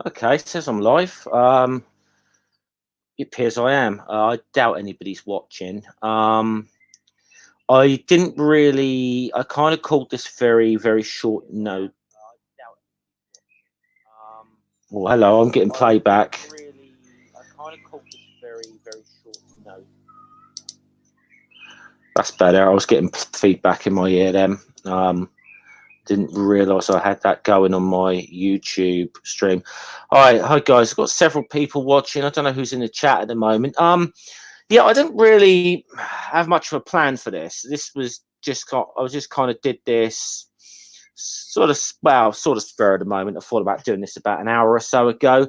Okay, says I'm live. It appears I am. I doubt anybody's watching. I didn't really. I kind of called this very, very short note. Oh, hello. I'm getting playback. I kind of called this very, very short note. That's better. I was getting feedback in my ear then. Didn't realise I had that going on my YouTube stream. All right, hi guys. I've got several people watching. I don't know who's in the chat at the moment. Yeah, I didn't really have much of a plan for this. This was just I was just kind of did this sort of spur of the moment. I thought about doing this about an hour or so ago.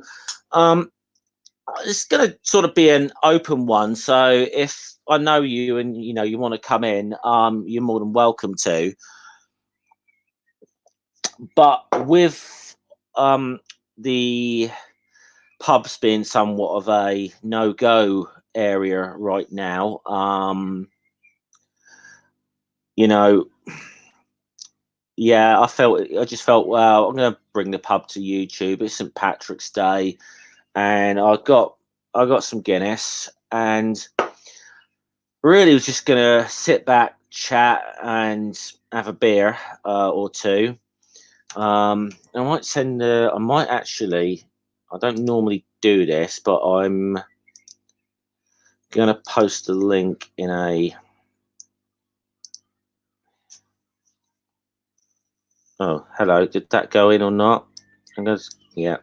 Um, it's going to sort of be an open one. So if I know you and you want to come in, you're more than welcome to. But with the pubs being somewhat of a no-go area right now, you know, yeah, I just felt, well, I'm going to bring the pub to YouTube. It's St. Patrick's Day, and I got some Guinness, and really was just going to sit back, chat, and have a beer or two. I might actually. I don't normally do this, but I'm gonna post a link in a. Oh, hello. Did that go in or not? I'm gonna. Yeah.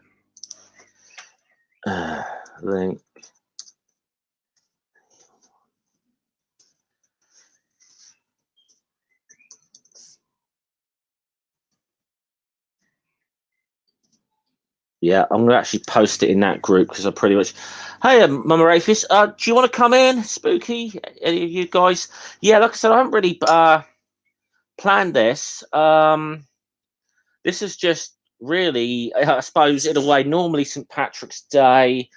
Link. Yeah, I'm gonna actually post it in that group because I pretty much. Hey, Mama Aphis, do you want to come in, Spooky? Any of you guys? Yeah, like I said, I haven't really planned this. This is just really, I suppose, in a way, normally St. Patrick's Day,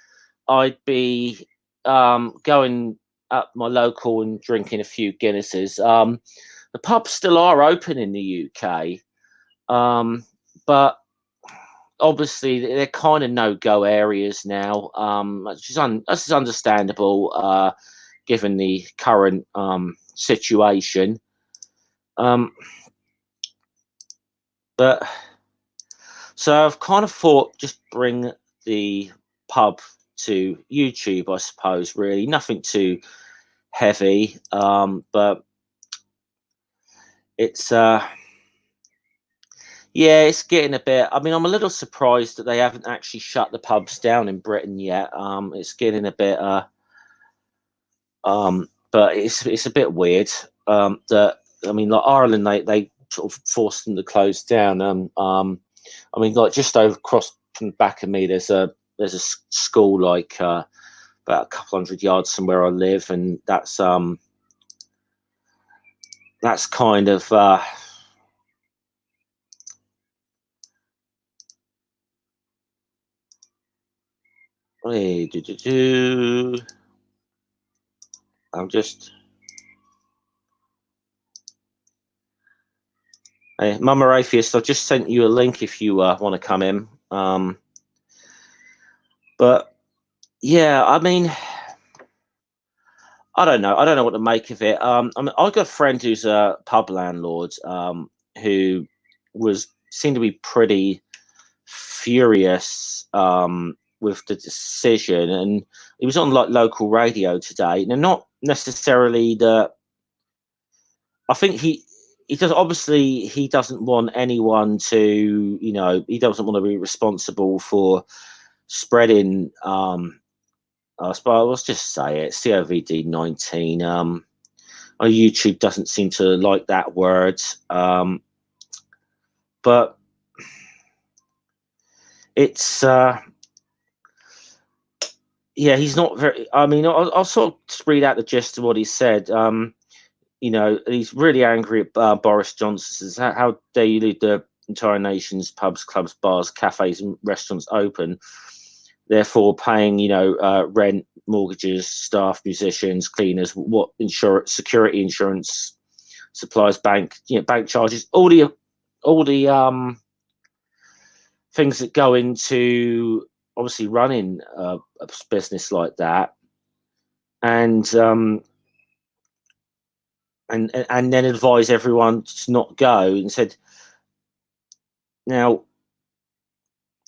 I'd be going up my local and drinking a few Guinnesses. The pubs still are open in the UK, but obviously they're kind of no-go areas now. This is understandable given the current situation. But so I've kind of thought just bring the pub to YouTube, I suppose. Really, nothing too heavy, but it's yeah, it's getting a bit. I mean, I'm a little surprised that they haven't actually shut the pubs down in Britain yet. It's getting a bit but it's a bit weird. That I mean, like Ireland, they sort of forced them to close down. I mean, like just over across from the back of me, there's a school like about a couple hundred yards from where I live, and that's kind of I'm just. Hey, Mama Atheist, I've just sent you a link if you want to come in. But yeah, I mean, I don't know. I don't know what to make of it. I mean, I've got a friend who's a pub landlord who seemed to be pretty furious with the decision, and he was on like local radio today. And not necessarily the. I think he does. Obviously, he doesn't want anyone to. He doesn't want to be responsible for spreading. I suppose let's just say it. COVID-19. YouTube doesn't seem to like that word. But it's yeah, he's not very. I mean, I'll sort of read out the gist of what he said. He's really angry at Boris Johnson. Says, how dare you leave the entire nation's pubs, clubs, bars, cafes, and restaurants open? Therefore, paying rent, mortgages, staff, musicians, cleaners, what insurance, security insurance, supplies, bank charges, all the things that go into obviously running a business like that, and then advise everyone to not go, and said, now,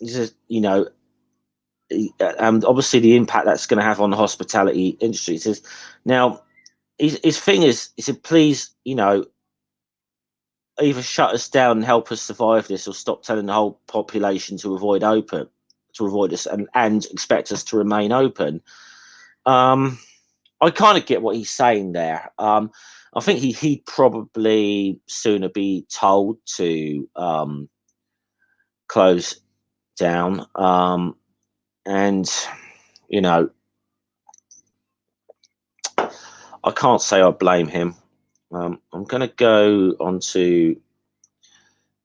this is, obviously the impact that's going to have on the hospitality industry. He says, now, his thing is, he said, please, either shut us down and help us survive this, or stop telling the whole population to avoid us, and expect us to remain open. I kind of get what he's saying there. I think he'd probably sooner be told to close down. And, I can't say I blame him. I'm going to go onto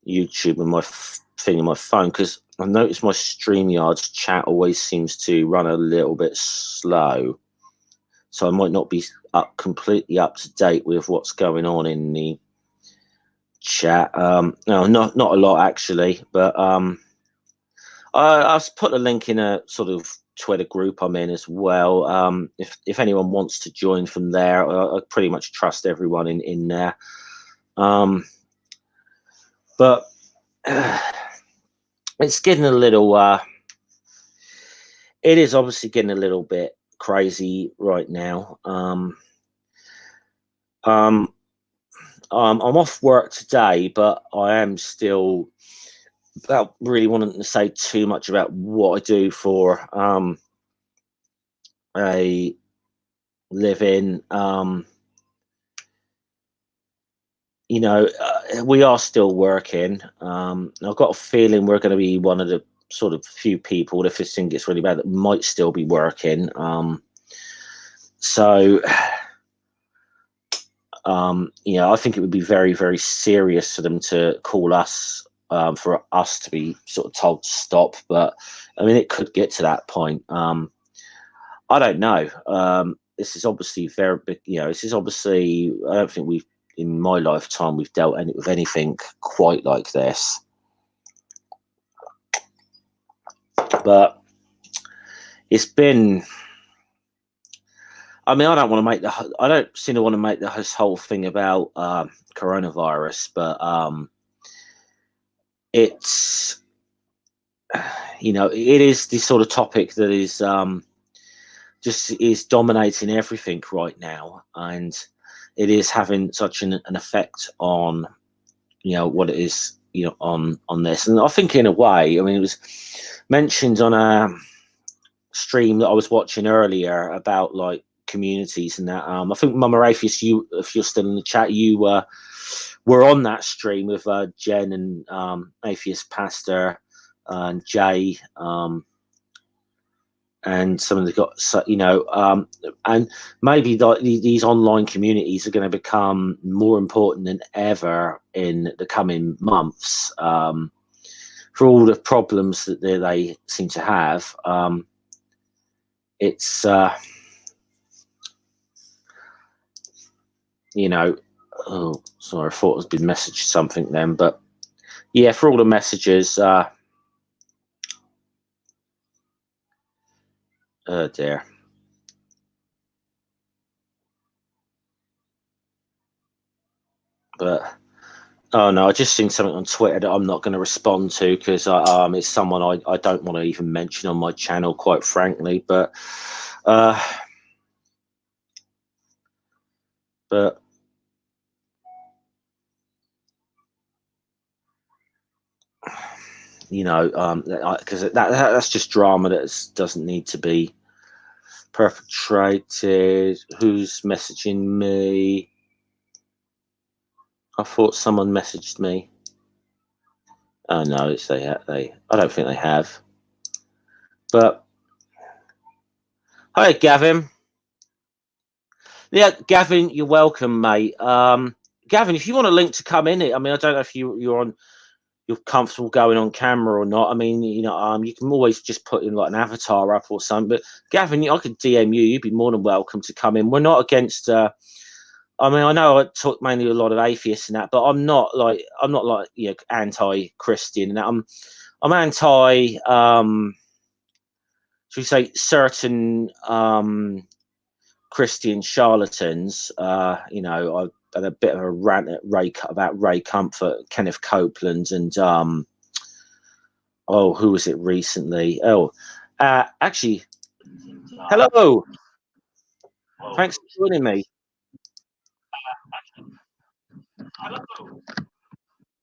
YouTube with my thing on my phone, because I noticed my StreamYard's chat always seems to run a little bit slow. So I might not be completely up to date with what's going on in the chat. No, not a lot actually, but I've put a link in a sort of Twitter group I'm in as well. If anyone wants to join from there, I pretty much trust everyone in there. But it's getting a little. It is obviously getting a little bit crazy right now. I'm off work today, but I am still, without really wanting to say too much about what I do for a living. We are still working. I've got a feeling we're going to be one of the sort of few people, if this thing gets really bad, that might still be working. So, I think it would be very, very serious for them to call us, for us to be sort of told to stop. But I mean, it could get to that point. I don't know. This is obviously very big. This is obviously, I don't think in my lifetime, we've dealt with anything quite like this. But it's been, I mean, I don't seem to want to make this whole thing about coronavirus, but it's, it is the sort of topic that is just is dominating everything right now, and it is having such an effect on, what it is, on this. And I think in a way, I mean, it was mentioned on a stream that I was watching earlier about like communities and that. I think Mama Atheist, if you're still in the chat, you were on that stream with Jen and Atheist Pastor and Jay, and some of the got, and maybe these online communities are going to become more important than ever in the coming months, for all the problems that they seem to have. It's oh, sorry, I thought it had been messaged something then, but yeah, for all the messages, oh dear. But oh no, I just seen something on Twitter that I'm not going to respond to, because it's someone I don't want to even mention on my channel, quite frankly. But because that's just drama that doesn't need to be perpetrated. Who's messaging me? I thought someone messaged me. Oh no, I don't think they have. But hi, Gavin. Yeah, Gavin, you're welcome, mate. Gavin, if you want a link to come in, I mean, I don't know if you're comfortable going on camera or not. I mean, you can always just put in like an avatar up or something. But Gavin, I could DM you. You'd be more than welcome to come in. We're not against. I mean, I know I talk mainly a lot of atheists and that, but I'm not like anti-Christian and that. I'm anti, should we say, certain Christian charlatans. You know, I had a bit of a rant at about Ray Comfort, Kenneth Copeland, and oh, who was it recently? Oh, actually, hello. Thanks for joining me.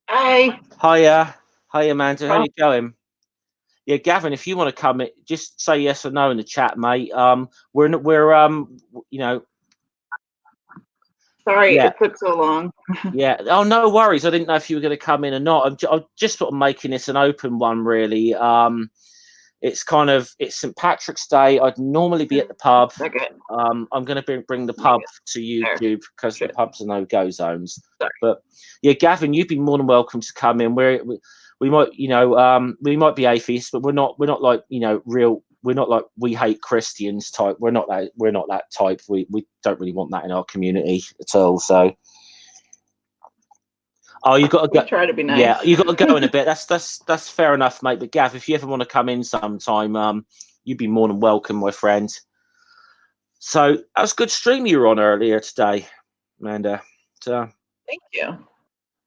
Hi. Hiya, Amanda. How you going? Yeah, Gavin, if you want to come, just say yes or no in the chat, mate. We're you know, Sorry yeah, it took so long. yeah. Oh, no worries. I didn't know if you were going to come in or not. I'm just sort of making this an open one, really. It's St. Patrick's Day. I'd normally be at the pub. Okay. I'm going to bring the pub to YouTube because the pubs are no-go zones. But yeah, Gavin, you'd be more than welcome to come in. We might, you know, we might be atheists, but we're not like, you know, real. We're not like we hate Christians type. We're not that type. We don't really want that in our community at all. So, oh, you got to go. Try to be nice. Yeah, you got to go in a bit. That's fair enough, mate. But Gav, if you ever want to come in sometime, you'd be more than welcome, my friend. So that was a good stream you were on earlier today, Amanda. So thank you.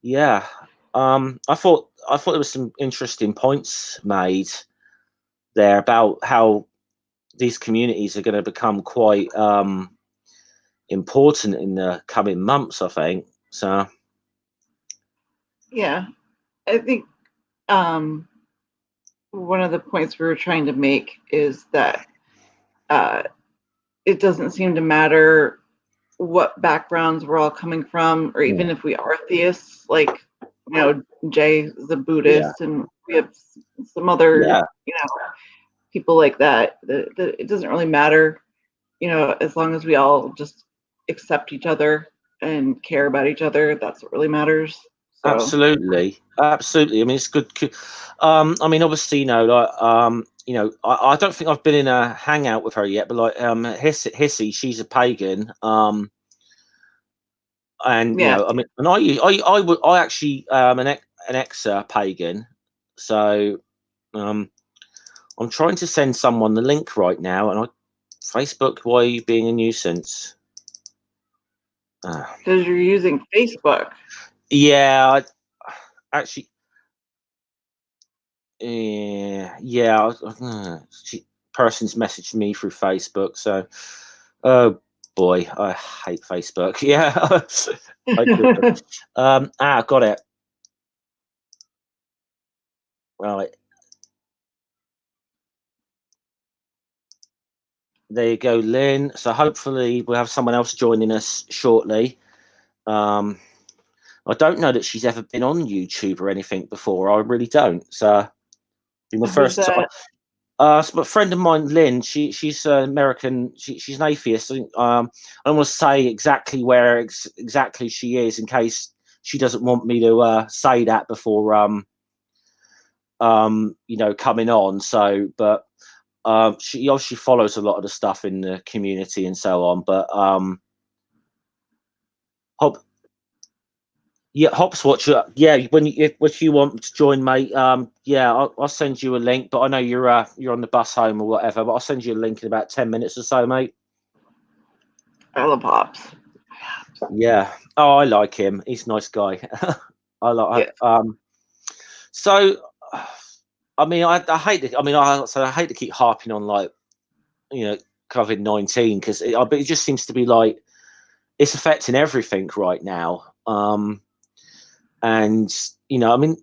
Yeah, I thought there was some interesting points made there about how these communities are going to become quite important in the coming months, I think. So yeah, I think one of the points we were trying to make is that it doesn't seem to matter what backgrounds we're all coming from, or even if we are theists, like, you know, Jay is a Buddhist, and we have some other, you know, people like that. It doesn't really matter, you know, as long as we all just accept each other and care about each other. That's what really matters. So. Absolutely. I mean, it's good. I mean, obviously, you know, like, you know, I don't think I've been in a hangout with her yet, but like, Hissy, she's a pagan. And you know, I mean, and I actually an ex pagan, so I'm trying to send someone the link right now, and Facebook, why are you being a nuisance? Because you're using Facebook. Yeah, actually, yeah. Person's messaged me through Facebook, so oh boy, I hate Facebook. Yeah, got it. Right. There you go, Lynn. So hopefully we'll have someone else joining us shortly. I don't know that she's ever been on YouTube or anything before. I really don't. So be my first time. But a friend of mine, Lynn, she's American. She's an atheist. I don't want to say exactly where exactly she is in case she doesn't want me to say that before you know, coming on. So, but she obviously follows a lot of the stuff in the community and so on. But Hopswatch, yeah, if you want to join, mate, yeah, I'll send you a link. But I know you're on the bus home or whatever. But I'll send you a link in about 10 minutes or so, mate. I love Hops. Yeah. Oh, I like him. He's a nice guy. I like. So, I mean, I hate it. I mean, I hate to keep harping on, like, you know, COVID-19, because it just seems to be like it's affecting everything right now. And you know, I mean,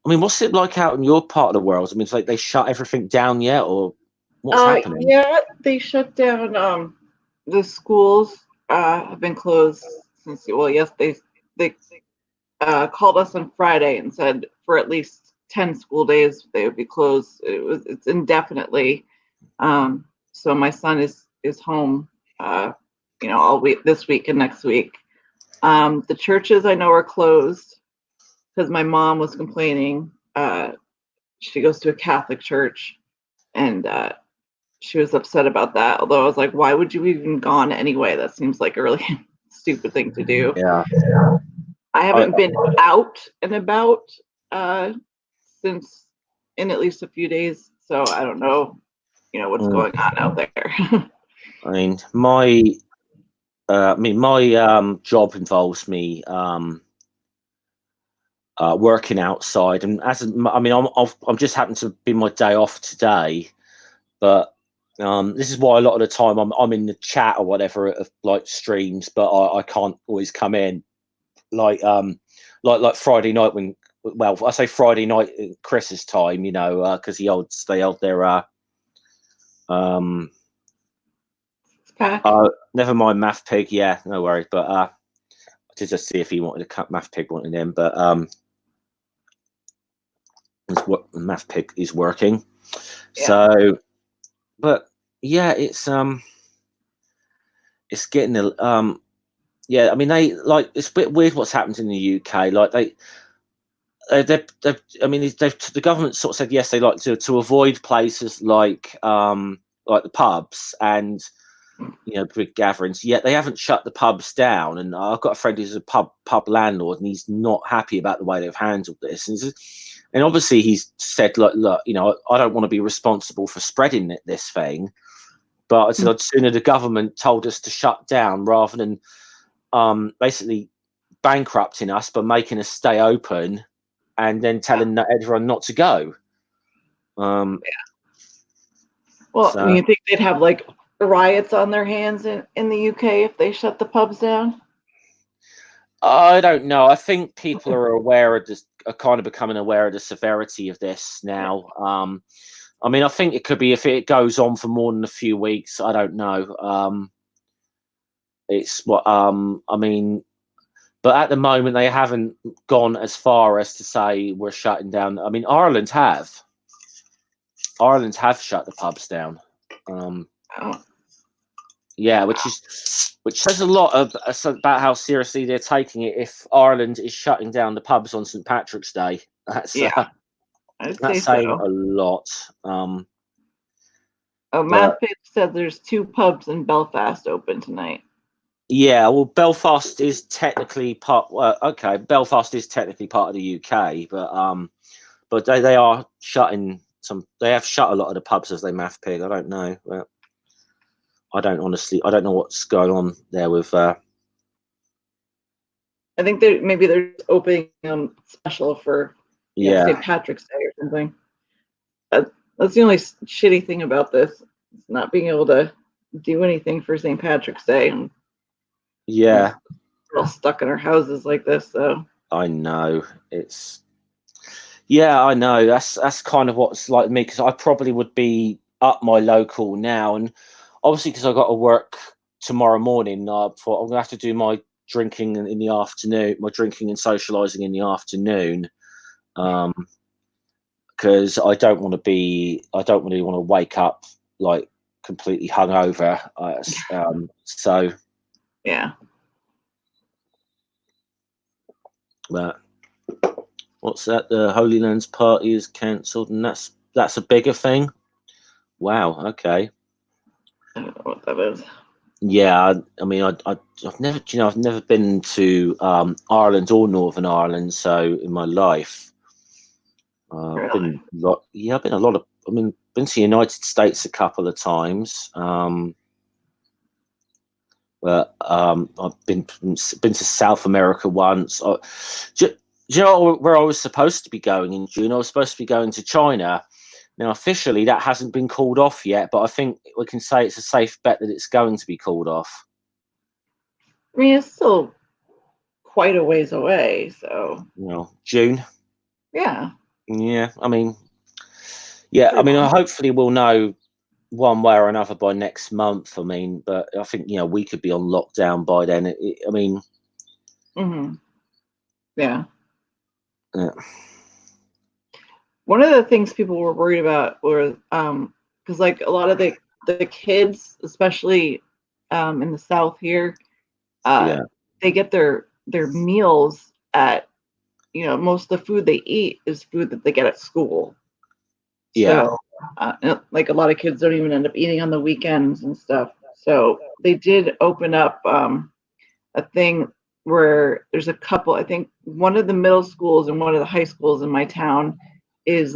what's it like out in your part of the world? I mean, it's like they shut everything down yet, or what's happening? Yeah, they shut down. The schools have been closed since. Well, yes, they called us on Friday and said for at least 10 school days they would be closed. It's indefinitely. So my son is home, you know, all week this week and next week. The churches I know are closed because my mom was complaining. She goes to a Catholic church, and she was upset about that. Although I was like, why would you even gone anyway? That seems like a really stupid thing to do. Yeah. I haven't been out and about since in at least a few days. So I don't know, what's Mm. going on out there. I mean, my job involves me working outside, and I'm just happened to be my day off today, but this is why a lot of the time I'm in the chat or whatever of like streams, but I can't always come in. Like Friday night when, well, I say Friday night at Chris's time, because they hold their never mind Math Pig, yeah, no worries, but I did just see if he wanted to cut Math Pig wanted him, but it's what Math Pig is working. Yeah. So, but yeah, it's getting yeah. I mean, it's a bit weird what's happened in the UK. Like they I mean, the government sort of said yes, they like to avoid places like the pubs and big gatherings. Yet they haven't shut the pubs down. And I've got a friend who's a pub landlord, and he's not happy about the way they've handled this. And obviously he's said, look, I don't want to be responsible for spreading this thing, but I said I'd sooner the government told us to shut down rather than basically bankrupting us by making us stay open and then telling everyone not to go. Well, So, you think they'd have like riots on their hands in the UK if they shut the pubs down? I don't know. I think people are aware of this, are kind of becoming aware of the severity of this now. I mean, I think it could be if it goes on for more than a few weeks. I don't know. It's what I mean, but at the moment they haven't gone as far as to say we're shutting down. I mean, Ireland have shut the pubs down. Yeah, which says a lot about how seriously they're taking it. If Ireland is shutting down the pubs on St. Patrick's Day, I'd say saying so. a lot. Matt Pitt said there's 2 pubs in Belfast open tonight. Yeah, well, Belfast is technically part. Okay, Belfast is technically part of the UK, but they are shutting some. They have shut a lot of the pubs as they Math Pig. I don't know. Well, I don't know what's going on there with. I think maybe they're opening special for St. Patrick's Day or something. That's the only shitty thing about this. It's not being able to do anything for St. Patrick's Day. And yeah, we're all stuck in our houses like this. So I know it's. Yeah, I know. That's kind of what's like me, because I probably would be up my local now, and obviously because I got to work tomorrow morning, I thought I'm gonna have to do my drinking in the afternoon, my drinking and socialising in the afternoon, because I don't really want to wake up like completely hungover. So yeah. But what's that? The Holy Lands party is cancelled, and that's a bigger thing. Wow. Okay. I don't know what that is. Yeah. I mean, I've never been to Ireland or Northern Ireland, so in my life, Really? I've been a lot of. I mean, been to the United States a couple of times. But I've been to South America once. Do you know where I was supposed to be going in June? I was supposed to be going to China. Now, officially, that hasn't been called off yet, but I think we can say it's a safe bet that it's going to be called off. I mean, it's still quite a ways away, so June. Yeah. Yeah, I mean, hopefully we'll know one way or another by next month. I mean, but I think we could be on lockdown by then. I mean, yeah. Yeah. One of the things people were worried about were because like a lot of the kids, especially in the South here, they get their meals at most of the food they eat is food that they get at school. Yeah. So like a lot of kids don't even end up eating on the weekends and stuff. So they did open up a thing where there's a couple. I think one of the middle schools and one of the high schools in my town is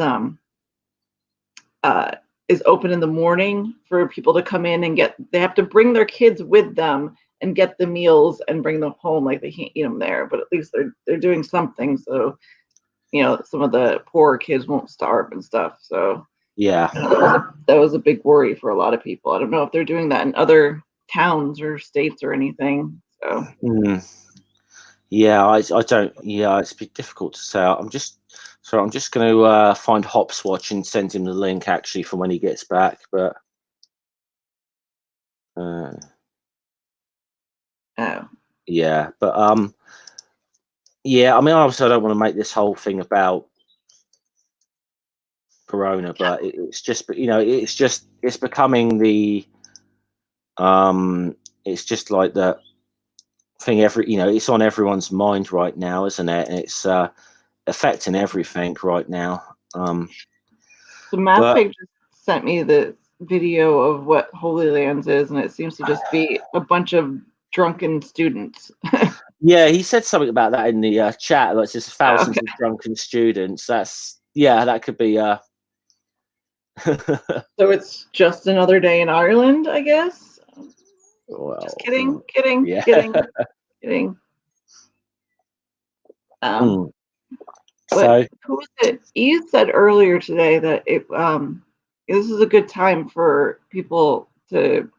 uh, is open in the morning for people to come in and they have to bring their kids with them and get the meals and bring them home. Like they can't eat them there, but at least they're doing something. So, some of the poorer kids won't starve and stuff. So Yeah. that was a big worry for a lot of people. I don't know if they're doing that in other towns or states or anything. So yeah, I don't. Yeah, it's a bit difficult to say. I'm just going to find Hopswatch and send him the link actually for when he gets back. But yeah, but yeah. I mean, obviously, I don't want to make this whole thing about Corona, but it's just, it's becoming the it's just like the thing. It's on everyone's mind right now, isn't it? And it's affecting everything right now. the math But page just sent me the video of what Holy Lands is, and it seems to just be a bunch of drunken students. yeah, he said something about that in the chat. Like, it's just thousands Okay. of drunken students. That could be. So it's just another day in Ireland, I guess. Just Well, kidding, kidding, yeah. kidding, kidding. Mm. But So who was it? You said earlier today that this is a good time for people to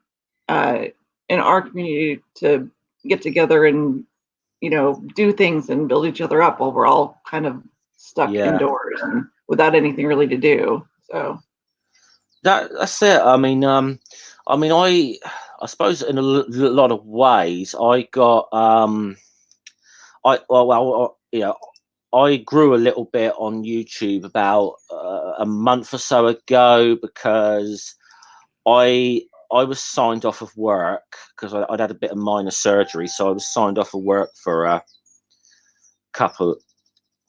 in our community to get together and do things and build each other up while we're all kind of stuck yeah, indoors and without anything really to do. So that's it. I suppose in a lot of ways, I got I grew a little bit on YouTube about a month or so ago because I I was signed off of work because I'd had a bit of minor surgery, so I was signed off of work for a couple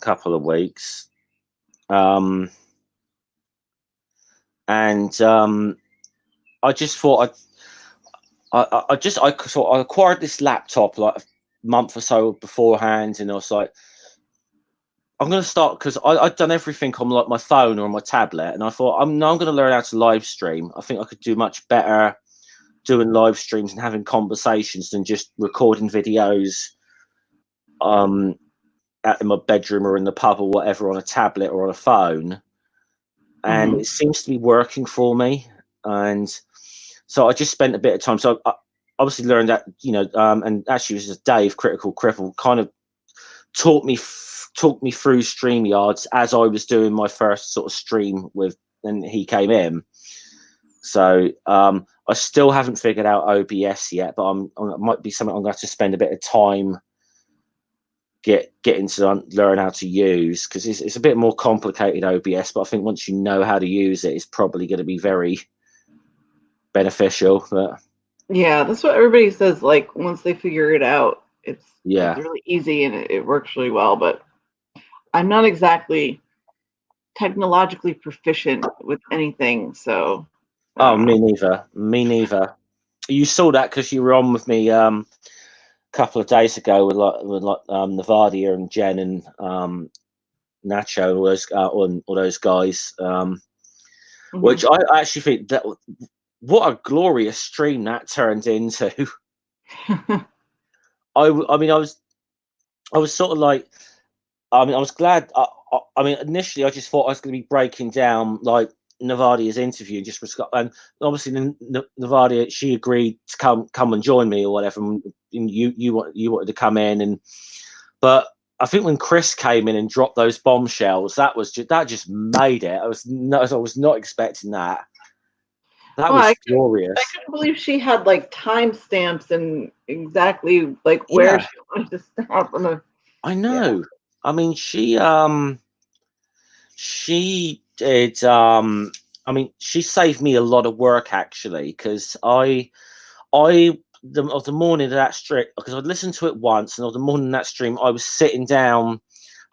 of weeks, and I just thought I acquired this laptop like a month or so beforehand, and I was like, I'm going to start because I'd done everything on like my phone or on my tablet, and I thought I'm going to learn how to live stream. I think I could do much better doing live streams and having conversations than just recording videos in my bedroom or in the pub or whatever on a tablet or on a phone. And it seems to be working for me. And so I just spent a bit of time. So I obviously learned that, and actually it was just Dave, Critical Cripple, kind of taught me through StreamYards as I was doing my first sort of stream and he came in. So I still haven't figured out OBS yet, but it might be something I'm going to have to spend a bit of time getting to learn how to use, because it's a bit more complicated, OBS, but I think once you know how to use it, it's probably going to be very beneficial. But yeah, that's what everybody says. Like once they figure it out, it's yeah. really easy and it works really well. But I'm not exactly technologically proficient with anything, so I Oh, don't know. me neither. You saw that because you were on with me a couple of days ago with Navadia and Jen and Nacho, all those guys, which I actually think that what a glorious stream that turned into. I was sort of like, I was glad. Initially I just thought I was going to be breaking down like Navadia's interview just for Scott, and obviously Navadia, she agreed to come and join me or whatever. And you wanted to come in, but I think when Chris came in and dropped those bombshells, that just made it. I was not expecting that. That Well, was I glorious. couldn't believe she had like timestamps and exactly like where Yeah, she wanted to stop on the. I Yeah. know. I mean, she did. She saved me a lot of work actually, because of the morning of that stream, because I'd listened to it once, and of the morning of that stream, I was sitting down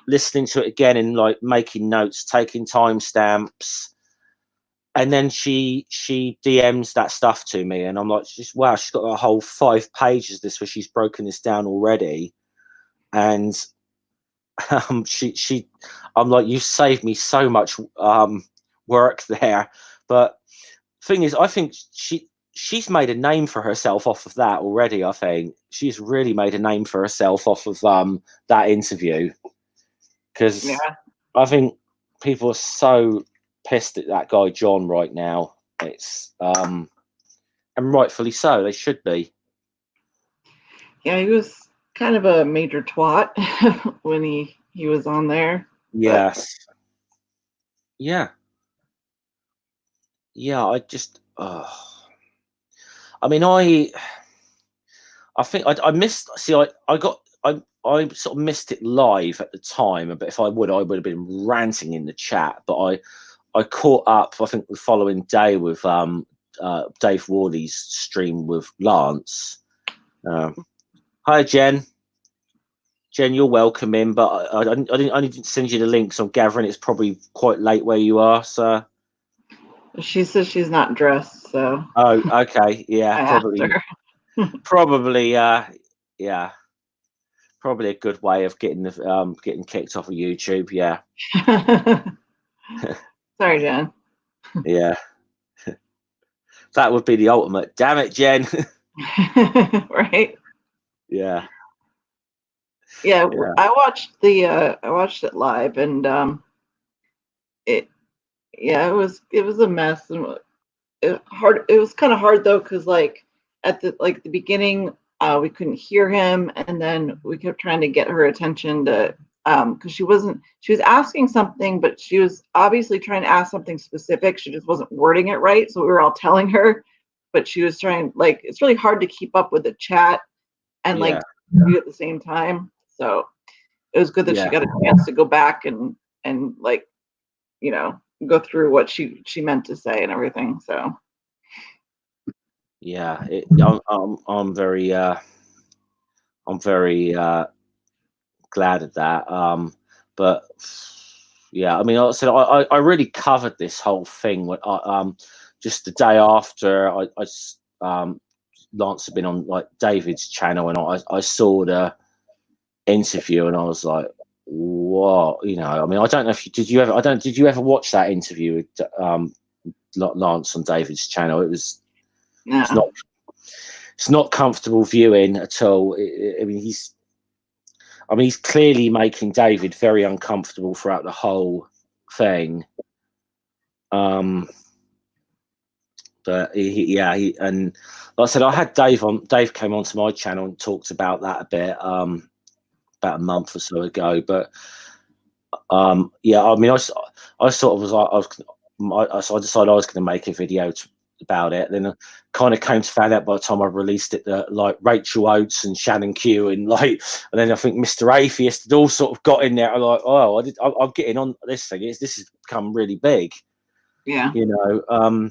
listening to it again and like making notes, taking timestamps, and then she DMs that stuff to me, and I'm like, wow, she's got a whole 5 pages of this where she's broken this down already, and I'm like, you saved me so much work there. But thing is, I think she's made a name for herself off of that already. I think she's really made a name for herself off of that interview, because I think people are so pissed at that guy John right now. It's and rightfully so. They should be. Yeah, he was kind of a major twat when he was on there. Yes. Yeah. Yeah. I just. I mean, I think I missed. See, I sort of missed it live at the time. But if I would have been ranting in the chat. But I caught up, I think, the following day with Dave Worley's stream with Lance. Hi, Jen. Jen, you're welcome in, but I didn't send you the link, so I'm gathering it's probably quite late where you are, sir. She says she's not dressed, so. Oh, okay, yeah, probably, yeah, probably a good way of getting getting kicked off of YouTube. Yeah. Sorry, Jen. Yeah. That would be the ultimate. Damn it, Jen. Right. Yeah. Yeah, I watched it live, and it was a mess, and it was kind of hard though, because like at the beginning we couldn't hear him, and then we kept trying to get her attention to because she was asking something, but she was obviously trying to ask something specific. She just wasn't wording it right, so we were all telling her, but she was trying, like, it's really hard to keep up with the chat and like do at the same time. So it was good that she got a chance to go back and like, you know, go through what she meant to say and everything. So yeah, I'm very glad of that. But yeah, I mean, I said I really covered this whole thing when just the day after Lance had been on like David's channel, and I saw the interview, and I was like, what? You know, I mean, I don't know if did you ever watch that interview with Lance on David's channel? It's not comfortable viewing at all. I mean, he's clearly making David very uncomfortable throughout the whole thing. But and like I said, I had Dave on. Dave came onto my channel and talked about that a bit about a month or so ago. But yeah, I mean, I sort of was I decided I was going to make a video about it. Then I kind of came to find out by the time I released it that like Rachel Oates and Shannon Q and then I think Mr. Atheist had all sort of got in there. I'm like, oh, I'm getting on this thing. This has become really big. Yeah. You know,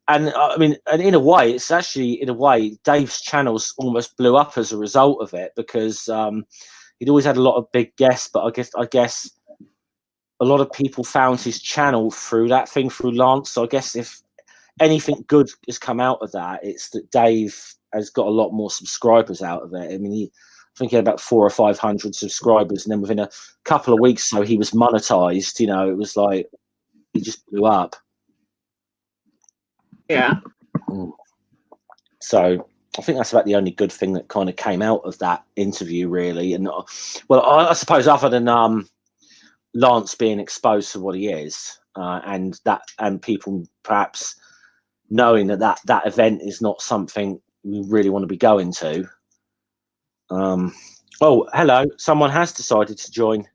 and I mean, and in a way, it's actually, in a way, Dave's channels almost blew up as a result of it, because he'd always had a lot of big guests, but I guess a lot of people found his channel through Lance. So I guess if anything good has come out of that, it's that Dave has got a lot more subscribers out of it. I mean, I think he had about 400 or 500 subscribers, and then within a couple of weeks, so he was monetized. You know, it was like he just blew up. Yeah. So I think that's about the only good thing that kind of came out of that interview, really. And well, I suppose other than Lance being exposed to what he is, and people perhaps knowing that event is not something we really want to be going to. Oh, hello! Someone has decided to join.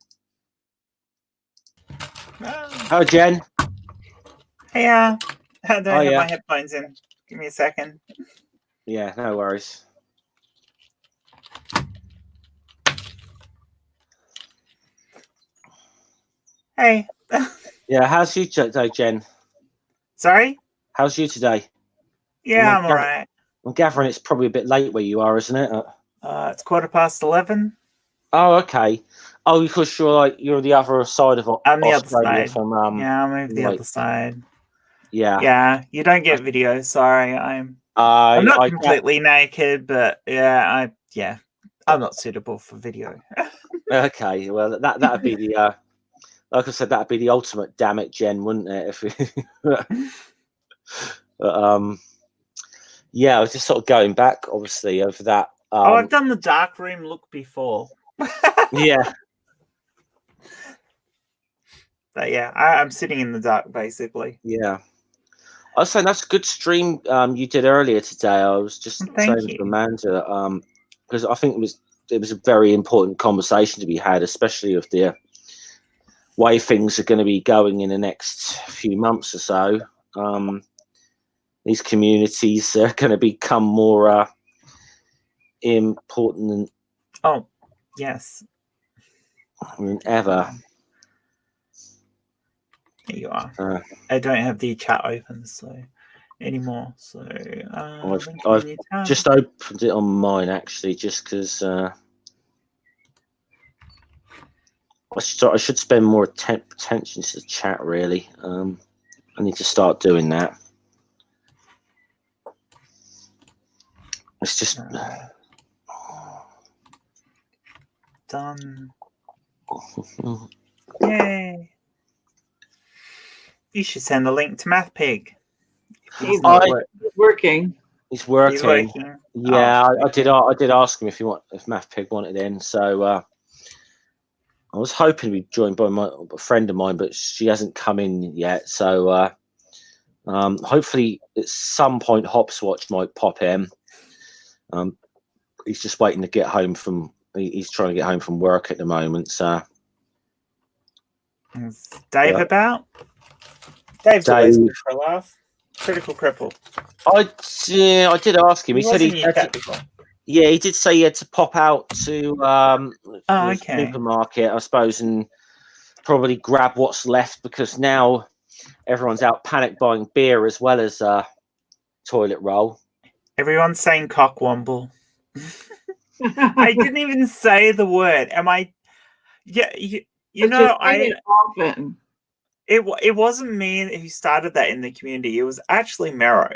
Oh, Jen. Yeah, I don't have my headphones in. Give me a second. Yeah, no worries. Hey. Yeah, how's you today, Jen? Sorry? How's you today? Yeah, I'm all right. I'm gathering it's probably a bit late where you are, isn't it? It's 11:15. Oh, okay. Oh, because you're the other side of I'm the Australia other side. from yeah, I'm over the other side. Yeah. Yeah, you don't get video. Sorry, I'm not completely naked, but yeah, I'm not suitable for video. Okay, well that'd be the like I said, that'd be the ultimate damn it, Jen, wouldn't it? But, yeah, I was just sort of going back, obviously, over that. I've done the dark room look before. Yeah. But yeah, I'm sitting in the dark basically. Yeah. I was saying that's a good stream you did earlier today. I was just saying to Amanda, because I think it was a very important conversation to be had, especially of the way things are going to be going in the next few months or so. These communities are going to become more important than ever. There you are. I don't have the chat open anymore. So I've just opened it on mine actually, just because I should spend more attention to the chat. Really, I need to start doing that. It's just done. Yay! You should send the link to MathPig. He's working. He's working. Yeah, I did ask him if MathPig wanted in. So I was hoping to be joined by a friend of mine, but she hasn't come in yet. So hopefully at some point Hopswatch might pop in. He's just waiting to get home from. He's trying to get home from work at the moment. So is Dave about? Dave's always good for a laugh. Critical cripple. I did ask him. He said he did say he had to pop out to the supermarket, I suppose, and probably grab what's left because now everyone's out panic buying beer as well as toilet roll. Everyone's saying cockwomble. I didn't even say the word. Am I? Yeah, you know, often. It wasn't me who started that in the community. It was actually Mero.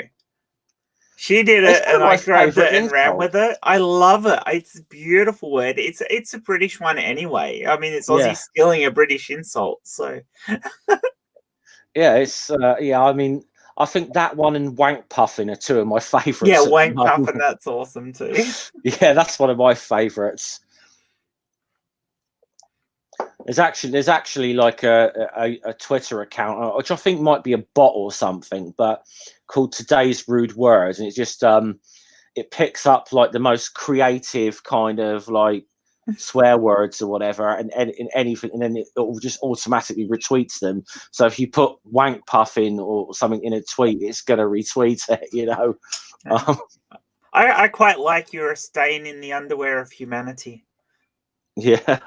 She did it, and I grabbed it and ran with it. I love it. It's a beautiful word. It's a British one anyway. I mean, it's Aussie stealing a British insult. So yeah, it's I mean, I think that one and wank puffin are two of my favourites. Yeah, wank puffin, that's awesome too. Yeah, that's one of my favourites. There's actually like a Twitter account, which I think might be a bot or something, but called Today's Rude Words, and it's just it picks up like the most creative kind of like swear words or whatever, and in anything, and then it will just automatically retweets them. So if you put wank puffin or something in a tweet, it's gonna retweet it, you know. I quite like your stain in the underwear of humanity. Yeah.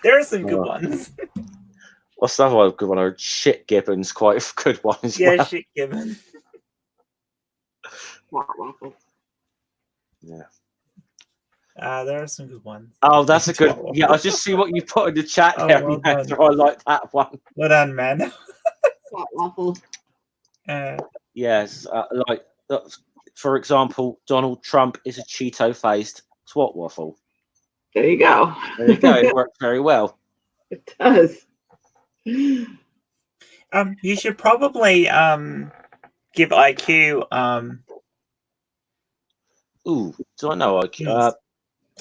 There are some good ones. What's that one? Good one? Shit Gibbon's quite a good one as well. Yeah, Shit Gibbon. Yeah. There are some good ones. Oh, that's a good. Yeah, I just see what you put in the chat there. Well I like that one. Well done, man. Waffle. Yes, like for example, Donald Trump is a Cheeto-faced twat waffle. There you go. There you go. It works very well. It does. You should probably give IQ. Ooh, do I know IQ?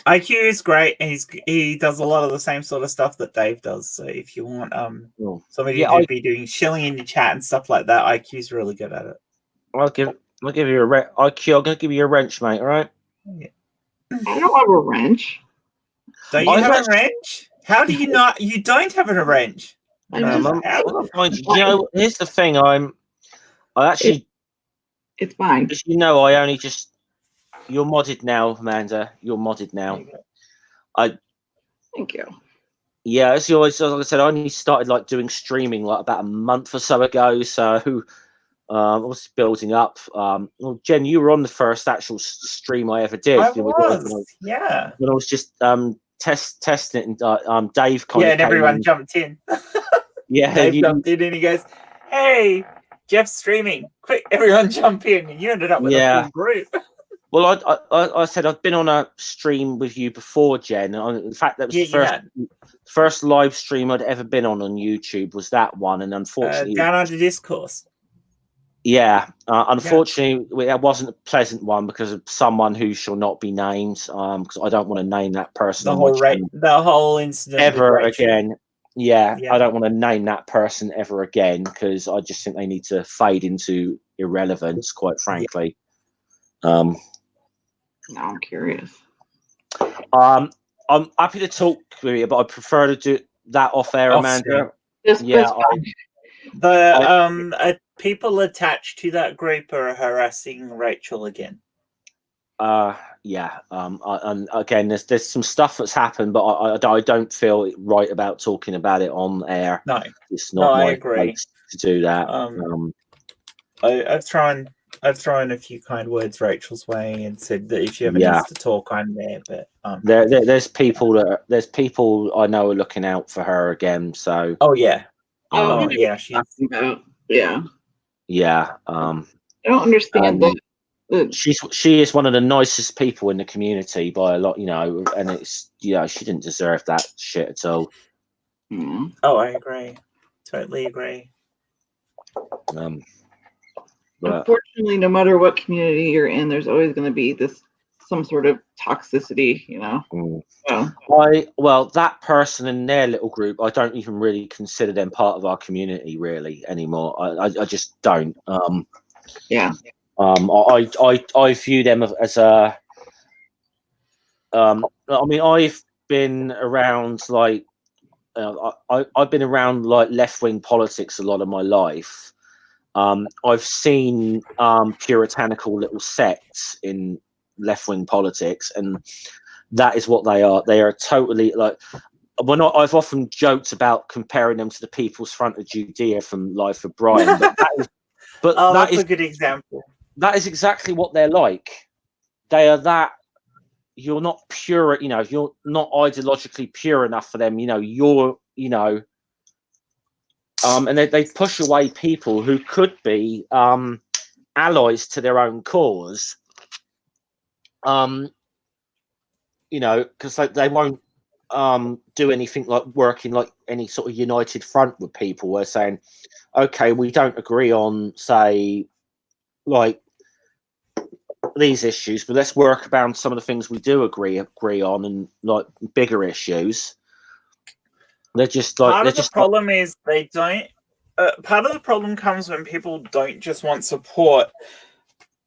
IQ is great. He does a lot of the same sort of stuff that Dave does. So if you want somebody to be doing shilling in your chat and stuff like that, IQ's really good at it. I'll give you a IQ. I'm gonna give you a wrench, mate. All right. Yeah. I don't have a wrench. Don't you have a wrench? How do you not? You don't have a wrench. You know, here's the thing. It's fine. As you know, I only just. You're modded now, Amanda. You're modded now. Thank you. Yeah, as like I said, I only started like doing streaming like about a month or so ago. So I was building up. Well, Jen, you were on the first actual stream I ever did. I was. Yeah. When I was just testing it, and Dave kind of and everyone jumped in. Yeah, Dave jumped in and he goes, "Hey, Jeff's streaming. Quick, everyone jump in. And you ended up with a full group. Well, I said I've been on a stream with you before, Jen. In fact, that was the first live stream I'd ever been on YouTube was that one, and unfortunately, down under discourse. Yeah, unfortunately, that wasn't a pleasant one because of someone who shall not be named. Because I don't want to name that person. The whole incident ever again. Yeah, I don't want to name that person ever again because I just think they need to fade into irrelevance. Quite frankly. Now I'm curious. I'm happy to talk with you, but I prefer to do that off air, Amanda. People attached to that group are harassing Rachel again. And again, there's some stuff that's happened, but I don't feel right about talking about it on air. No, it's not my place to do that. I've thrown a few kind words Rachel's way and said that if she ever needs to talk, I'm there. But there's people I know are looking out for her again. So I don't understand that. She is one of the nicest people in the community by a lot, and it's she didn't deserve that shit at all. Oh, I agree. Totally agree. Unfortunately, no matter what community you're in, there's always going to be some sort of toxicity, that person in their little group, I don't even really consider them part of our community really anymore. I just don't. I view them as a. I've been around I've been around left-wing politics a lot of my life. I've seen puritanical little sects in left-wing politics, and that is what they are. They are totally I've often joked about comparing them to the People's Front of Judea from Life of Brian, but that's a good example. That is exactly what they're like. They are that. You're not pure, you're not ideologically pure enough for them. And they push away people who could be allies to their own cause. Because they won't do anything like working like any sort of united front with people. We're saying, okay, we don't agree on, say, like these issues, but let's work around some of the things we do agree on, and like bigger issues. They're just like part of the problem is they don't. Part of the problem comes when people don't just want support.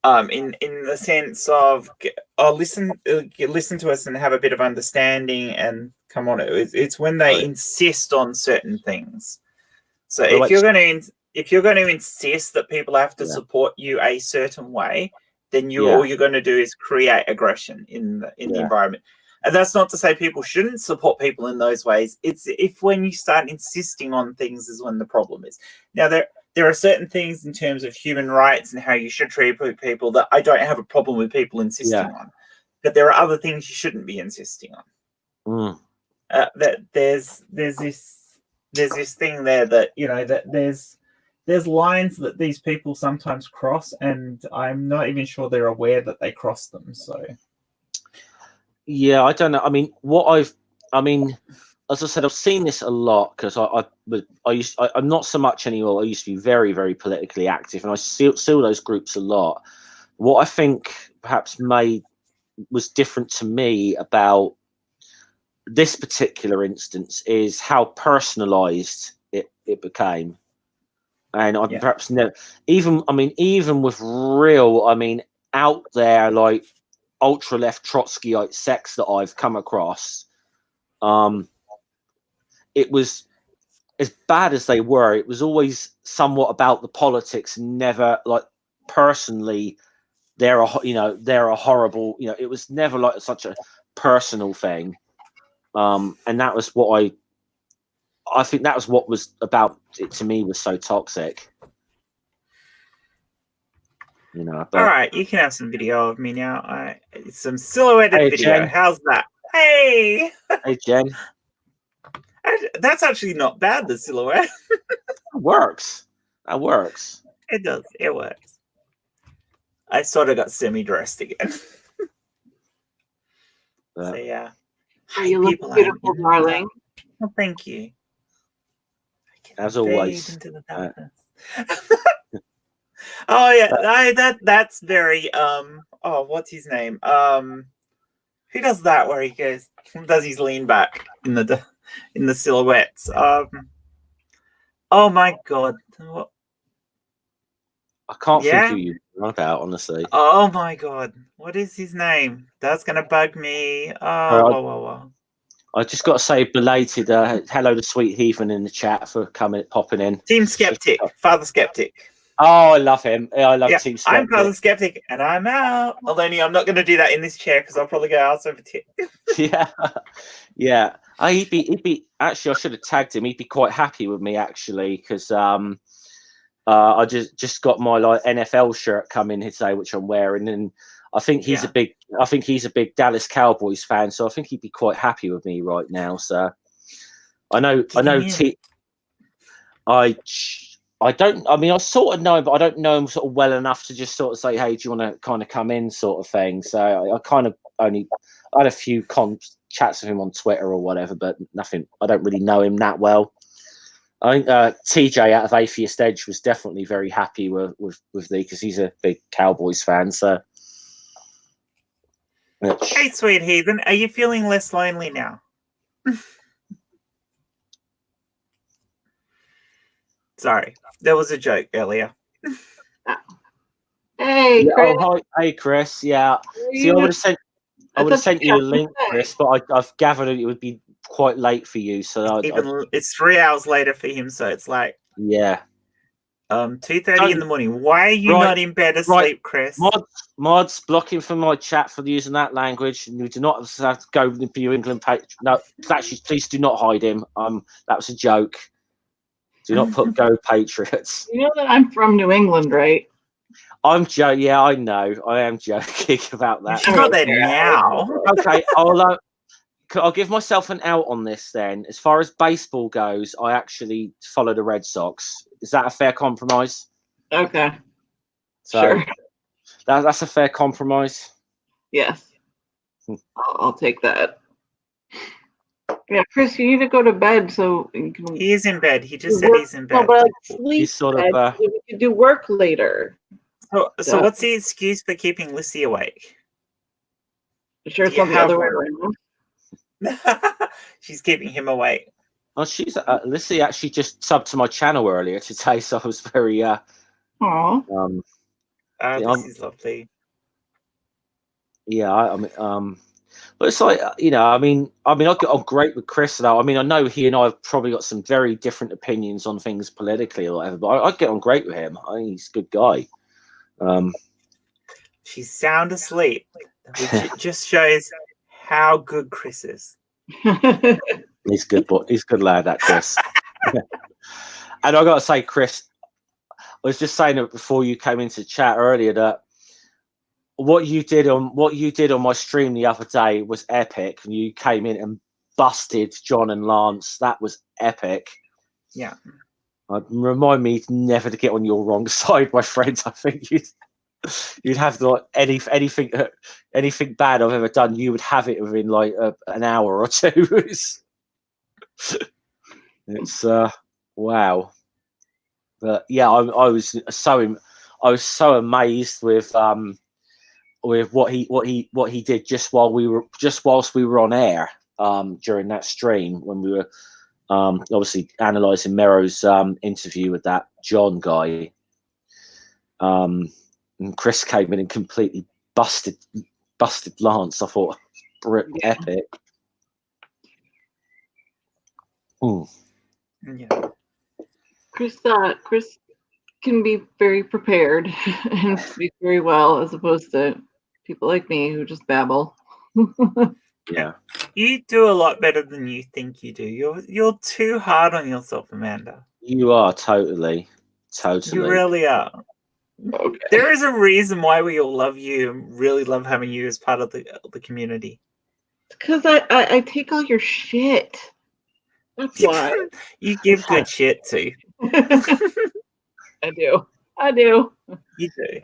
In the sense of listen to us and have a bit of understanding and come on. It's when they insist on certain things. So if you're going to insist that people have to support you a certain way, then all you're going to do is create aggression in the environment. And that's not to say people shouldn't support people in those ways. It's when you start insisting on things is when the problem is. Now there are certain things in terms of human rights and how you should treat people that I don't have a problem with people insisting on. But there are other things you shouldn't be insisting on. That there's this thing there that that there's lines that these people sometimes cross, and I'm not even sure they're aware that they cross them. So I don't know. As I said, I've seen this a lot because I'm not so much anymore. I used to be very, very politically active, and I saw those groups a lot. What I think perhaps was different to me about this particular instance is how personalized it became. And I perhaps never, even with real, out there, like ultra left Trotskyite sects that I've come across, it was as bad as they were. It was always somewhat about the politics, never like personally. They're a horrible. It was never like such a personal thing, and that was what I think that was what was about it to me was so toxic. But, all right, you can have some video of me now. Some silhouetted video. Jen. How's that? Hey Jen. That's actually not bad. The silhouette That works. It does. It works. I sort of got semi-dressed again. So yeah. You look beautiful, darling. Well, thank you. As always. Into the darkness. Oh yeah, that's very what's his name? Who does that where he does his lean back in the silhouettes? Oh my god. What? I can't think who you're about, honestly. Oh my god. What is his name? That's gonna bug me. Whoa. I just got to say belated hello to Sweet Heathen in the chat for popping in. Team Skeptic, Father Skeptic. Oh, I love him. I love Team Skeptic. I'm Father Skeptic, and I'm out. Although I'm not going to do that in this chair because I'll probably go ass over tip. Yeah. He'd be. Actually, I should have tagged him. He'd be quite happy with me actually, because I just got my NFL shirt coming today, which I'm wearing, and I think he's a big Dallas Cowboys fan, so I think he'd be quite happy with me right now. So I know. I don't. I mean, I sort of know him, but I don't know him sort of well enough to just sort of say, "Hey, do you want to kind of come in?" sort of thing. So I kind of I had a few chats with him on Twitter or whatever, but nothing. I don't really know him that well. I think TJ out of Atheist Edge was definitely very happy with thee because he's a big Cowboys fan. So, hey, Sweet Heathen, are you feeling less lonely now? Sorry, there was a joke earlier. Hey, Chris. Oh, hi, Chris. Yeah. See, I would have sent you a link, Chris, but I've gathered it would be quite late for you. So it's 3 hours later for him. So it's like 2:30 in the morning. Why are you not in bed asleep, Chris? Mods blocking from my chat for using that language. You do not have to go for your England page. No, actually, please do not hide him. That was a joke. Do not put "Go Patriots." You know that I'm from New England, right? I'm joking. Yeah, I know. I am joking about that. You're not there now. Okay, I'll give myself an out on this then. As far as baseball goes, I actually follow the Red Sox. Is that a fair compromise? Okay. So sure. That's a fair compromise. Yes. I'll take that. Yeah, Chris, you need to go to bed so you can. He is in bed. He just said he's in bed. No, but sleep. He's sort of. So we can do work later. So what's the excuse for keeping Lissy awake? Sure, it's not the other way around. She's keeping him awake. Oh, she's Lissy actually just subbed to my channel earlier today, so I was very. Aww. This is lovely. Yeah, I mean, but it's like I mean, I get on great with Chris though. I mean, I know he and I have probably got some very different opinions on things politically or whatever, but I get on great with him. I think he's a good guy. She's sound asleep, which just shows how good Chris is. He's good, boy. He's a good lad, that Chris. And I got to say, Chris, I was just saying it before you came into chat earlier that what you did on my stream the other day was epic. And you came in and busted John and Lance. That was epic. Yeah. Remind me never to get on your wrong side, my friends. I think you'd have like anything bad I've ever done, you would have it within like an hour or two. It's wow. But yeah, I was so amazed with what he did just whilst we were on air during that stream when we were obviously analysing Mero's interview with that John guy. And Chris came in and completely busted Lance. I thought, epic. Yeah. Chris can be very prepared and speak very well, as opposed to people like me who just babble. Yeah. You do a lot better than you think you do. You're too hard on yourself, Amanda. You are totally. You really are. Okay. There is a reason why we all love you and really love having you as part of the community. Because I take all your shit. That's why. You give good shit too. I do. I do. You do.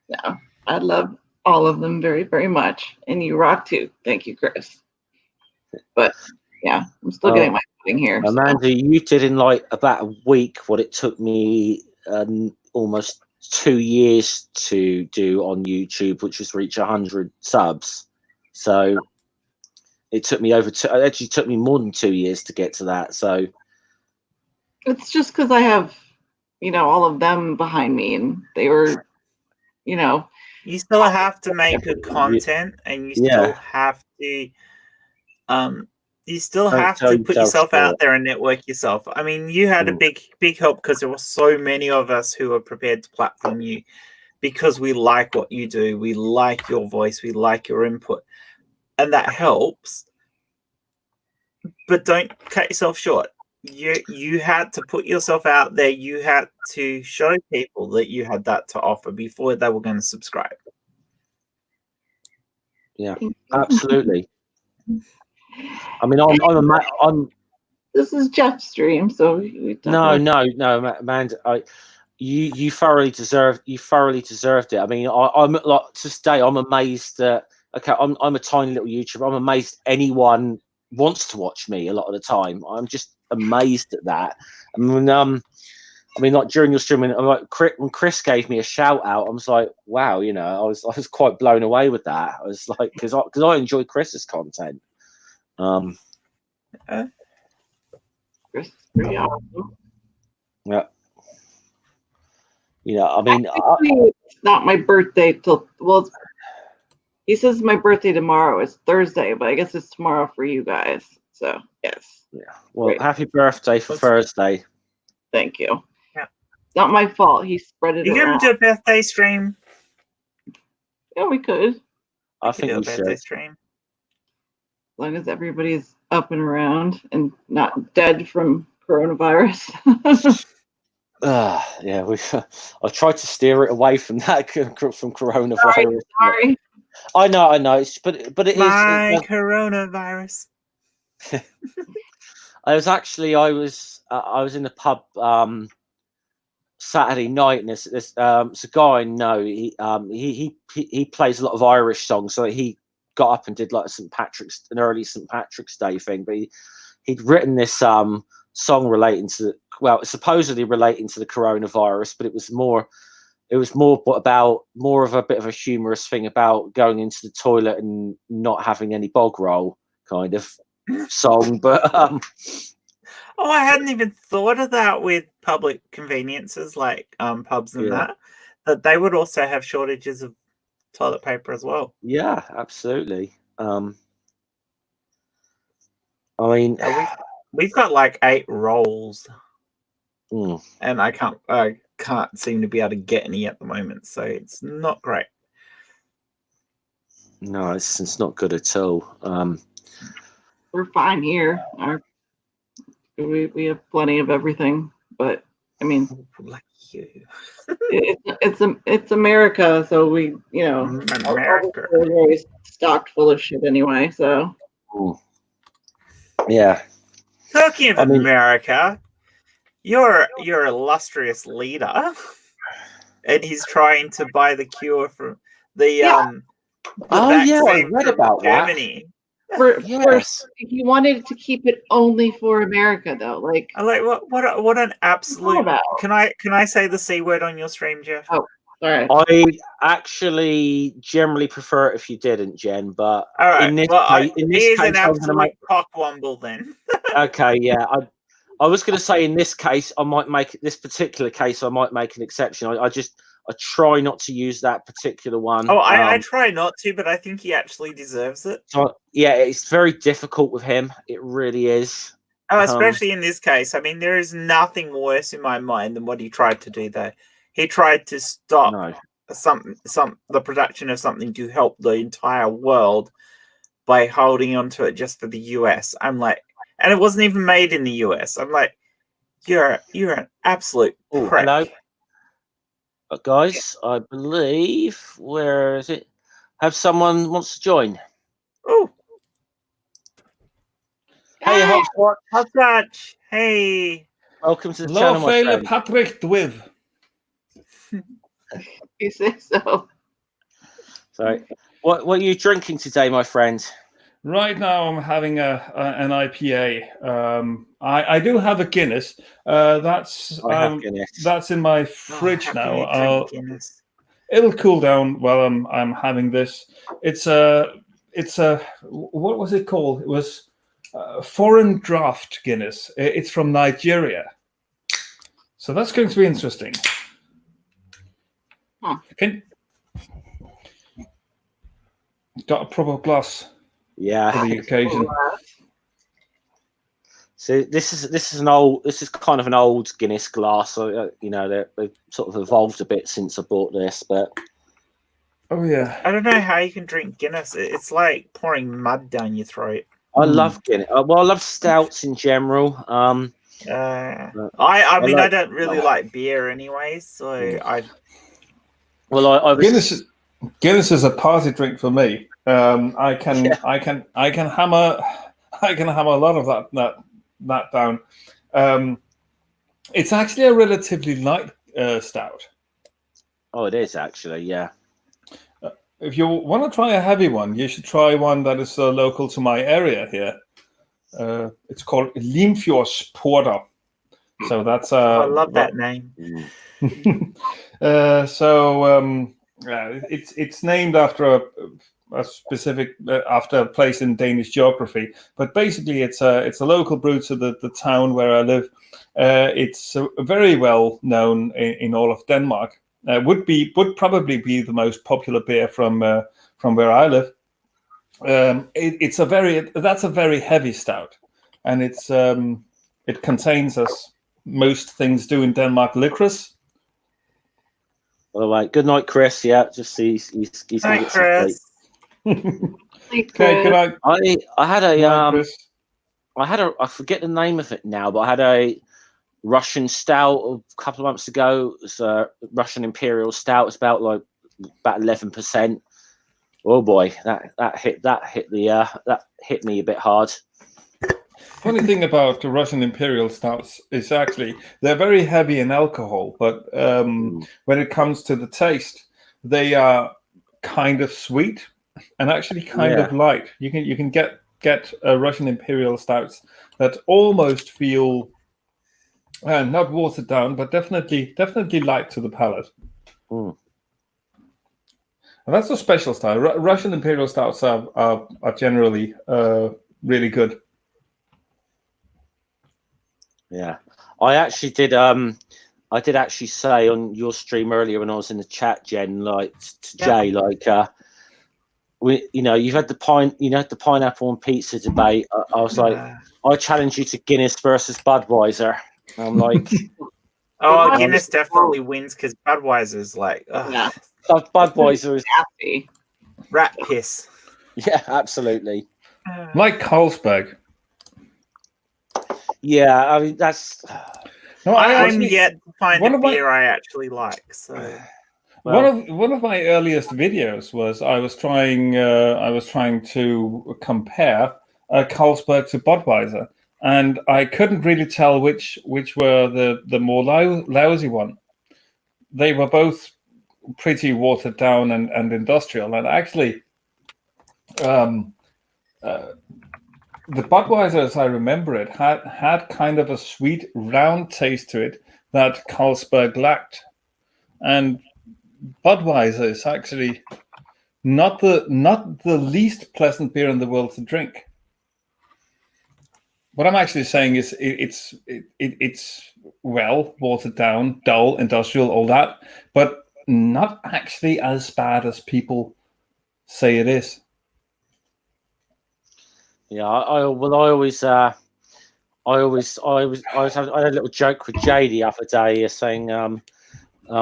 No, I love all of them very, very much. And you rock too. Thank you, Chris. But yeah, I'm still getting my footing here. Amanda, so. you did in like about a week what it took me almost 2 years to do on YouTube, which was reach 100 subs. So it took me it actually took me more than 2 years to get to that. So it's just because I have, all of them behind me, and they were, You still have to make good content, and you still have to, you still have to put yourself out there and network yourself. I mean, you had a big help because there were so many of us who were prepared to platform you because we like what you do, we like your voice, we like your input, and that helps. But don't cut yourself short. You had to put yourself out there. You had to show people that you had that to offer before they were going to subscribe. Yeah, absolutely. I mean, I'm. This is Jeff's stream, so no, Amanda. You thoroughly deserved. You thoroughly deserved it. I mean, I'm like to today. I'm amazed that. Okay, I'm a tiny little YouTuber. I'm amazed anyone wants to watch me a lot of the time. I'm just amazed at that. I mean, like during your stream, when Chris gave me a shout out, I was like, wow, I was quite blown away with that. I was like, because I enjoy Chris's content. Chris is pretty awesome. Yeah. I mean, it's not my birthday he says my birthday tomorrow is Thursday, but I guess it's tomorrow for you guys. So yes. Yeah. Well, happy birthday for Thursday. Thank you. Yeah. Not my fault. He spread it. You're gonna do a birthday stream? Yeah, we could. I think we birthday should. Stream. As long as everybody's up and around and not dead from coronavirus. Yeah, I tried to steer it away from that from coronavirus. Sorry. I know, but it is coronavirus. I was in the pub Saturday night, and there's a guy I know. He plays a lot of Irish songs, so he got up and did like an early St. Patrick's Day thing. But he'd written this song relating to supposedly relating to the coronavirus, but it was more about more of a bit of a humorous thing about going into the toilet and not having any bog roll kind of song. But oh, I hadn't even thought of that with public conveniences like pubs and that they would also have shortages of toilet paper as well. Yeah, absolutely. I mean, we've got like 8 rolls, and I can't seem to be able to get any at the moment, so it's not great. No, it's not good at all. We're fine here. We have plenty of everything, but I mean, like you. it's America, so we America. we're always stocked full of shit anyway. So yeah. Talking of America, your illustrious leader, and he's trying to buy the cure for the vaccine I read from about Germany. Yes. He wanted to keep it only for America, though. Like, I like what an absolute. Can I say the C word on your stream, Jeff? Oh, all right. I actually generally prefer it if you didn't, Jen. But all right. in this case, here's an absolute cockwomble then. Okay, yeah. I was going to say in this case, I might make an exception. I try not to use that particular one. Oh, I try not to, but I think he actually deserves it. So, yeah, it's very difficult with him. It really is. Oh, especially in this case. I mean, there is nothing worse in my mind than what he tried to do there. He tried to stop the production of something to help the entire world by holding onto it just for the US. I'm like, and it wasn't even made in the US. I'm like, you're an absolute prick. Hello? Guys, I believe, where is it? Have someone wants to join? Oh. Hey, Hopscotch. Hey. Welcome to the channel, my friend. Patrick Dwiv. You say so. So, what are you drinking today, my friend? Right now, I'm having an IPA. I do have a Guinness. That's in my fridge now. It'll cool down while I'm having this. It's a what was it called? It was foreign draft Guinness. It's from Nigeria, so that's going to be interesting. Huh. Got a proper glass. Yeah, for the occasion. So this is kind of an old Guinness glass. So you know they've sort of evolved a bit since I bought this, but oh yeah, I don't know how you can drink Guinness. It's like pouring mud down your throat. I love Guinness. Well, I love stouts in general. I mean, I don't really like beer anyway, so I Guinness is a party drink for me. I can hammer a lot of that down. It's actually a relatively light stout. Oh, it is actually, yeah. If you want to try a heavy one, you should try one that is local to my area here. It's called Limfjords Porter. So that's I love that name. It's named after a specific after a place in Danish geography, but basically it's a local brew to the town where I live. It's very well known in all of Denmark. Would probably be the most popular beer from where I live. That's a very heavy stout, and it contains, as most things do in Denmark, licorice. All right. Good night, Chris. Yeah, just he's Hi, Chris. Okay, good night. I had I forget the name of it now, but I had a Russian stout a couple of months ago. It was a Russian Imperial Stout. It's about 11%. Oh boy, that hit me a bit hard. Funny thing about the Russian Imperial Stouts is actually they're very heavy in alcohol, but when it comes to the taste, they are kind of sweet and actually kind of light. You can get Russian Imperial Stouts that almost feel not watered down, but definitely light to the palate. And that's a special style. Russian Imperial Stouts are generally really good. Yeah, I actually did. I did actually say on your stream earlier when I was in the chat, Jen, Jay, you've had the pineapple and pizza debate. I was like, I challenge you to Guinness versus Budweiser. I'm like, Guinness definitely wins because Budweiser's like, Budweiser is nasty. Rat piss. Yeah, absolutely. Like Carlsberg. Yeah, I mean that's. No, I'm yet to find a beer I actually like. So one of my earliest videos was I was trying to compare Carlsberg to Budweiser, and I couldn't really tell which were the more lousy one. They were both pretty watered down and industrial, and actually. The Budweiser, as I remember it, had kind of a sweet, round taste to it that Carlsberg lacked, and Budweiser is actually not the least pleasant beer in the world to drink. What I'm actually saying is it's well watered down, dull, industrial, all that, but not actually as bad as people say it is. Yeah, I always had a little joke with Jay the other day, saying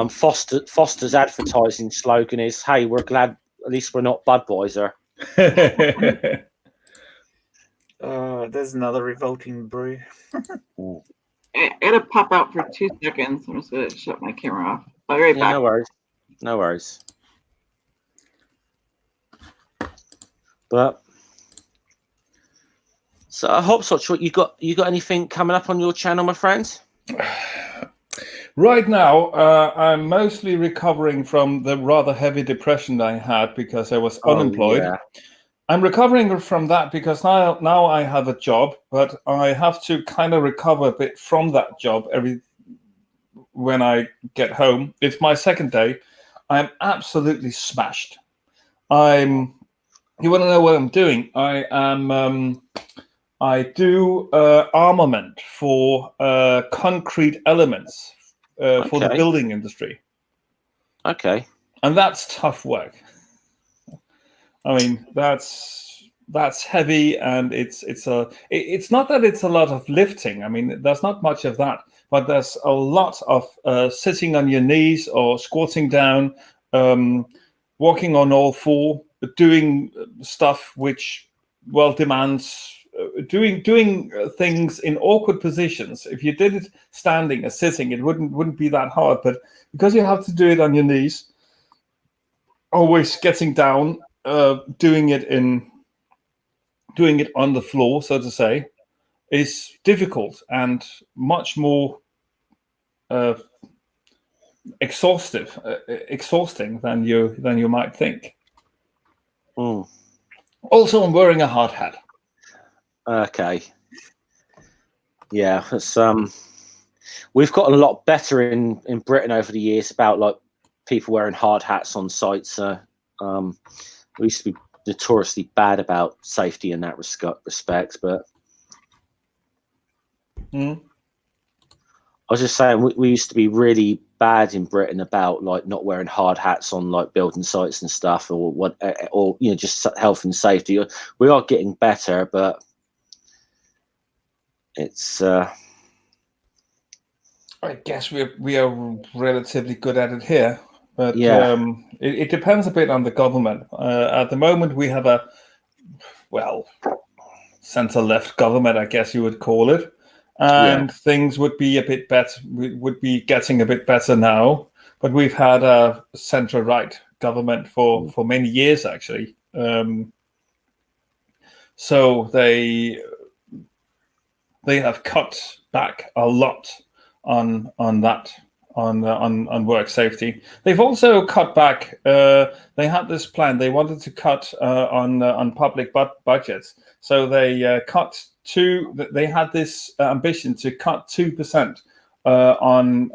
Foster's advertising slogan is, "Hey, we're glad at least we're not Budweiser." There's another revolting brew. I gotta pop out for 2 seconds. I'm just gonna shut my camera off. I'll be right back. No worries. But. So, Hopscotch, what you got anything coming up on your channel, my friend? Right now, I'm mostly recovering from the rather heavy depression I had because I was unemployed. Yeah. I'm recovering from that because now I have a job, but I have to kind of recover a bit from that job when I get home. It's my second day. I'm absolutely smashed. You want to know what I'm doing? I do armament for concrete elements for the Okay. building industry. Okay. And that's tough work. I mean, that's heavy, and it's not that it's a lot of lifting. I mean, there's not much of that, but there's a lot of sitting on your knees or squatting down, walking on all four, doing stuff which demands doing things in awkward positions. If you did it standing or sitting, it wouldn't be that hard, but because you have to do it on your knees, always getting down, doing it on the floor, so to say, is difficult and much more exhausting than you might think. Also, I'm wearing a hard hat. Okay. Yeah, it's we've gotten a lot better in Britain over the years about like people wearing hard hats on sites. We used to be notoriously bad about safety in that respect, but I was just saying we used to be really bad in Britain about like not wearing hard hats on like building sites and stuff, or just health and safety. We are getting better, but it's. I guess we are relatively good at it here, but yeah. It depends a bit on the government. At the moment, we have a centre-left government, I guess you would call it, and things would be a bit better. Would be getting a bit better now, but we've had a centre-right government for many years actually. So they have cut back a lot on work safety. They've also cut back. They had this plan. They wanted to cut on public budgets. So they cut two. They had this ambition to cut 2% on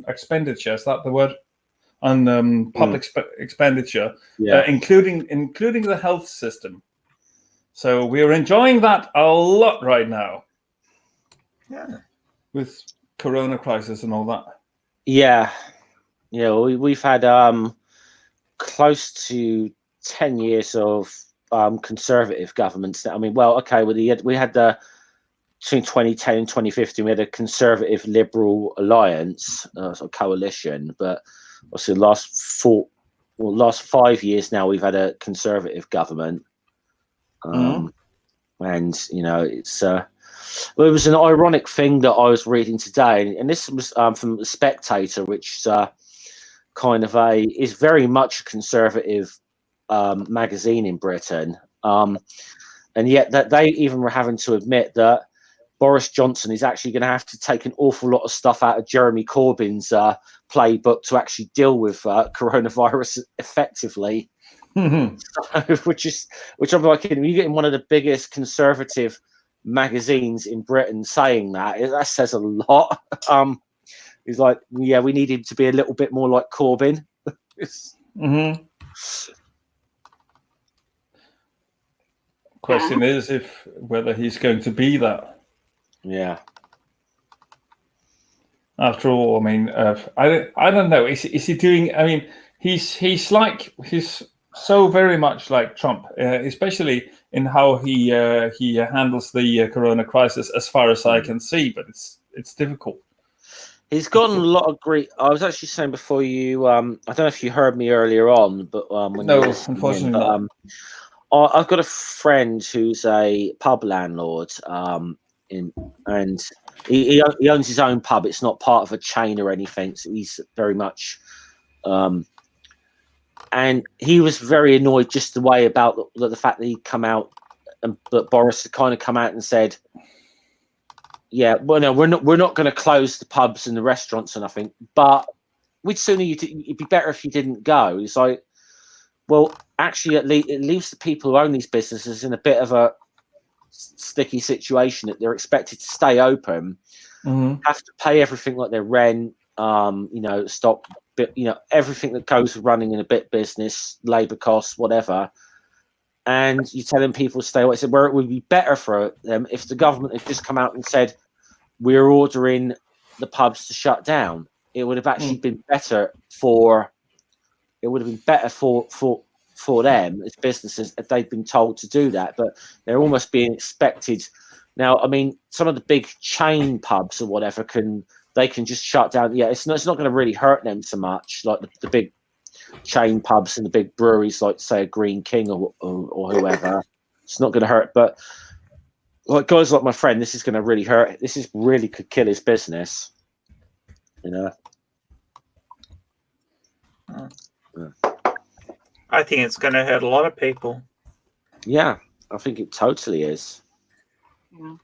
expenditure. Is that the word? On public expenditure, including the health system. So we're enjoying that a lot right now. Yeah. With Corona crisis and all that. Yeah. We've had close to 10 years of conservative governments. I mean, we had the between 2010 and 2015, we had a conservative liberal alliance, sort of coalition, but also last 5 years now we've had a conservative government. And it's it was an ironic thing that I was reading today, and this was from The Spectator, which is is very much a conservative magazine in Britain, and yet that they even were having to admit that Boris Johnson is actually going to have to take an awful lot of stuff out of Jeremy Corbyn's playbook to actually deal with coronavirus effectively. Which I'm like, you're getting one of the biggest conservative magazines in Britain saying that says a lot. He's like, yeah, we need him to be a little bit more like Corbyn. Question is whether he's going to be that. Yeah. After all, I mean, I don't know. Is he doing? I mean, he's so very much like Trump, especially in how he handles the corona crisis, as far as I can see. But it's difficult. He's gotten a lot of great. I was actually saying before you. I don't know if you heard me earlier on, but no, unfortunately not. I've got a friend who's a pub landlord, and he owns his own pub. It's not part of a chain or anything. So he's very much. And he was very annoyed just the way about the fact that he'd come out, and that Boris had kind of come out and said, yeah, well, no, we're not going to close the pubs and the restaurants or nothing, but we'd sooner it'd be better if you didn't go. It's like, well, actually, it leaves the people who own these businesses in a bit of a sticky situation that they're expected to stay open, have to pay everything like their rent, stock, everything that goes with running in a bit business, labor costs, whatever. And you're telling people to stay away. So where it would be better for them if the government had just come out and said, we're ordering the pubs to shut down. It would have actually been better for them as businesses if they'd been told to do that. But they're almost being expected. Now, I mean, some of the big chain pubs or whatever can just shut down. Yeah, it's not going to really hurt them so much, like the big chain pubs and the big breweries, like say a Green King or whoever. It's not going to hurt, but like guys like my friend, this is going to really hurt. This is really could kill his business. I think it's going to hurt a lot of people. Yeah, I think it totally is.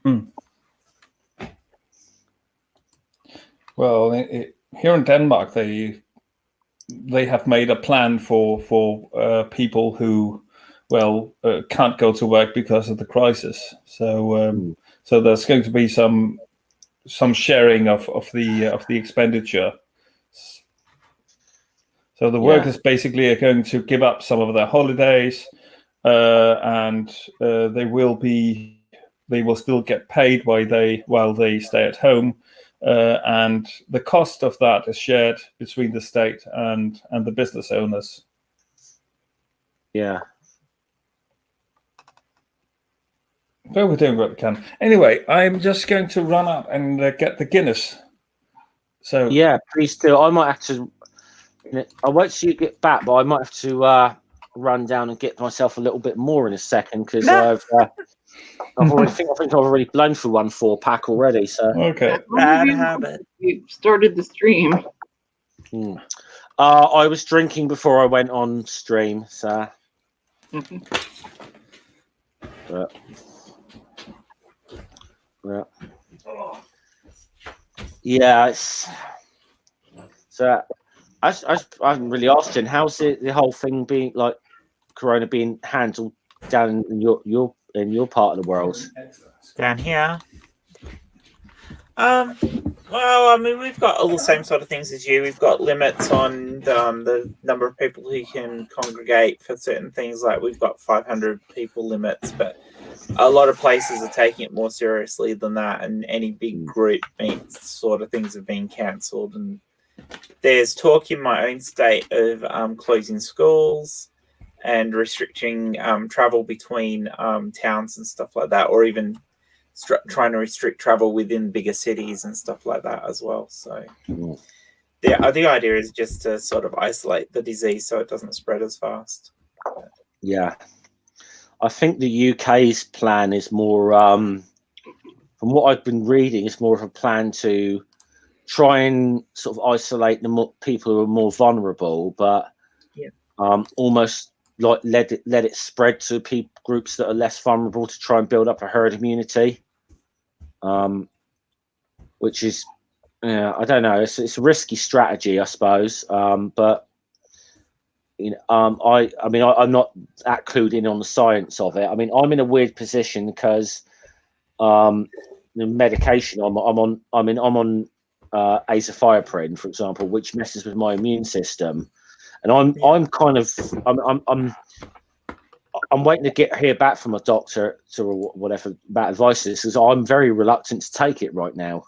Yeah. Well, here in Denmark, they have made a plan for people who, can't go to work because of the crisis. So so there's going to be some sharing of the expenditure. So the workers basically are going to give up some of their holidays, and they will still get paid while they stay at home. And the cost of that is shared between the state and the business owners. Yeah. Well, we're doing what we can. Anyway, I'm just going to run up and get the Guinness. So yeah, please do. I might have to. I won't see you get back, but I might have to run down and get myself a little bit more in a second because I've already blown through 1 4-pack already. So okay, bad habit. You started the stream. I was drinking before I went on stream, so. Yeah, it's so. I haven't really asked Jen, how's the whole thing being like Corona being handled down in your part of the world? Down here. Well, I mean, we've got all the same sort of things as you. We've got limits on the number of people who can congregate for certain things. Like we've got 500 people limits, but a lot of places are taking it more seriously than that, and any big group meets sort of things have been cancelled. And there's talk in my own state of closing schools and restricting travel between towns and stuff like that, or even trying to restrict travel within bigger cities and stuff like that as well. So the idea is just to sort of isolate the disease so it doesn't spread as fast. Yeah. I think the UK's plan is more, from what I've been reading, is more of a plan to try and sort of isolate the people who are more vulnerable, but almost like let it spread to groups that are less vulnerable to try and build up a herd immunity. Which is, I don't know, it's a risky strategy, I suppose. But I mean, I'm not that clued in on the science of it. I mean, I'm in a weird position because the medication I'm on azathioprine, for example, which messes with my immune system, and I'm waiting to hear back from a doctor to whatever about advice because I'm very reluctant to take it right now,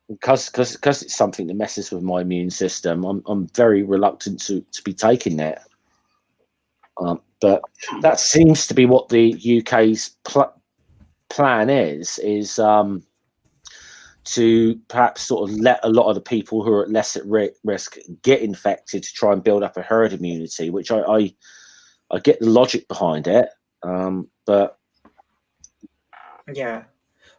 because it's something that messes with my immune system. I'm very reluctant to be taking it, but that seems to be what the UK's plan is to perhaps sort of let a lot of the people who are less at risk get infected to try and build up a herd immunity, which I get the logic behind it. But yeah,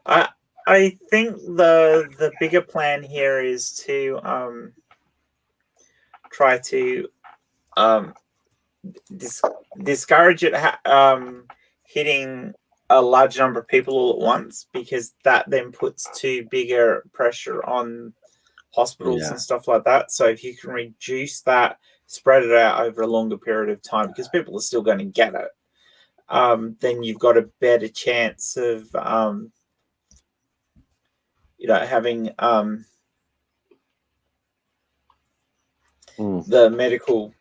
I think the bigger plan here is to try to discourage it hitting a large number of people all at once, because that then puts too bigger pressure on hospitals and stuff like that. So if you can reduce that, spread it out over a longer period of time, because people are still going to get it, then you've got a better chance of having the medical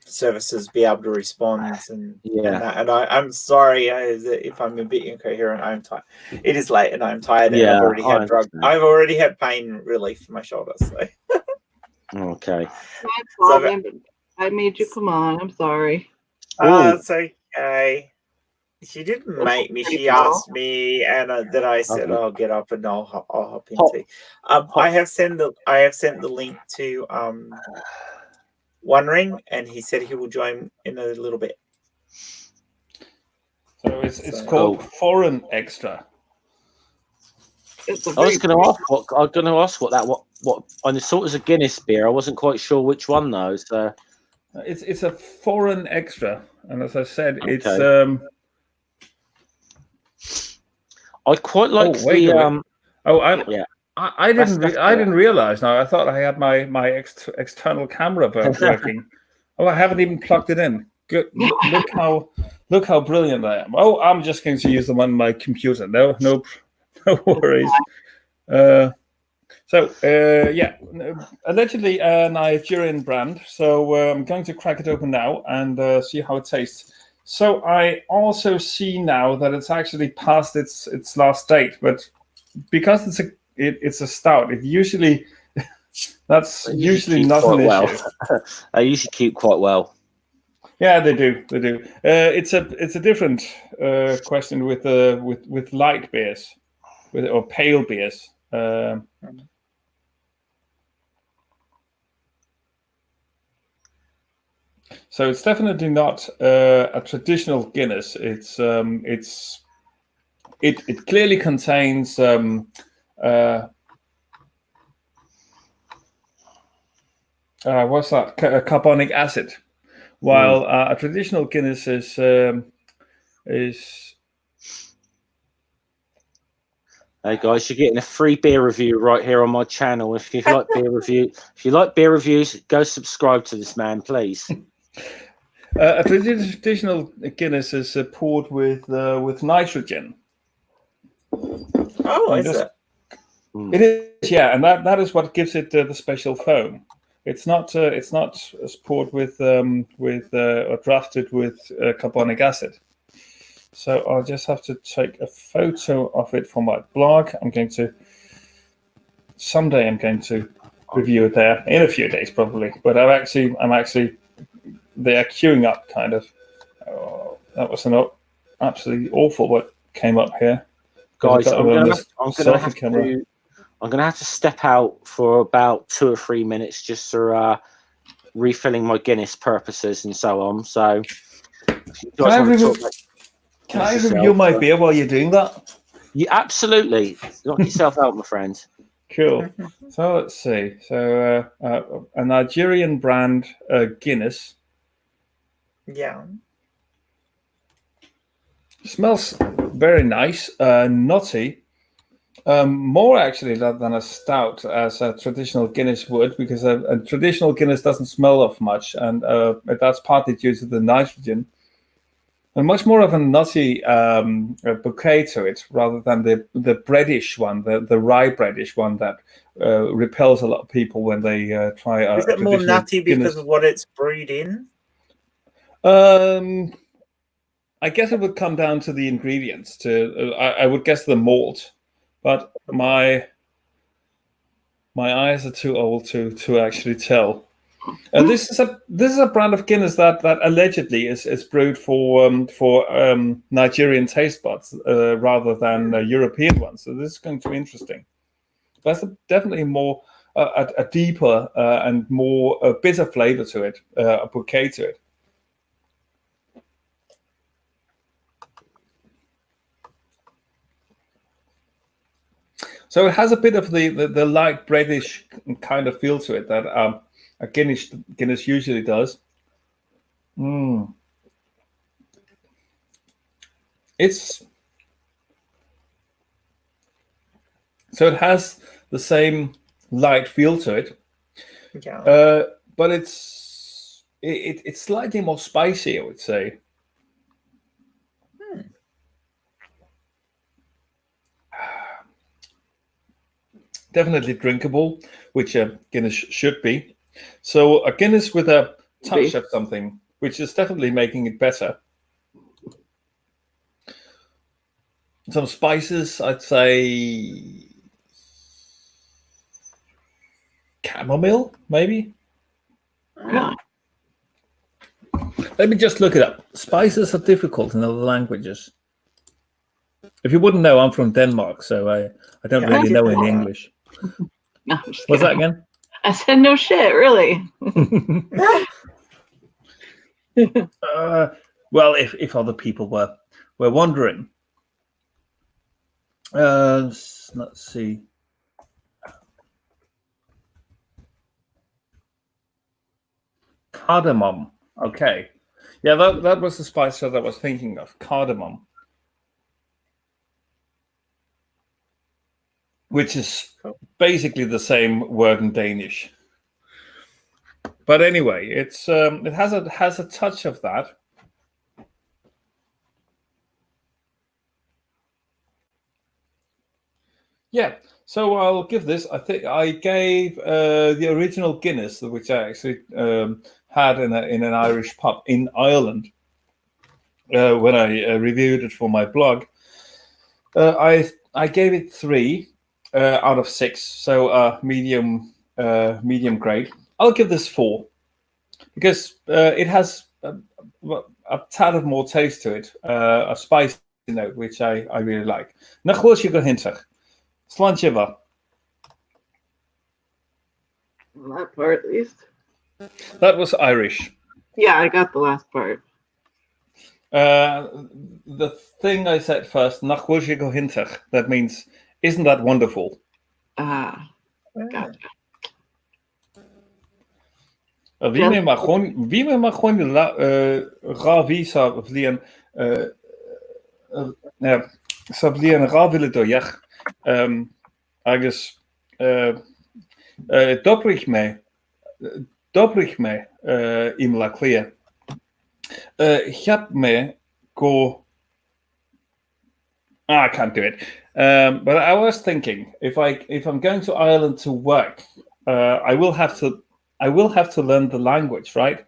services be able to respond and that. And I'm sorry if I'm a bit incoherent. I'm tired. It is late and I'm tired, and I've already had I've already had pain relief for my shoulder. So okay. I made you come on. I'm sorry. It's okay. She didn't make me. She asked me, and then I said, "I'll get up and I'll hop into." I have sent the link to One Ring, and he said he will join in a little bit. So it's called Foreign Extra. I was going to ask what I thought it was a Guinness beer. I wasn't quite sure which one though. So it's a Foreign Extra, and as I said, it's I quite like I didn't realize. Now I thought I had my external camera working. I haven't even plugged it in. Good. Look how brilliant I am. I'm just going to use them on my computer. No worries. Allegedly a Nigerian brand. So I'm going to crack it open now and see how it tastes. So I also see now that it's actually past its last date, but because it's a stout, it usually that's usually not an issue. They usually keep quite well. Yeah, they do. It's a different question with light beers, or pale beers. So it's definitely not a traditional Guinness. It clearly contains what's that? Carbonic acid, while a traditional Guinness is. Hey guys, you're getting a free beer review right here on my channel. If you like beer reviews, go subscribe to this man, please. A traditional Guinness is poured with nitrogen. Oh, is it? It is, yeah, and that is what gives it the special foam. It's not poured with or drafted with carbonic acid. So I'll just have to take a photo of it for my blog. Someday I'm going to review it there in a few days probably. But I'm actually they are queuing up kind of. Oh, that was absolutely awful what came up here. Guys, I'm going to have to step out for about 2 or 3 minutes just for refilling my Guinness purposes and so on. So, can I review my beer while you're doing that? You absolutely knock yourself out, my friend. Cool. So let's see. So a Nigerian brand Guinness. Yeah. Smells very nice, nutty. More actually than a stout, as a traditional Guinness would, because a traditional Guinness doesn't smell of much, and that's partly due to the nitrogen. And much more of a nutty bouquet to it, rather than the breadish one, the rye breadish one that repels a lot of people when they try. Is it more nutty because of what it's brewed in? I guess it would come down to the ingredients. I would guess the malt, but my eyes are too old to actually tell. This is a brand of Guinness that allegedly is brewed for Nigerian taste buds rather than European ones. So this is going to be interesting. That's definitely more a deeper and more bitter flavor to it, a bouquet to it. So it has a bit of the light breadish kind of feel to it that a Guinness usually does. It's So it has the same light feel to it, Yeah. but it's slightly more spicy, I would say. Definitely drinkable, which a Guinness should be. So a Guinness with a touch of something, which is definitely making it better. Some spices, I'd say chamomile, maybe. Really? Let me just look it up. Spices are difficult in other languages. If you wouldn't know, I'm from Denmark, so I don't really know any English. No, I'm just What's that kidding. again? I said no shit, really. Well, if other people were wondering, let's see. Cardamom. Okay, yeah, that was the spice that I was thinking of. Cardamom, which is basically the same word in Danish. But anyway, it has a touch of that. Yeah, so I'll give this. I think I gave the original Guinness, which I actually had in an Irish pub in Ireland when I reviewed it for my blog. I gave it 3 out of 6, so medium grade. I'll give this 4 because it has a tad of more taste to it, a spicy note, which I really like. Na chluis go hintach. Slancheva. That part, at least. That was Irish. Yeah, I got the last part. The thing I said first, nach go hintach, that means, isn't that wonderful? Gotcha. Wie me maar gewoon ra visa vliegen sa vliegen ra willen door jach agus dobrich me im la clear heb me go I can't do it, but I was thinking if I'm going to Ireland to work, I will have to learn the language, right?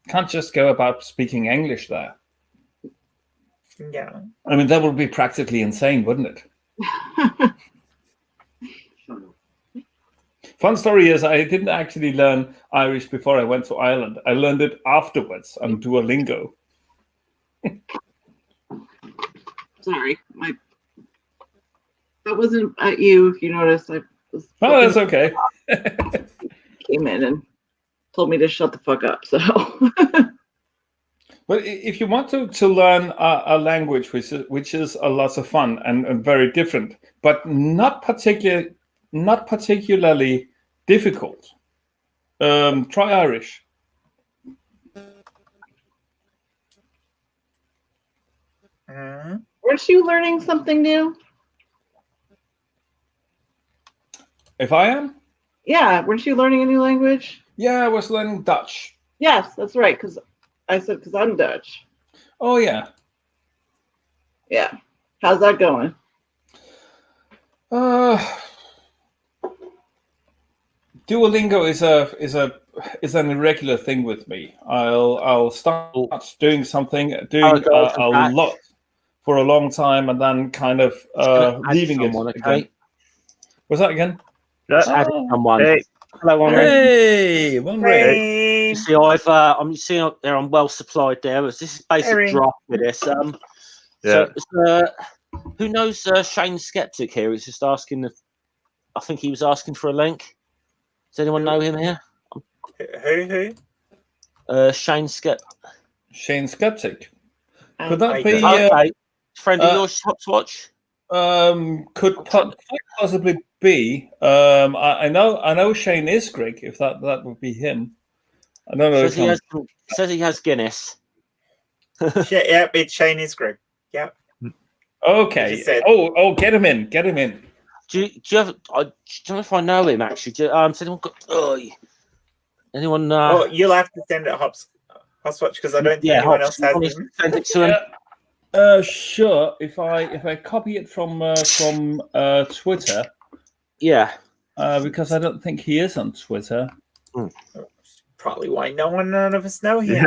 Can't just go about speaking English there. Yeah. I mean, that would be practically insane, wouldn't it? Fun story is I didn't actually learn Irish before I went to Ireland. I learned it afterwards on Duolingo. Sorry, that wasn't at you. If you noticed, I was. Oh, that's okay. Came in and told me to shut the fuck up. So. But if you want to learn a language which is a lot of fun and very different, but not particularly difficult, try Irish. Weren't you learning something new? If I am? Yeah, weren't you learning a new language? Yeah, I was learning Dutch. Yes, that's right. Because I'm Dutch. Oh yeah. Yeah. How's that going? Duolingo is an irregular thing with me. I'll start doing a lot for a long time and then kind of leaving it again. What's that again? Let's add someone. Hey. Hello, Henri. Hey, Henri. You see, I'm seeing up there. I'm well supplied there. This is basic draft for this. Yeah. So, who knows Shane Skeptic here? He's just asking. I think he was asking for a link. Does anyone know him here? Who? Shane Skeptic. Shane Skeptic. Could that be friend of yours, Hopswatch? Could possibly be. I know Shane is Greek. If that would be him. I don't know. Says he has Guinness. Yep, it's Shane is Greg. Yep. Okay. Oh, get him in. Do you have? I don't know if I know him actually. Has anyone got? Anyone? Oh, you'll have to send it Hopswatch because I don't think anyone else has him. Send it to him. Sure. If I copy it from Twitter. Yeah. Because I don't think he is on Twitter. Probably why none of us know him.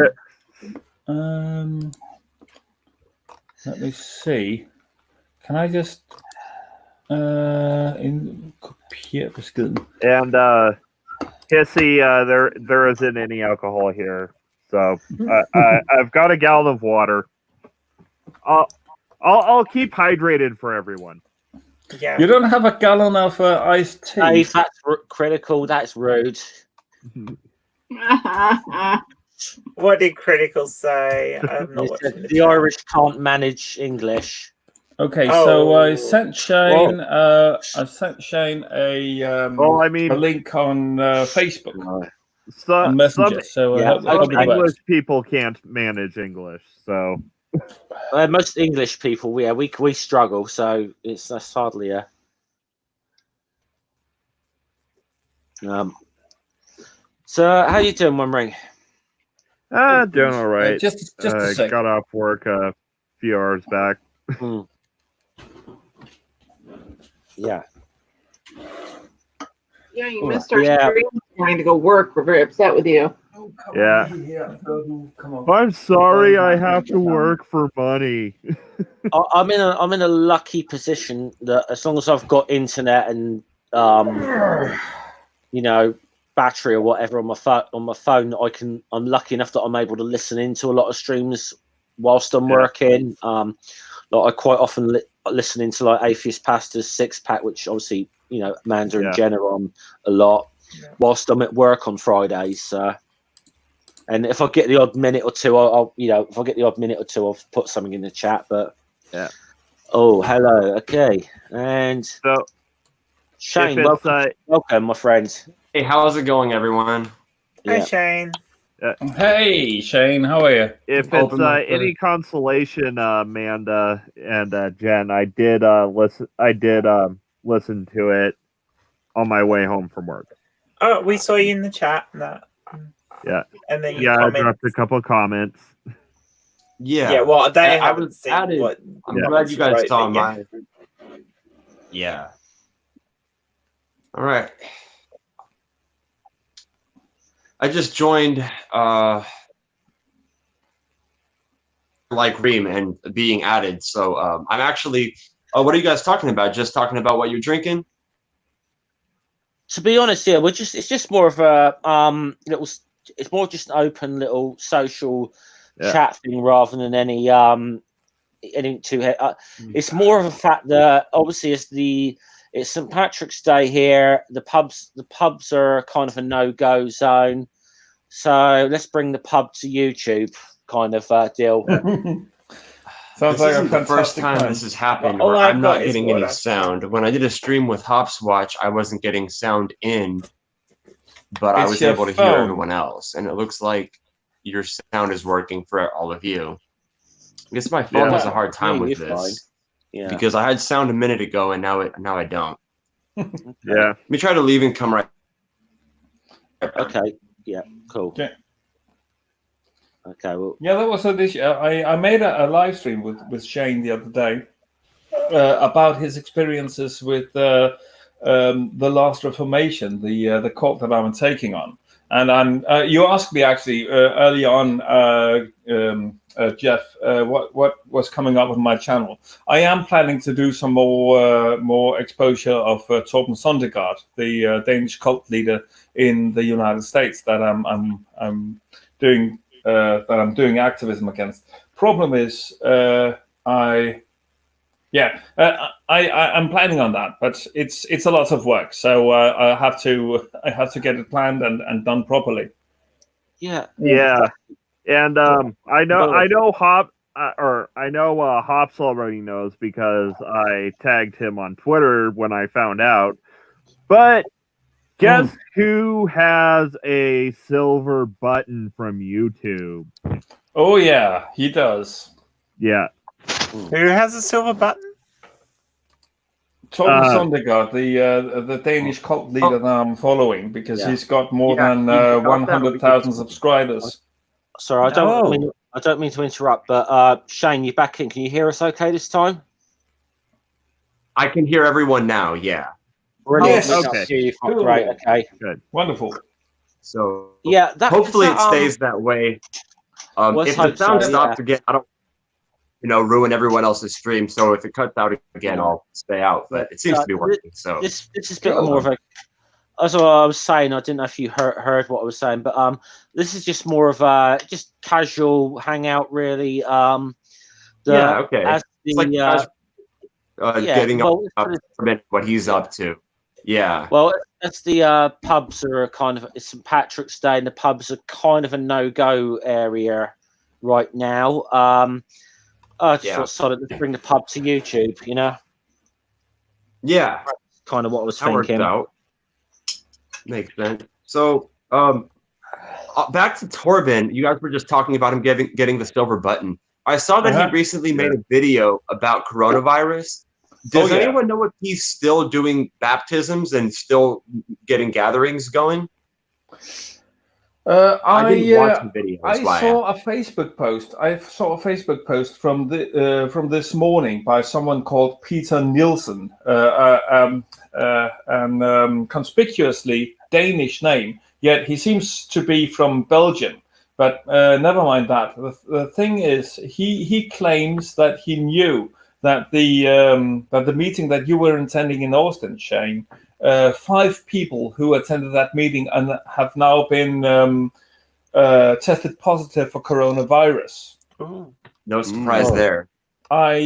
Let me see. Can I just in kopierbeskeden? And Hissy, there isn't any alcohol here, so I've got a gallon of water. I'll keep hydrated for everyone. Yeah. You don't have a gallon of iced tea. Dave, that's critical. That's rude. What did Critical say? I'm not watching The Irish can't manage English. Okay, so I sent Shane. I sent Shane a link on Facebook. Messenger. So some English people can't manage English. So most English people, we struggle. So that's hardly a. So how you doing, One Ring? Doing all right. Just a second. Got off work a few hours back. Yeah, you missed our stream trying to go work. We're very upset with you. Yeah. I'm sorry I have to work for money. I'm in a lucky position that as long as I've got internet and battery or whatever on my phone, I'm lucky enough that I'm able to listen into a lot of streams whilst I'm working. I quite often listen into like Atheist Pastor's Six Pack, which obviously Mandarin Jenner on a lot whilst I'm at work on Fridays. And if I get the odd minute or two, I'll put something in the chat. But oh, hello, okay, and so Shane, welcome, my friend. Hey, how's it going, everyone? Hi, Shane. Hey, Shane, how are you? If it's any consolation, Amanda and Jen, I did listen to it on my way home from work. Oh, we saw you in the chat. Yeah, and then I dropped a couple comments. Yeah. Well, I was added. I'm glad you guys saw my. Yeah. All right. I just joined like Reem and being added. So I'm actually what are you guys talking about? Just talking about what you're drinking? To be honest, yeah, it's just more of a it's more just an open little social chat thing rather than anything too it's more of a fact that obviously it's St. Patrick's Day here. The pubs are kind of a no-go zone. So let's bring the pub to YouTube kind of deal. Sounds like the first time this has happened where I'm not getting any sound. When I did a stream with Hopswatch, I wasn't getting sound in, but I was able to hear everyone else. And it looks like your sound is working for all of you. I guess my phone has a hard time with this. Yeah. Because I had sound a minute ago and now I don't. Yeah. Let me try to leave and come right back. Okay. Yeah. Cool. Okay. Okay. Well. Yeah, that was I made a live stream with Shane the other day about his experiences with the Last Reformation, the cult that I'm taking on. And you asked me actually early on, Jeff, what was coming up on my channel. I am planning to do some more exposure of Torben Sondergaard, the Danish cult leader in the United States that I'm doing activism against. Problem is, I'm planning on that, but it's a lot of work. So I have to get it planned and done properly. Yeah. And I know Hops already knows because I tagged him on Twitter when I found out. But guess who has a silver button from YouTube? Oh yeah, he does. Yeah. Who has a silver button? Torben Sondergaard, the Danish cult leader that I'm following, because he's got more than 100,000 subscribers. Sorry, I don't mean to interrupt, but Shane, you're back in. Can you hear us okay this time? I can hear everyone now. Yeah. Brilliant. Yes. Okay. Great. Okay. Good. Wonderful. So yeah, hopefully it stays that way. If the sound stops again, I don't, ruin everyone else's stream. So if it cuts out again, I'll stay out. But it seems to be working. So this is a bit more of a. As I was saying, I didn't know if you heard what I was saying, but this is just more of a just casual hangout, really. Okay. As it's like getting up what he's up to. Yeah. Well, as the pubs are kind of, it's St. Patrick's Day, and the pubs are kind of a no-go area right now. I just thought solid to bring the pub to YouTube, Yeah. That's kind of what I was that thinking. Worked out. Makes sense. So, back to Torben. You guys were just talking about him getting the silver button. I saw that he recently made a video about coronavirus. Does anyone know if he's still doing baptisms and still getting gatherings going? I didn't watch the video. I saw a Facebook post. I saw a Facebook post from this morning by someone called Peter Nielsen, conspicuously Danish name. Yet he seems to be from Belgium. But never mind that. The thing is, he claims that he knew that the meeting that you were attending in Austin, Shane, 5 people who attended that meeting and have now been tested positive for coronavirus. Oh. No surprise there. I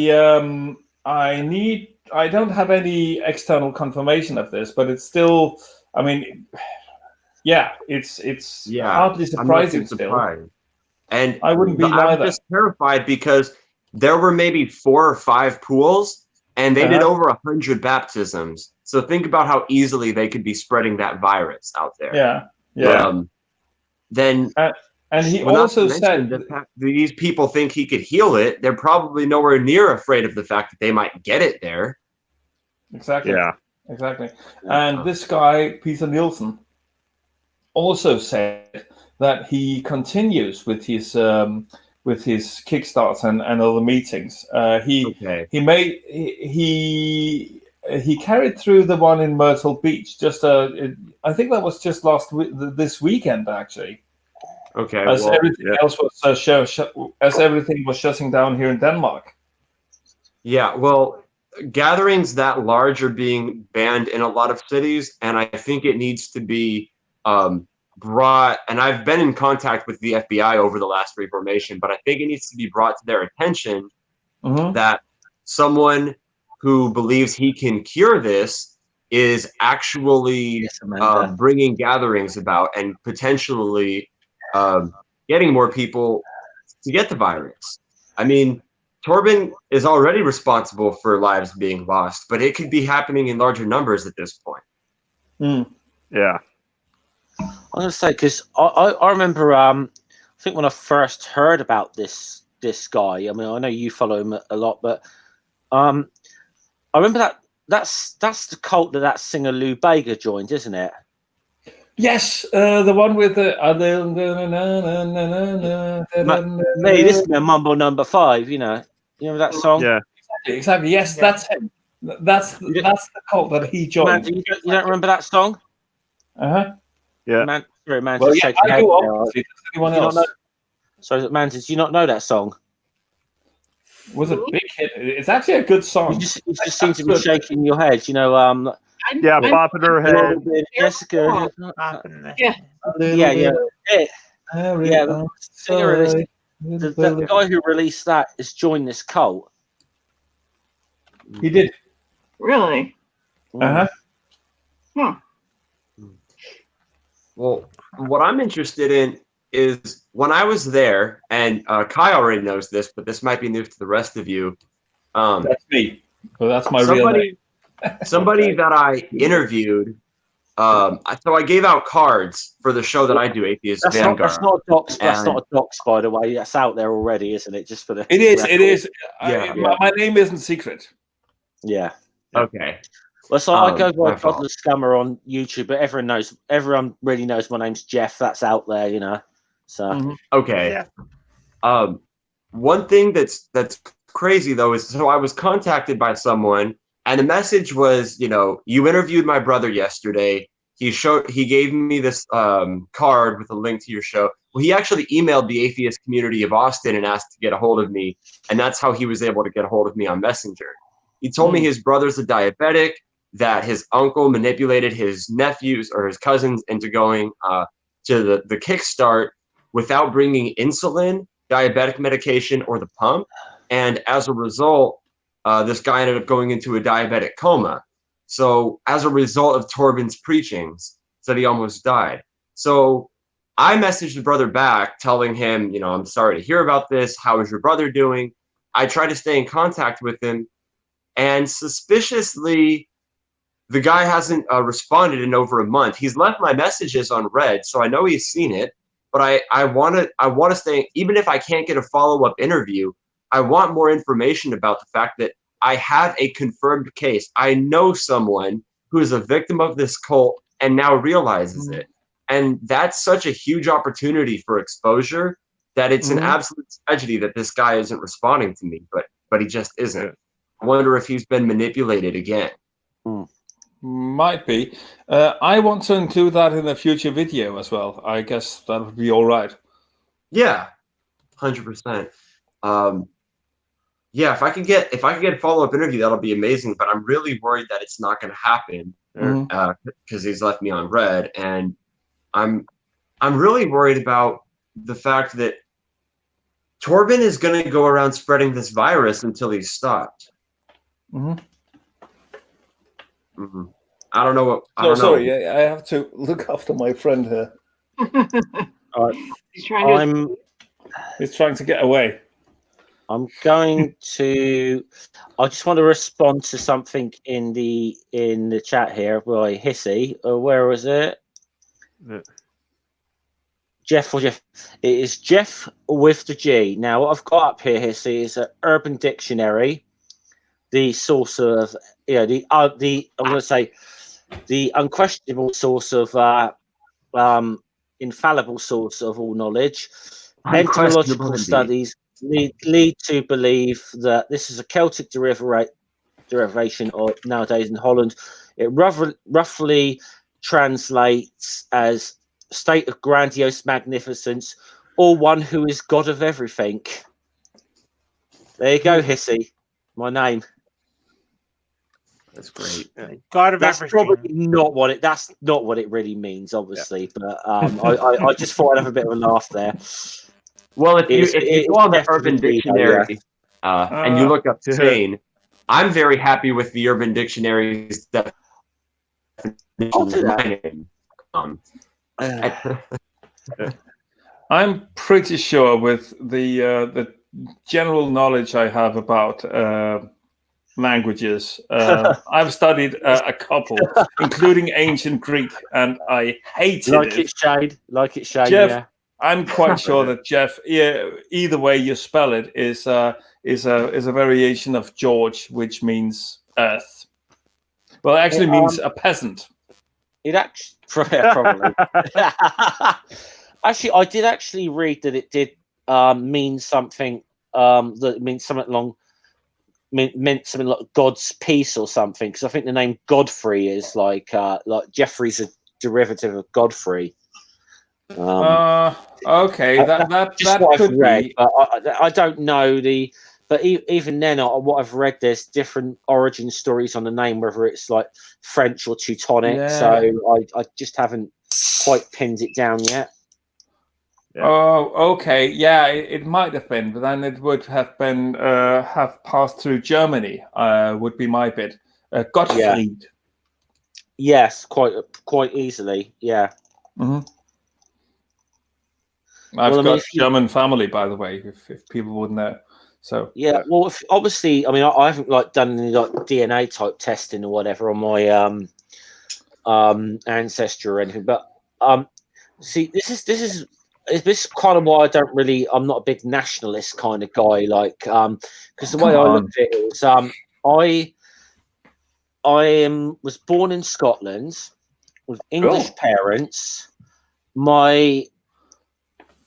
don't have any external confirmation of this, but it's still, I mean, it's hardly surprising still. And I wouldn't be either. I'm just terrified because there were maybe 4 or 5 pools, and they did over 100 baptisms. So think about how easily they could be spreading that virus out there. Yeah. Then, and he also said that these people think he could heal it. They're probably nowhere near afraid of the fact that they might get it there. Exactly. Yeah. Exactly. And this guy, Peter Nielsen, also said that he continues with his kickstarts and other meetings. He carried through the one in Myrtle Beach. I think that was just this weekend, actually. Okay. As everything else was as everything was shutting down here in Denmark. Yeah. Well, gatherings that large are being banned in a lot of cities, and I think it needs to be brought. And I've been in contact with the FBI over the last reformation, but I think it needs to be brought to their attention that someone who believes he can cure this is actually bringing gatherings about and potentially getting more people to get the virus. I mean, Torben is already responsible for lives being lost, but it could be happening in larger numbers at this point. Yeah. I'm going to say, because I remember, I think when I first heard about this guy, I mean, I know you follow him a lot, but I remember that's the cult that singer Lou Bega joined, isn't it? Yes, the one with the Hey, this is my Mumble number 5. You know that song? Yeah, exactly. Yes, that's him. That's the cult that he joined. Man, you don't remember that song? Yeah. Man, sorry, man. Well, yeah, I do. Obviously, does anyone else? Sorry, man. Did you not know that song? Was a big hit. It's actually a good song. You just seem to be shaking your head. bopping her head. Jessica. Yeah. The guy who released that has joined this cult. He did. Really? Well, what I'm interested in is when I was there, and Kai already knows this, but this might be news to the rest of you. That's me. Well, that's my real name. Somebody that I interviewed. So I gave out cards for the show that I do, Atheist Vanguard. That's not a dox. That's not a dox, by the way. That's out there already, isn't it? Just for the. It is. record. It is. Yeah. My name isn't secret. Yeah. Okay. Well, so I go by Godless Scummer on YouTube, but everyone really knows my name's Jeff. That's out there, you know. So okay. Yeah. One thing that's crazy though is so I was contacted by someone, and the message was, you interviewed my brother yesterday. He gave me this card with a link to your show. Well, he actually emailed the atheist community of Austin and asked to get a hold of me, and that's how he was able to get a hold of me on Messenger. He told me his brother's a diabetic, that his uncle manipulated his nephews or his cousins into going to the Kickstart without bringing insulin, diabetic medication, or the pump. And as a result, this guy ended up going into a diabetic coma. So as a result of Torben's preachings, said he almost died. So I messaged the brother back telling him, I'm sorry to hear about this. How is your brother doing? I tried to stay in contact with him, and suspiciously, the guy hasn't responded in over a month. He's left my messages on read, so I know he's seen it. But I want to stay, even if I can't get a follow-up interview, I want more information about the fact that I have a confirmed case. I know someone who is a victim of this cult and now realizes it. And that's such a huge opportunity for exposure that it's an absolute tragedy that this guy isn't responding to me, but he just isn't. I wonder if he's been manipulated again. Might be. I want to include that in a future video as well. I guess that would be all right. Yeah, 100%. Yeah, if I could get a follow-up interview, that'll be amazing. But I'm really worried that it's not going to happen because he's left me on red, and I'm really worried about the fact that Torben is going to go around spreading this virus until he's stopped. I don't know what. Sorry, I have to look after my friend here. He's trying to get away. I'm going to. I just want to respond to something in the chat here by Hissy. Where was it? Jeff. It is Jeff with the G. Now, what I've got up here, Hissy, is an Urban Dictionary. The source of, I'm going to say, the unquestionable source of, infallible source of all knowledge. Entomological studies lead to believe that this is a Celtic derivation of nowadays in Holland. It roughly translates as state of grandiose magnificence, or one who is God of everything. There you go, Hissy. My name. That's great. God of that's everything. Probably not what it. That's not what it really means, obviously. Yeah. But I just thought I'd have a bit of a laugh there. Well, if you go on the Urban Dictionary and you look up sane, I'm very happy with the Urban Dictionary's definition. I'm pretty sure with the general knowledge I have about languages. I've studied a couple, including ancient Greek, and I hated it. Like it shade, Jeff, yeah. I'm quite sure that Jeff, either way you spell it, is a variation of George, which means earth. Well, it actually means a peasant. It actually probably. Actually, I did actually read that it did mean something. That means something along. Meant something like God's peace or something, because I think the name Godfrey is like Jeffrey's a derivative of Godfrey. Okay, that could read, be. But I don't know but even then, what I've read, there's different origin stories on the name, whether it's like French or Teutonic. Yeah. So I just haven't quite pinned it down yet. Yeah. Oh, okay. Yeah, it might have been, but then it would have been have passed through Germany. Would be my bit. Gottfried. Yeah. Yes, quite easily. Yeah. Mm-hmm. I've got German family, by the way, if people wouldn't know. So yeah. Well, obviously, I mean, I haven't done any DNA type testing or whatever on my ancestry or anything, but see, this is kind of why I'm not a big nationalist kind of guy, because the way I looked at it was was born in Scotland with English parents. My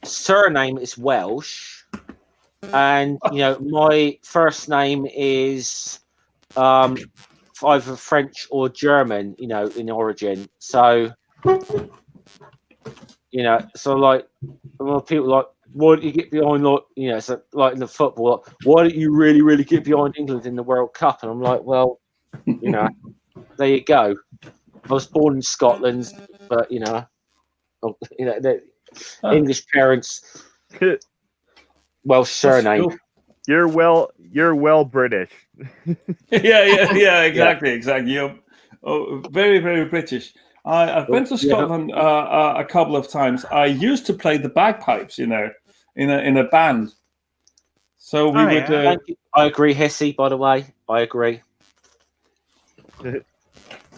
surname is Welsh, and my first name is either French or German, in origin. So, so like a lot of people like, why don't you get behind so like in the football, why don't you really, really get behind England in the World Cup? And I'm like, well, there you go. I was born in Scotland, but English parents, Welsh surname. You're well British. yeah, exactly. You're very, very British. I've been to Scotland a couple of times. I used to play the bagpipes, in a band. So we would. I agree, Hissy. By the way, I agree.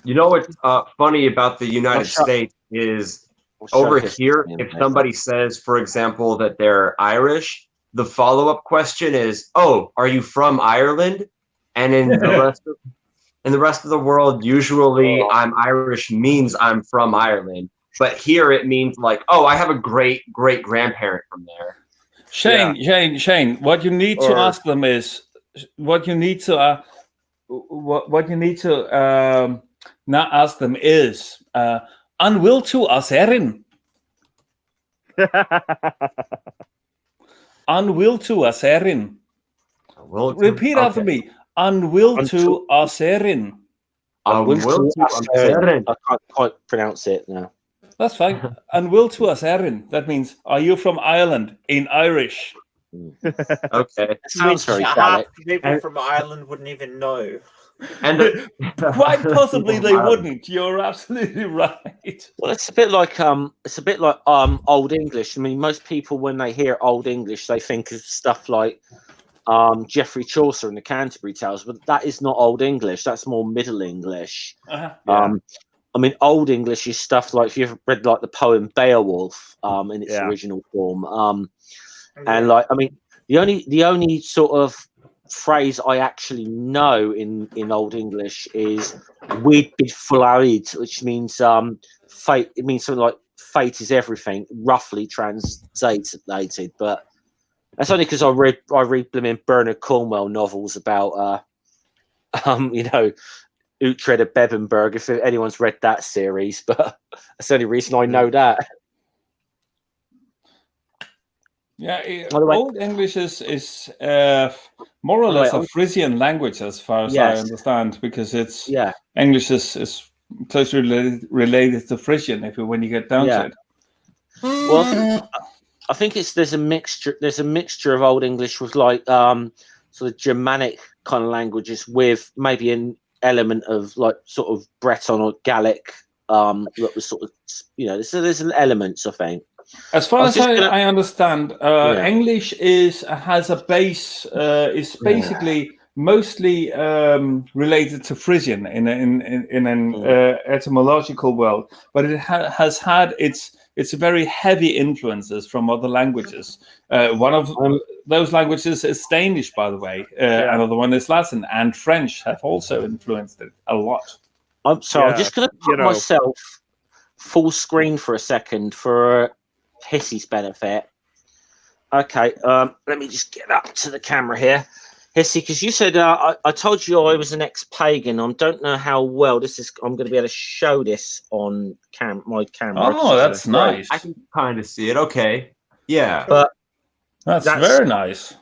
You know what's funny about the United States is over here, if somebody says, for example, that they're Irish, the follow-up question is, "Oh, are you from Ireland?" And in the rest of the world, usually "I'm Irish" means I'm from Ireland. But here it means like, "Oh, I have a great grandparent from there." Shane. What you need to ask them is what you need to not ask them is an will to us erin. An will to us erin. Repeat after me. An will to us erin. I can't quite pronounce it now. That's fine. An will to us erin. That means, are you from Ireland in Irish? Okay. It sounds very Gaelic. People from Ireland wouldn't even know. And quite possibly they wouldn't. You're absolutely right. Well, it's a bit like Old English. I mean, most people when they hear Old English, they think of stuff like Geoffrey Chaucer and the Canterbury Tales, but that is not Old English. That's more Middle English. I mean, Old English is stuff like if you've read like the poem Beowulf in its original form, and like I mean, the only sort of phrase I actually know in Old English is "we'd be flawed," which means fate. It means something like fate is everything, roughly translated. But that's only because I read blooming Bernard Cornwell novels about Uhtred of Bebbanburg, if anyone's read that series, but that's the only reason I know that. Yeah, Old English is more or less a Frisian language, as far as I understand, because it's English is closely related to Frisian when you get down to it. Well, I think there's a mixture of Old English with like sort of Germanic kind of languages with maybe an element of like sort of Breton or Gaelic that was sort of so there's elements, I think. As far as I understand, English has a base is basically mostly related to Frisian in an etymological world, but it has had its very heavy influences from other languages. One of those languages is Danish, by the way. Another one is Latin, and French have also influenced it a lot. I'm just going to put myself full screen for a second for Hissy's benefit. Okay, let me just get up to the camera here. Hissy, because you said I told you I was an ex-pagan. I don't know how well I'm going to be able to show this on my camera. Oh, that's nice. I can kind of see it. Okay, yeah, but that's very nice.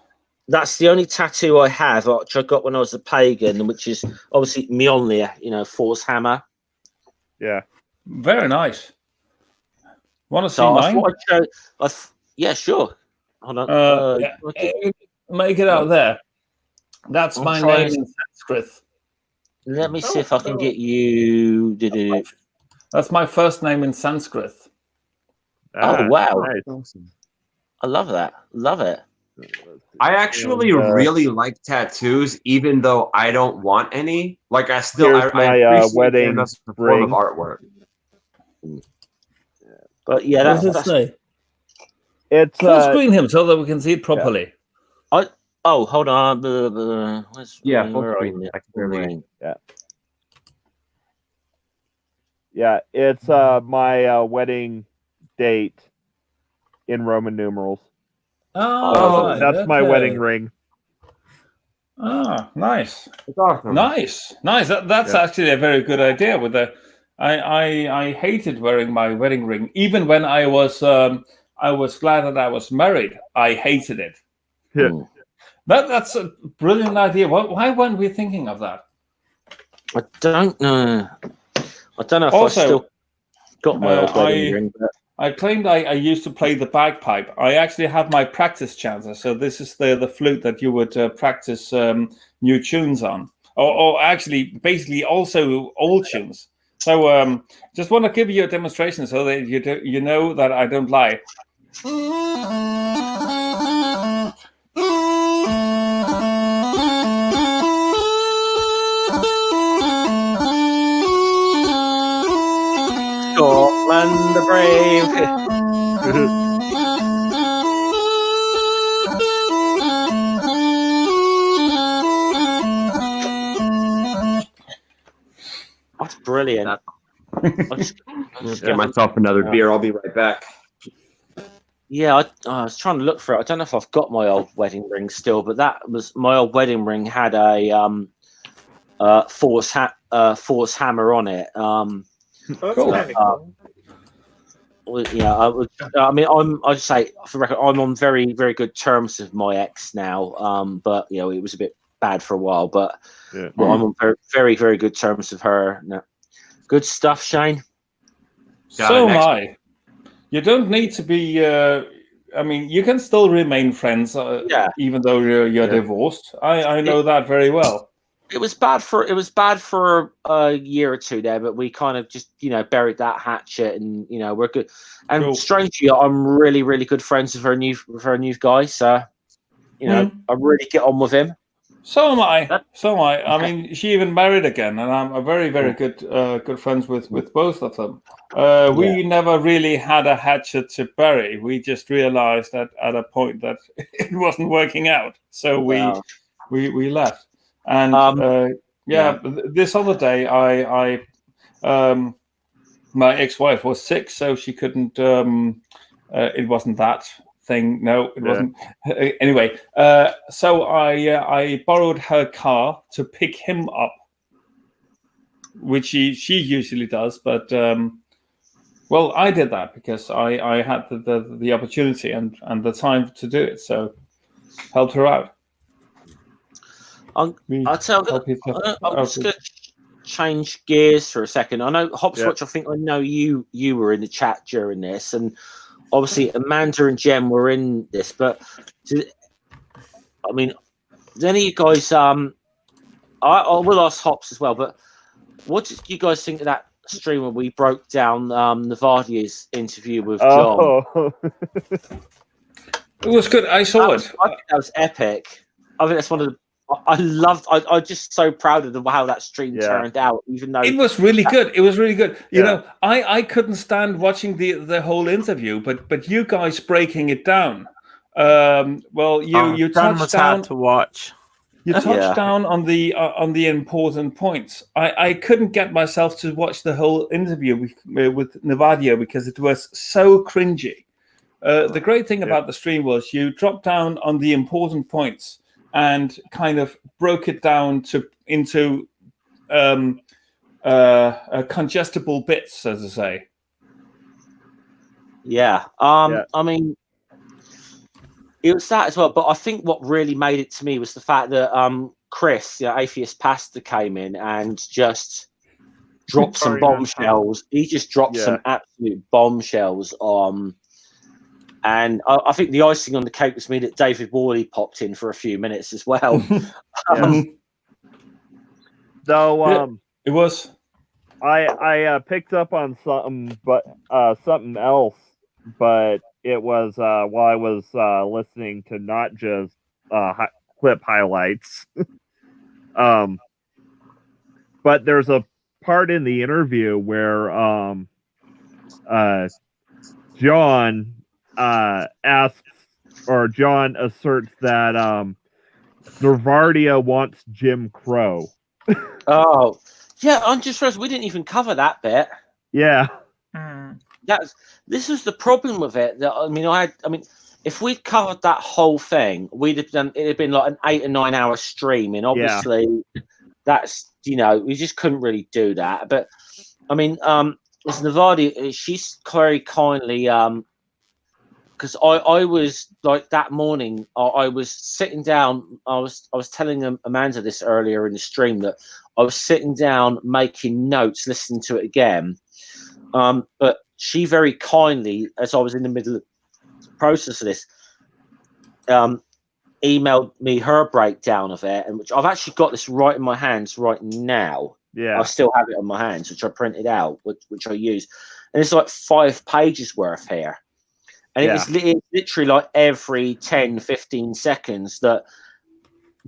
That's the only tattoo I have, which I got when I was a pagan, which is obviously Mjolnir, Thor's hammer. Yeah, very nice. Want to see mine? Yeah, sure. Hold on. Make it out there. That's my name in Sanskrit. Let me see if I can get you. That's my first name in Sanskrit. Oh, wow. Nice. I love that. Love it. I actually really like tattoos, even though I don't want any. Like, I appreciate wedding them as a form of artwork. But yeah, what does it say? It's full screen him so that we can see it properly. Oh, hold on. Full screen. Yeah. Yeah, it's my wedding date in Roman numerals. Oh, that's my wedding ring. Ah, nice. It's awesome. Nice. That's actually a very good idea. With I hated wearing my wedding ring, even when I was glad that I was married. I hated it. Yeah. That's a brilliant idea. Why weren't we thinking of that? I don't know. I don't know if Also, I still got my old wedding ring. But... I claimed I used to play the bagpipe. I actually have my practice chanter. So this is the flute that you would practice new tunes on. Or actually, basically also old tunes. So just want to give you a demonstration so that you know that I don't lie. Scotland the brave. That's brilliant. I'll get myself another beer. I'll be right back. Yeah, I was trying to look for it. I don't know if I've got my old wedding ring still, but that was my old wedding ring had a force hammer on it. Cool. Yeah, I mean, I just say for the record, I'm on very, very good terms with my ex now. But you know, it was a bit bad for a while. But well, I'm on very, very good terms with her. No. Good stuff, Shane. So am I. You don't need to be. I mean, you can still remain friends, even though you're divorced. I know that very well. It was bad for a year or two there, but we kind of just buried that hatchet, and we're good. And strangely, I'm really, really good friends with her new guy. So I really get on with him. So am I. I mean, she even married again, and I'm a very, very good friends with both of them. We never really had a hatchet to bury. We just realized that at a point that it wasn't working out, so we left. And this other day, I my ex-wife was sick, so she couldn't. It wasn't that thing. No, it wasn't. Anyway, so I borrowed her car to pick him up, which she usually does, but well, I did that because I had the opportunity and the time to do it, so helped her out. I'm just going to change gears for a second. I know Hopscotch. I think I know you were in the chat during this, and obviously Amanda and Jem were in this. But I mean, do any of you guys? I will ask Hops as well. But what did you guys think of that stream where we broke down Navadia's interview with John? It was good. I saw it. I think that was epic. I think that's one of the. I'm just so proud of how that stream turned out, even though it was really good. It was really good. You know, I couldn't stand watching the whole interview, but you guys breaking it down. Well, you touched down to watch. You touched down on the important points. I couldn't get myself to watch the whole interview with Navadia because it was so cringy. The great thing about the stream was you dropped down on the important points and kind of broke it down into congestible bits, so to say. Yeah. I mean, it was that as well. But I think what really made it to me was the fact that Chris, atheist pastor, came in and just dropped some bombshells. He just dropped some absolute bombshells on. And I think the icing on the cake was me that David Worley popped in for a few minutes as well. Though it was. I picked up on something, but something else. But it was while I was listening to not just clip highlights. But there's a part in the interview where John asks, or John asserts that Nervardia wants Jim Crow. Oh, yeah, I'm just realized we didn't even cover that bit. Yeah. This was the problem with it. If we'd covered that whole thing, it'd have been like an 8 or 9 hour stream, and obviously that's we just couldn't really do that. But I mean, as Navadi, she's very kindly because I was like that morning, I was sitting down. I was telling Amanda this earlier in the stream that I was sitting down making notes, listening to it again. But she very kindly, as I was in the middle of the process of this, emailed me her breakdown of it, and which I've actually got this right in my hands right now. Yeah, I still have it on my hands, which I printed out, which I use, and it's like 5 pages worth here. And it's literally like every 10, 15 seconds that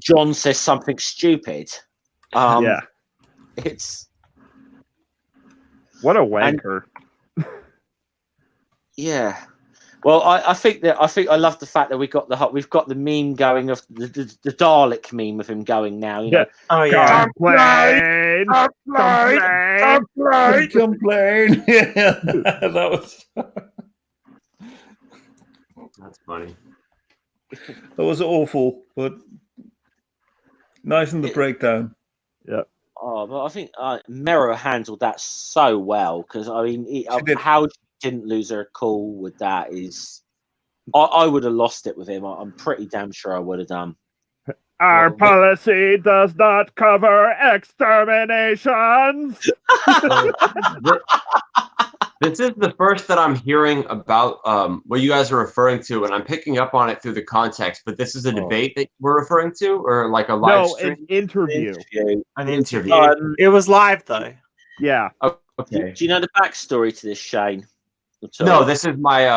John says something stupid. It's what a wanker. Yeah. Well, I think I love the fact that we've got the meme going of the Dalek meme of him going now. You know? Oh yeah. Complain. Yeah, that was. That's funny. That was awful, but nice in the breakdown. Yeah. Oh, but I think Mero handled that so well, because I mean, how she didn't lose her cool with that is, I would have lost it with him. I'm pretty damn sure I would have done. Our policy does not cover exterminations. This is the first that I'm hearing about what you guys are referring to, and I'm picking up on it through the context. But this is a debate that we're referring to, or like a live stream? An interview. An interview. It was live though. Yeah. Okay. Do you know the backstory to this, Shane? No, this is my.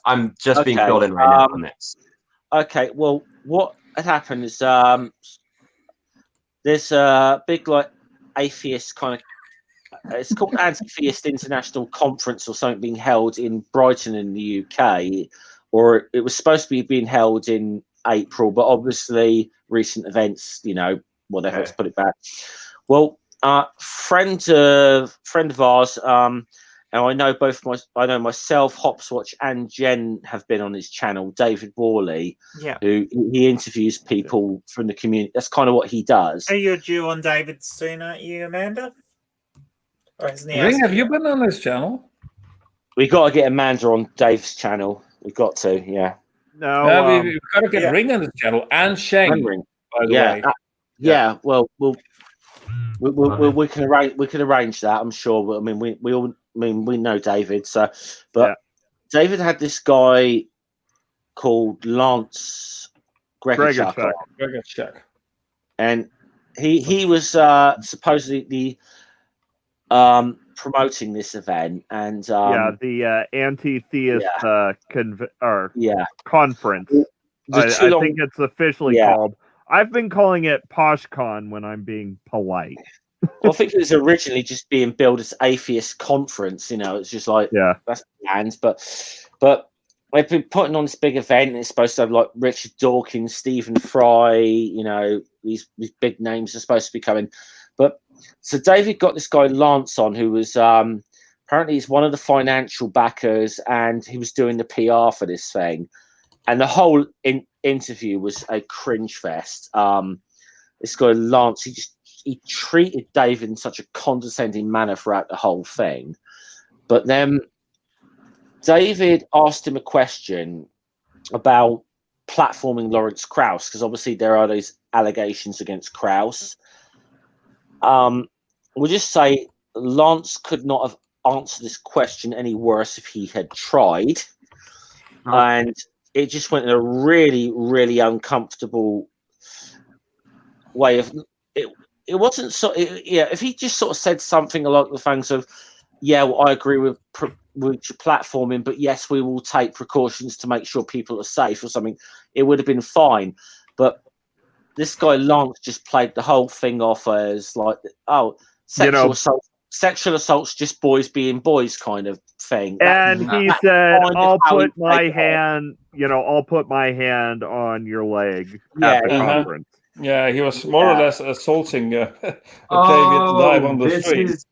I'm just being filled in right now on this. Okay. Well, what had happened is there's a big like atheist kind of. It's called Anti-Theist International Conference or something being held in Brighton in the UK, or it was supposed to be being held in April, but obviously recent events, whatever, let's put it back. Well, friend of ours, and I know myself, Hopswatch, and Jen have been on his channel, David Worley, who he interviews people from the community. That's kind of what he does. Are you due on David soon, aren't you, Amanda? Ring, have you been on this channel? We got to get Amanda on Dave's channel. We've got to, yeah. No, we've got to get Ring on this channel and Shane. By the way, Well, we can arrange that. I'm sure. I mean, we all we know David. So, but David had this guy called Lance Gregorchuk, and he was supposedly the promoting this event, and the anti-theist conference. I think it's officially called. I've been calling it PoshCon when I'm being polite. Well, I think it was originally just being billed as atheist conference. It's just like that's planned, but they've been putting on this big event, and it's supposed to have like Richard Dawkins, Stephen Fry. These big names are supposed to be coming, but. So David got this guy Lance on, who was apparently he's one of the financial backers, and he was doing the PR for this thing. And the whole interview was a cringe fest. This guy Lance, he treated David in such a condescending manner throughout the whole thing. But then David asked him a question about platforming Lawrence Krauss, because obviously there are those allegations against Krauss. We'll just say Lance could not have answered this question any worse if he had tried, and it just went in a really, really uncomfortable way of it. It wasn't so. If he just sort of said something along the lines of, I agree with your platforming, but yes, we will take precautions to make sure people are safe or something, it would have been fine. But this guy Lance just played the whole thing off as like, sexual assault's just boys being boys kind of thing. And he said, "I'll put my hand on your leg at the conference." Yeah, he was more or less assaulting David live on the street.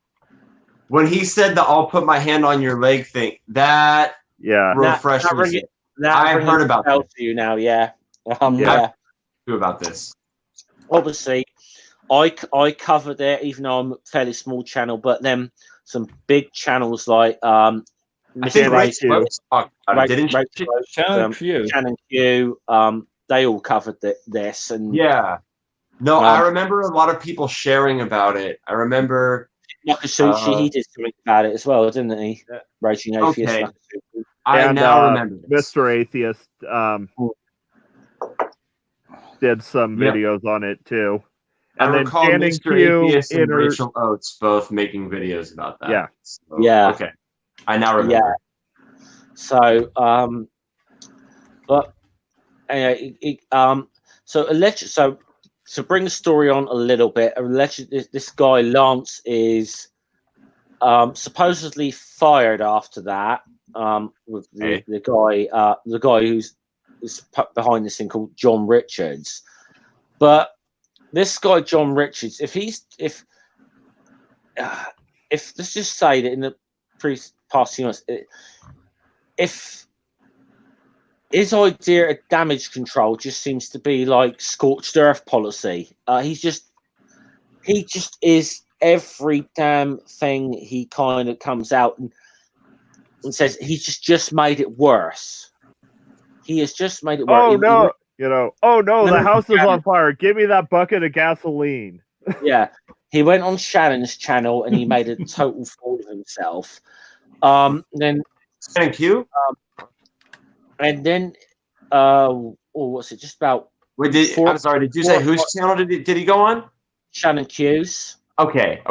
When he said the "I'll put my hand on your leg" thing, that refreshed me. I heard about this. To you now, yeah. Yeah. About this. Obviously, I covered it, even though I'm a fairly small channel, but then some big channels like I think Rachel talked about it, didn't she? Shannon Q, they all covered this, and yeah. No, I remember a lot of people sharing about it. I remember Nakasuchi, he did something about it as well, didn't he? Yeah. Raging Atheist. Okay. I now remember this. Mr. Atheist did some videos on it too. And I recall Mr. Atheist and Rachel Oates both making videos about that. Yeah. So, yeah. Okay. I now remember. Yeah. So, but anyway, so to bring the story on a little bit, this guy Lance is supposedly fired after that. With the guy who's behind this thing called John Richards, but this guy John Richards, if let's just say that in the past few months, if his idea of damage control just seems to be like scorched earth policy, he just is every damn thing he kind of comes out and says he's just made it worse. He has just made it worse. The house is on fire. Give me that bucket of gasoline. Yeah. He went on Shannon's channel and he made a total fool of himself. Then thank you. And then what's it? Just about I'm sorry, did you say whose channel did he go on? Shannon Q's. Okay.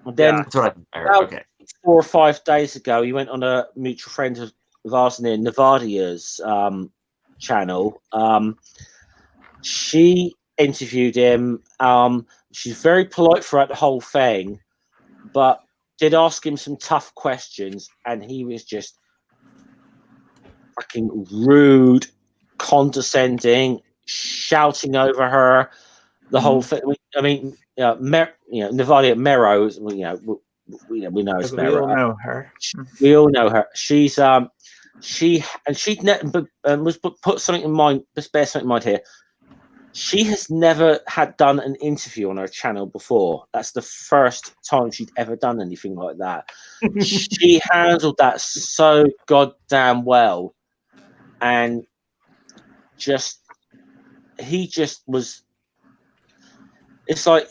And then that's what I heard. Okay. 4 or 5 days ago, he went on a mutual friend of ours near Nevada's channel. She interviewed him. She's very polite throughout the whole thing, but did ask him some tough questions, and he was just fucking rude, condescending, shouting over her. The whole thing. I mean, Nevada Mero. We know it's Mero. We all know her. We all know her. She's was put something in mind. Let's bear something in mind here. She has never done an interview on her channel before. That's the first time she'd ever done anything like that. She handled that so goddamn well, and he just was. It's like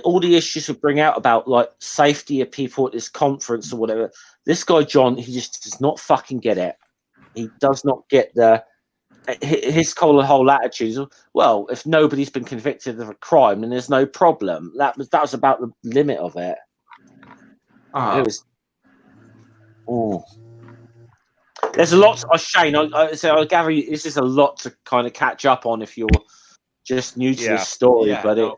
all the issues would bring out about like safety of people at this conference or whatever. This guy John, he just does not fucking get it. He does not get his whole attitude. Well, if nobody's been convicted of a crime, then there's no problem. That was about the limit of it. It was. Oh. There's a lot. Shane, I gather this is a lot to kind of catch up on if you're just new to this story, but I'd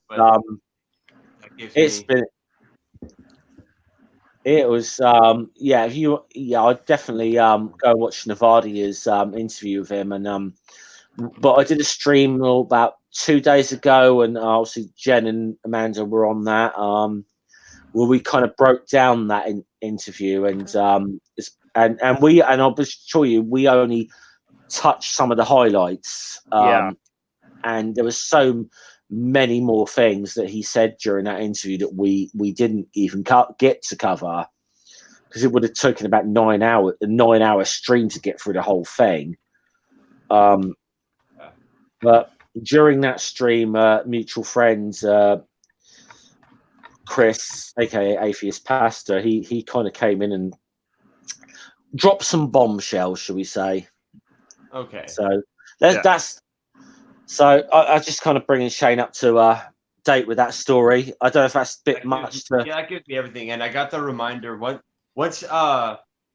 definitely go watch Nevada's interview with him, and but I did a stream about 2 days ago, and obviously Jen and Amanda were on that, where we kind of broke down that interview, and I'll assure you, we only touched some of the highlights. And there was so many more things that he said during that interview that we didn't even get to cover, because it would have taken about 9 hours, a 9-hour stream to get through the whole thing. But during that stream, mutual friends, Chris, aka Atheist Pastor, he kind of came in and dropped some bombshells, shall we say? Okay. So that's. So I just kind of bringing Shane up to date with that story. I don't know if that's a bit much. Yeah, that gives me everything. And I got the reminder. Once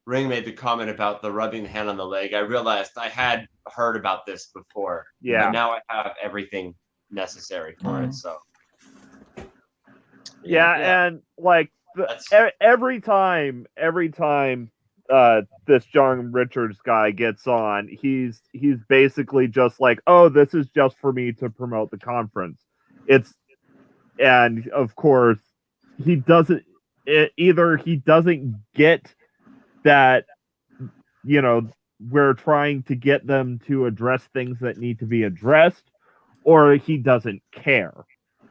Ring made the comment about the rubbing the hand on the leg, I realized I had heard about this before. Yeah. But now I have everything necessary for it. So. Yeah, and like every time this John Richards guy gets on, he's basically just like, oh, this is just for me to promote the conference. And of course he doesn't. either he doesn't get that, we're trying to get them to address things that need to be addressed, or he doesn't care.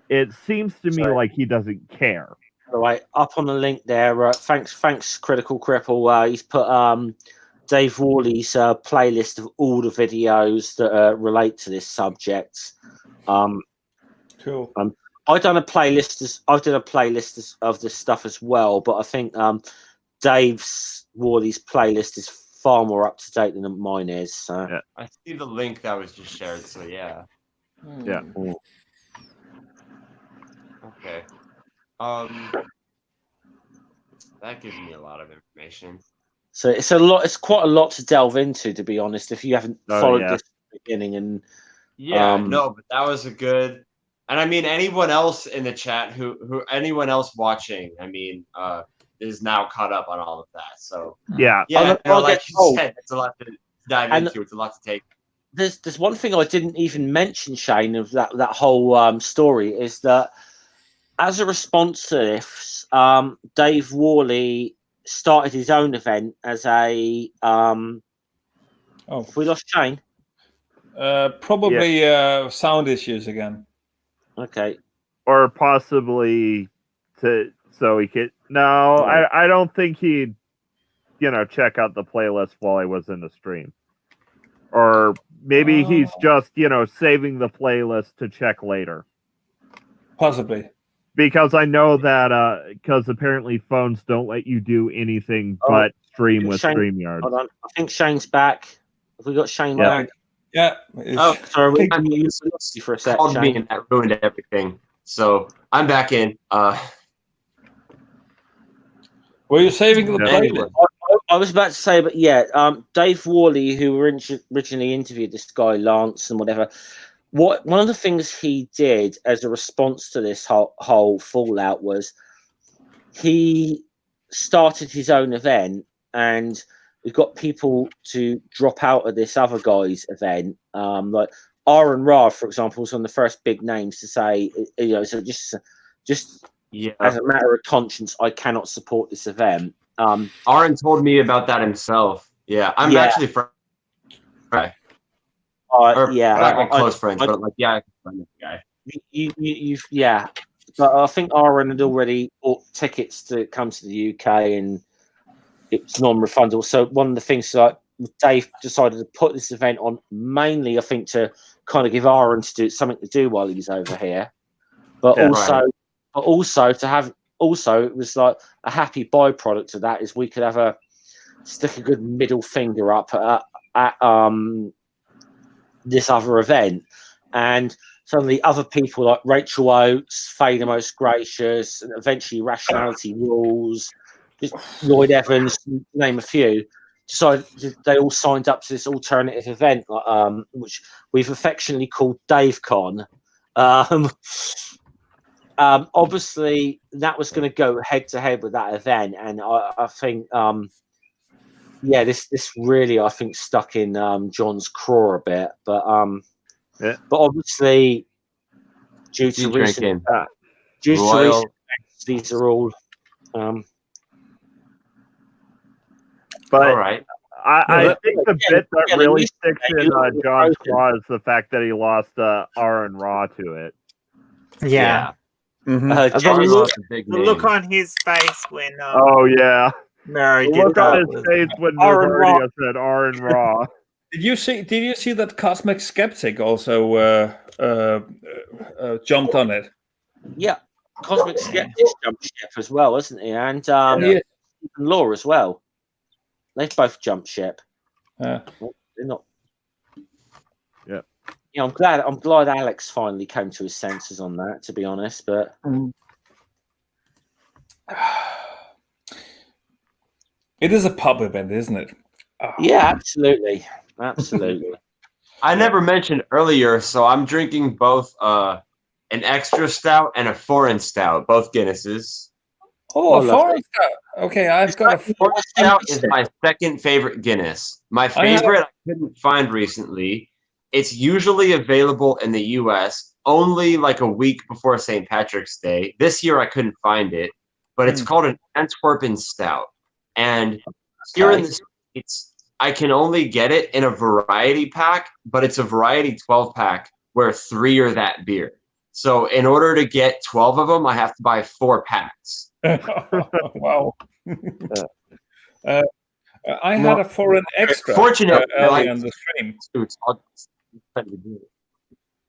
It seems to me like he doesn't care. All right, up on the link there. Thanks, Critical Cripple. He's put Dave Worley's playlist of all the videos that relate to this subject. Cool. I've done a playlist of this stuff as well, but I think Dave's Worley's playlist is far more up to date than mine is. So. Yeah. I see the link that was just shared. So yeah. Yeah. Okay. That gives me a lot of information. So it's a lot. It's quite a lot to delve into, to be honest. If you haven't followed this from the beginning, and no, but that was a good. And I mean, anyone else in the chat who anyone else watching, I mean, is now caught up on all of that. So yeah, like you said, it's a lot to dive into. It's a lot to take. There's one thing I didn't even mention, Shane, of that whole story is that as a response to this, Dave Worley started his own event as a. We lost Shane. Probably sound issues again. Okay. Or possibly so he could. No, I don't think he'd, check out the playlist while he was in the stream. Or maybe he's just, saving the playlist to check later. Possibly. Because I know that, because apparently phones don't let you do anything but stream with StreamYard. Hold on. I think Shane's back. Have we got Shane back? Yeah. Oh, sorry. I mean, you lost you for a sec. Called me and that ruined everything. So I'm back in. Were you saving the playlist? I was about to say, but yeah, Dave Worley, who originally interviewed this guy Lance and whatever. One of the things he did as a response to this whole fallout was he started his own event, and we got people to drop out of this other guy's event. Like Aaron Ra, for example, was one of the first big names to say, so just as a matter of conscience, I cannot support this event. Aaron told me about that himself. Yeah, I'm actually friends. Right. Not close friends, but like, I can find this guy. You've but I think Aaron had already bought tickets to come to the UK, and it's non-refundable. So one of the things Dave decided to put this event on mainly, I think, to kind of give Aaron something to do while he's over here, but also to have. Also, it was like a happy byproduct of that is we could have stick a good middle finger up at this other event, and some of the other people like Rachel Oates, Faye the Most Gracious, and eventually Rationality Rules, just Lloyd Evans, name a few. So they all signed up to this alternative event, which we've affectionately called DaveCon. Obviously, that was going to go head to head with that event, and I think, this really, I think, stuck in John's craw a bit. But obviously, due to recent these are all. But all right. I think the bit that really sticks in John's craw is the fact that he lost Aaron Ra to it. Yeah. Mm-hmm. The look on his face when Mary did look on his face when Novardia said Aaron Ra. Did you see that Cosmic Skeptic also jumped on it? Yeah, Cosmic Skeptic jumped ship as well, isn't he? And Law as well. They've both jumped ship. They're not. Yeah. Yeah, I'm glad Alex finally came to his senses on that, to be honest. But it is a pub event, isn't it? Yeah, absolutely. I never mentioned earlier, so I'm drinking both an extra stout and a foreign stout, both Guinnesses. Oh, a foreign stout. Okay, I've got a foreign stout is my second favorite Guinness. My favorite I couldn't find recently. It's usually available in the US only like a week before St. Patrick's Day. This year I couldn't find it. but it's called an Antwerpen Stout. And here in the States, I can only get it in a variety pack, but it's a variety 12-pack where 3 are that beer. So in order to get 12 of them, I have to buy 4 packs. Wow. I had a foreign extra fortunately, early on the stream.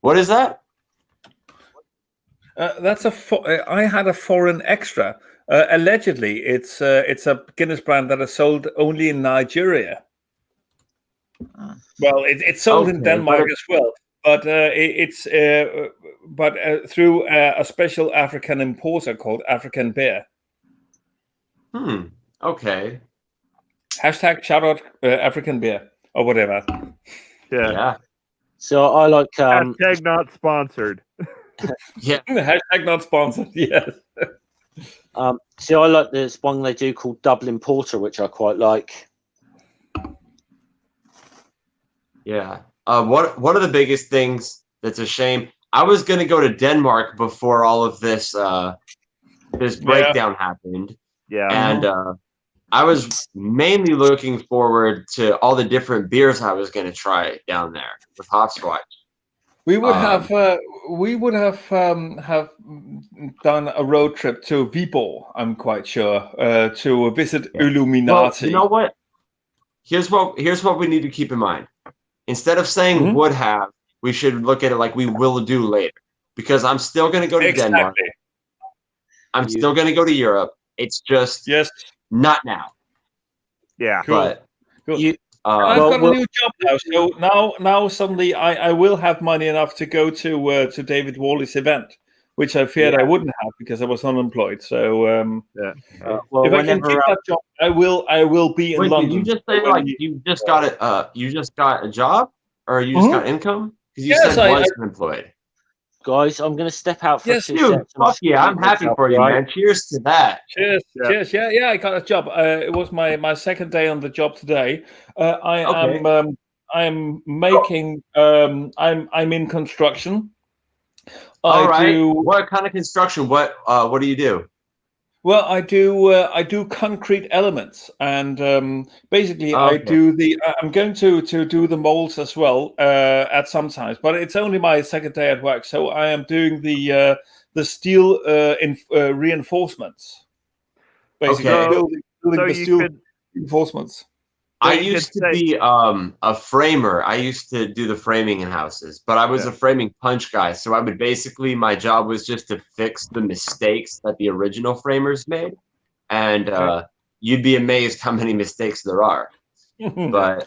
What is that? I had a foreign extra. Allegedly, it's a Guinness brand that is sold only in Nigeria. Well, it's sold in Denmark as well, but it's through a special African importer called African Beer. Okay. Hashtag shout out African Beer or whatever. Yeah. So I like hashtag not sponsored. Yeah. Hashtag not sponsored. Yes. So I like this one they do called Dublin Porter, which I quite like. Yeah. One of the biggest things that's a shame. I was going to go to Denmark before all of this this breakdown happened. Yeah. And I was mainly looking forward to all the different beers I was going to try down there with Hopscotch. We would have done a road trip to Viborg, I'm quite sure, to visit Illuminati. Well, you know what? Here's what we need to keep in mind. Instead of saying would have, we should look at it like we will do later. Because I'm still going to go to Denmark. I'm still going to go to Europe. It's just not now. Yeah. Cool. But cool. I've got a new job now, so now suddenly I will have money enough to go to David Worley's event, which I feared I wouldn't have because I was unemployed. So if I can keep that job, I will be in London. Did you just say you just got a job or you just got income? Because you said was unemployed. Guys, I'm going to step out for 2 seconds. Fuck yeah, I'm happy for you, man. Cheers to that. Cheers. Yeah, I got a job. It was my second day on the job today. I'm making. I'm in construction. All right. What kind of construction? What do you do? Well, I do concrete elements, and basically I'm going to do the molds as well at some times, but it's only my second day at work, so I am doing the steel reinforcements. Basically, building the steel reinforcements. I used to be a framer. I used to do the framing in houses, but I was a framing punch guy. So I would basically, my job was just to fix the mistakes that the original framers made. And you'd be amazed how many mistakes there are. But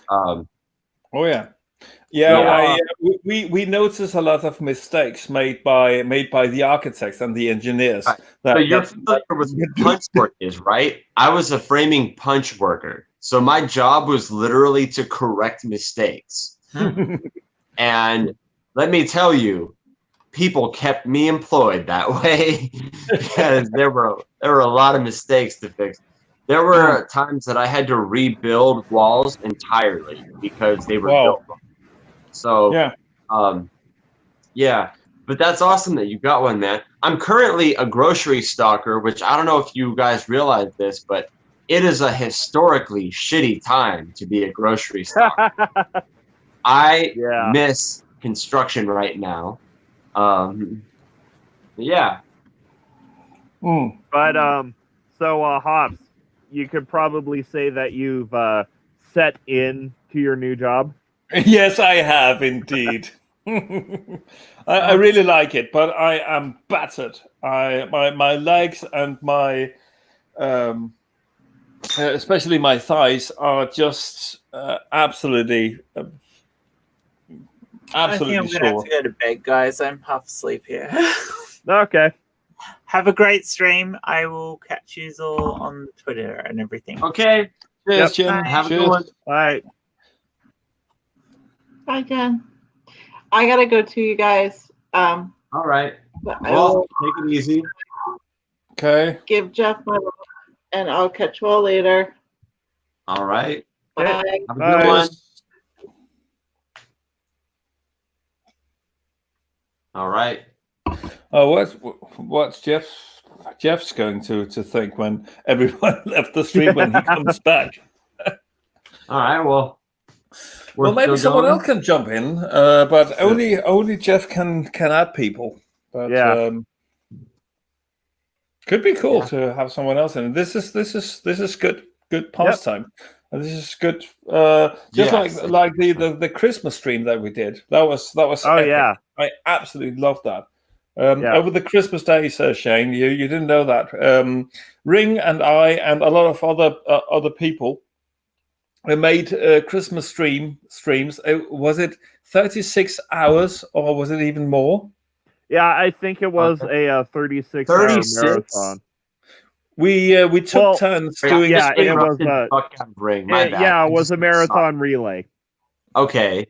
we notice a lot of mistakes made by the architects and the engineers. So you're familiar with what punch work is, right? I was a framing punch worker. So my job was literally to correct mistakes. And let me tell you, people kept me employed that way because there were a lot of mistakes to fix. There were times that I had to rebuild walls entirely because they were built wrong. So but that's awesome that you got one, man. I'm currently a grocery stalker, which I don't know if you guys realize this, but it is a historically shitty time to be a grocery store. I miss construction right now. But so Hops, you could probably say that you've set in to your new job. Yes, I have indeed. I really like it, but I am battered. My legs and my especially my thighs are just absolutely I think I'm gonna have to go to bed, guys. I'm half asleep here. Okay. Have a great stream. I will catch you all on Twitter and everything. Okay. Cheers, Jim. Have a good one. Bye. Bye, Jen. I gotta go too, you guys. All right. Well, take it easy. Okay. Give Jeff my love, and I'll catch you all later. All right. Bye. Have a good one. All right. Oh, what's Jeff's Jeff's going to think when everyone left the stream when he comes back. All right, well. Well, maybe someone else can jump in, but only Jeff can add people. But could be cool to have someone else in. This is good pastime, and this is good. Just like the Christmas stream that we did. That was epic. Yeah, I absolutely loved that. Over the Christmas days, Shane, you didn't know that. Ring and I and a lot of other people. We made Christmas streams. Was it 36 hours or was it even more? Yeah, I think it was a 36 hour marathon. We took turns doing. Yeah, it was ring. My bad. Yeah, it was a marathon relay. Okay.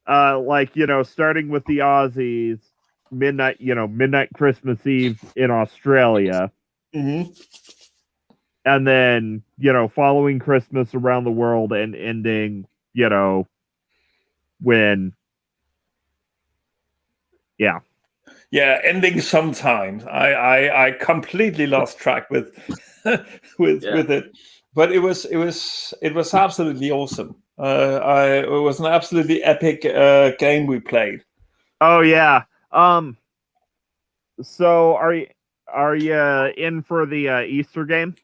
Like starting with the Aussies, midnight Christmas Eve in Australia. Mm-hmm. And then, following Christmas around the world and ending, when. Yeah. Yeah, ending sometimes. I completely lost track with it, but it was absolutely awesome. It was an absolutely epic game we played. Oh yeah. So are you in for the Easter game?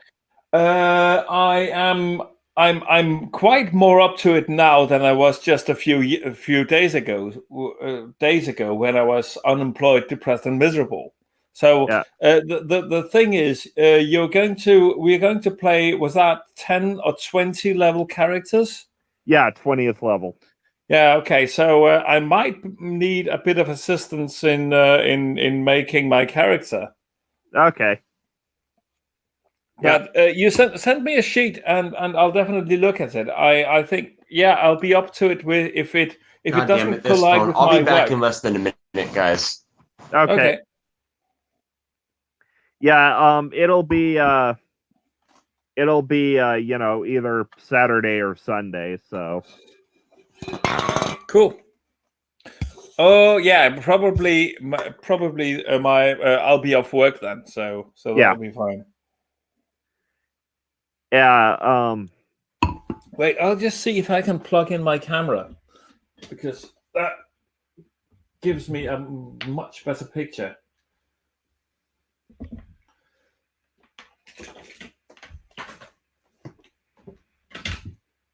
I'm quite more up to it now than I was just a few days ago. When I was unemployed, depressed, and miserable. So the thing is, we're going to play. Was that 10 or 20 level characters? Yeah, 20th level. Yeah. Okay. So I might need a bit of assistance in making my character. Okay. But you send me a sheet and I'll definitely look at it. I think I'll be up to it if it doesn't collide with my work. I'll be back in less than a minute, guys. Okay. Yeah, it'll be either Saturday or Sunday, so cool. Oh yeah, probably I'll be off work then, so that'll be fine. Yeah. Wait, I'll just see if I can plug in my camera because that gives me a much better picture.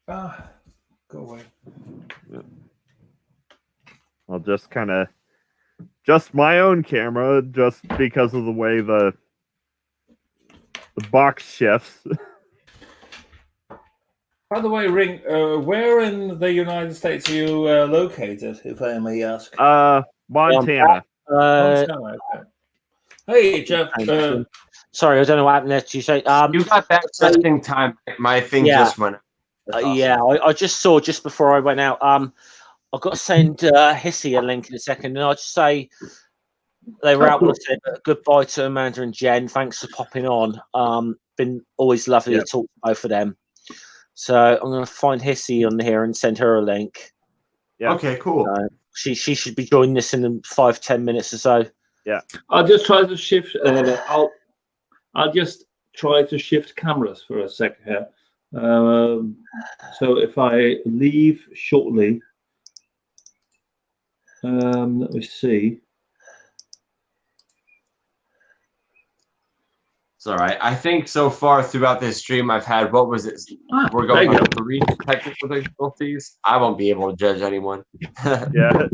Go away. I'll just just my own camera, just because of the way the box shifts. By the way, Ring, where in the United States are you located, if I may ask? Montana. Montana, okay. Hey, Jeff. Sorry, I don't know what happened there. You say you got that testing time. My thing just went. Awesome. Yeah, I just saw just before I went out. I've got to send Hissy a link in a second, and I'll just say they were out with said goodbye to Amanda and Jen. Thanks for popping on. Been always lovely to talk to both of them. So I'm going to find Hissy on here and send her a link. Yeah. Okay, cool. She should be joining us in 5-10 minutes or so. Yeah. I'll just try to shift. I'll just try to shift cameras for a second here. So if I leave shortly, let me see. It's all right. I think so far throughout this stream, I've had, what was it? We're going on 3 technical difficulties. I won't be able to judge anyone. Yeah.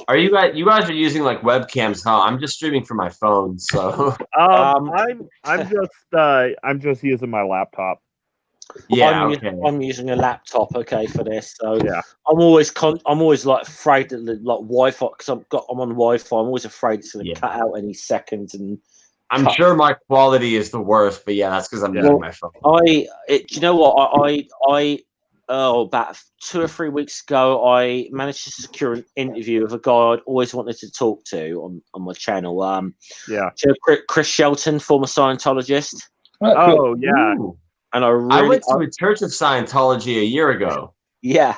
Are you guys are using like webcams, huh? I'm just streaming from my phone, so. I'm just using my laptop. Yeah, I'm using a laptop, for this. So yeah, I'm always like afraid that like Wi-Fi, because I'm on Wi-Fi. I'm always afraid it's going to cut out any seconds. And I'm sure my quality is the worst, but yeah, that's because I'm using my phone. Do you know what? About 2 or 3 weeks ago, I managed to secure an interview with a guy I'd always wanted to talk to on my channel. Chris Shelton, former Scientologist. Oh yeah. Ooh. And I went to a Church of Scientology a year ago. Yeah.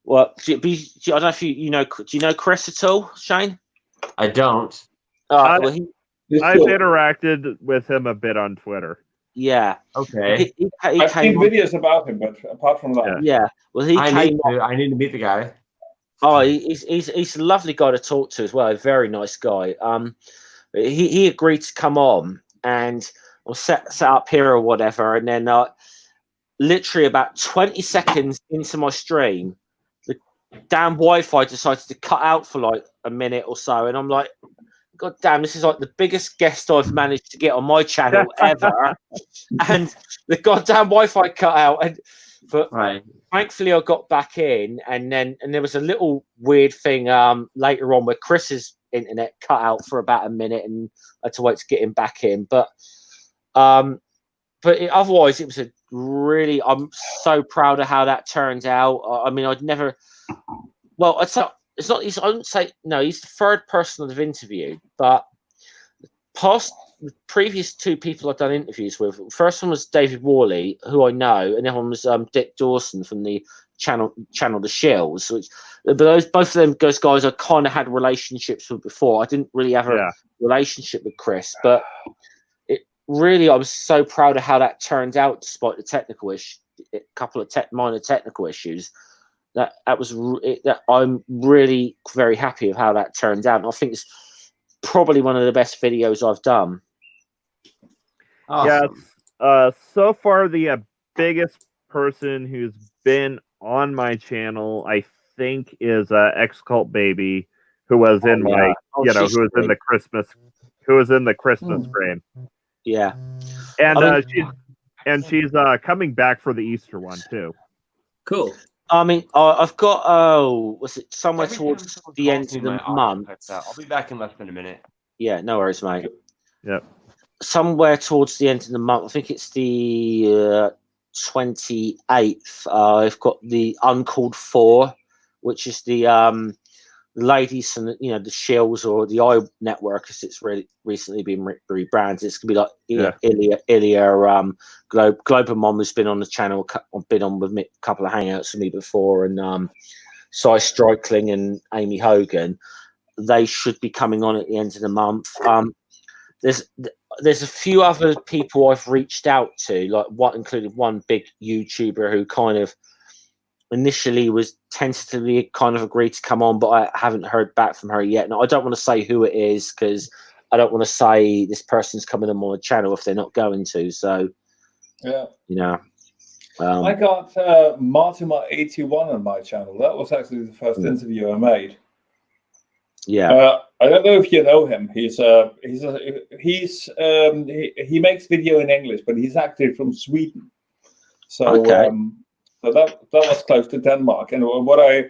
Well, I don't know if you know. Do you know Chris at all, Shane? I don't. Well, I've interacted with him a bit on Twitter. Yeah. Okay. I've seen videos about him, but apart from that, yeah. Well, I need to meet the guy. Oh, he's a lovely guy to talk to as well. A very nice guy. He agreed to come on, and we'll set up here or whatever, and then literally about 20 seconds into my stream, the damn Wi-Fi decided to cut out for like a minute or so, and I'm like, God damn, this is like the biggest guest I've managed to get on my channel ever, and the goddamn Wi-Fi cut out. But thankfully, I got back in, and there was a little weird thing later on where Chris's internet cut out for about a minute, and I had to wait to get him back in. But otherwise, it was a really. I'm so proud of how that turned out. I mean, I'd never. Well, it's not. I wouldn't say no. He's the third person I've interviewed, but the previous two people I've done interviews with. First one was David Worley, who I know, and the other one was Dick Dawson from the channel The Shills. But both of them guys I kind of had relationships with before. I didn't really have a relationship with Chris, but really, I was so proud of how that turned out, despite the technical issue, a couple of minor technical issues. That I'm really very happy of how that turned out. And I think it's probably one of the best videos I've done. Awesome. Yeah, so far the biggest person who's been on my channel, I think, is X-Cult Baby, who was in my, who was in the Christmas frame. Yeah, and she's coming back for the Easter one too. Cool. I mean, I've got was it somewhere towards the end of the month? I'll be back in less than a minute. Yeah, no worries, mate. Yep. Somewhere towards the end of the month, I think it's the 28th. I've got the Uncalled 4, which is the ladies and the Shills or the I Network, as it's really recently been rebranded. It's gonna be like Ilya, Global who's been on the channel, been on with me a couple of hangouts with me before, and Cy Strikling and Amy Hogan. They should be coming on at the end of the month. There's a few other people I've reached out to, including one big YouTuber who kind of initially was tentatively kind of agreed to come on, but I haven't heard back from her yet. Now, I don't want to say who it is because I don't want to say this person's coming on my channel if they're not going to. So, I got Martima81 on my channel. That was actually the first interview I made. Yeah. I don't know if you know him. He makes video in English, but he's actually from Sweden. So so that was close to Denmark. And what I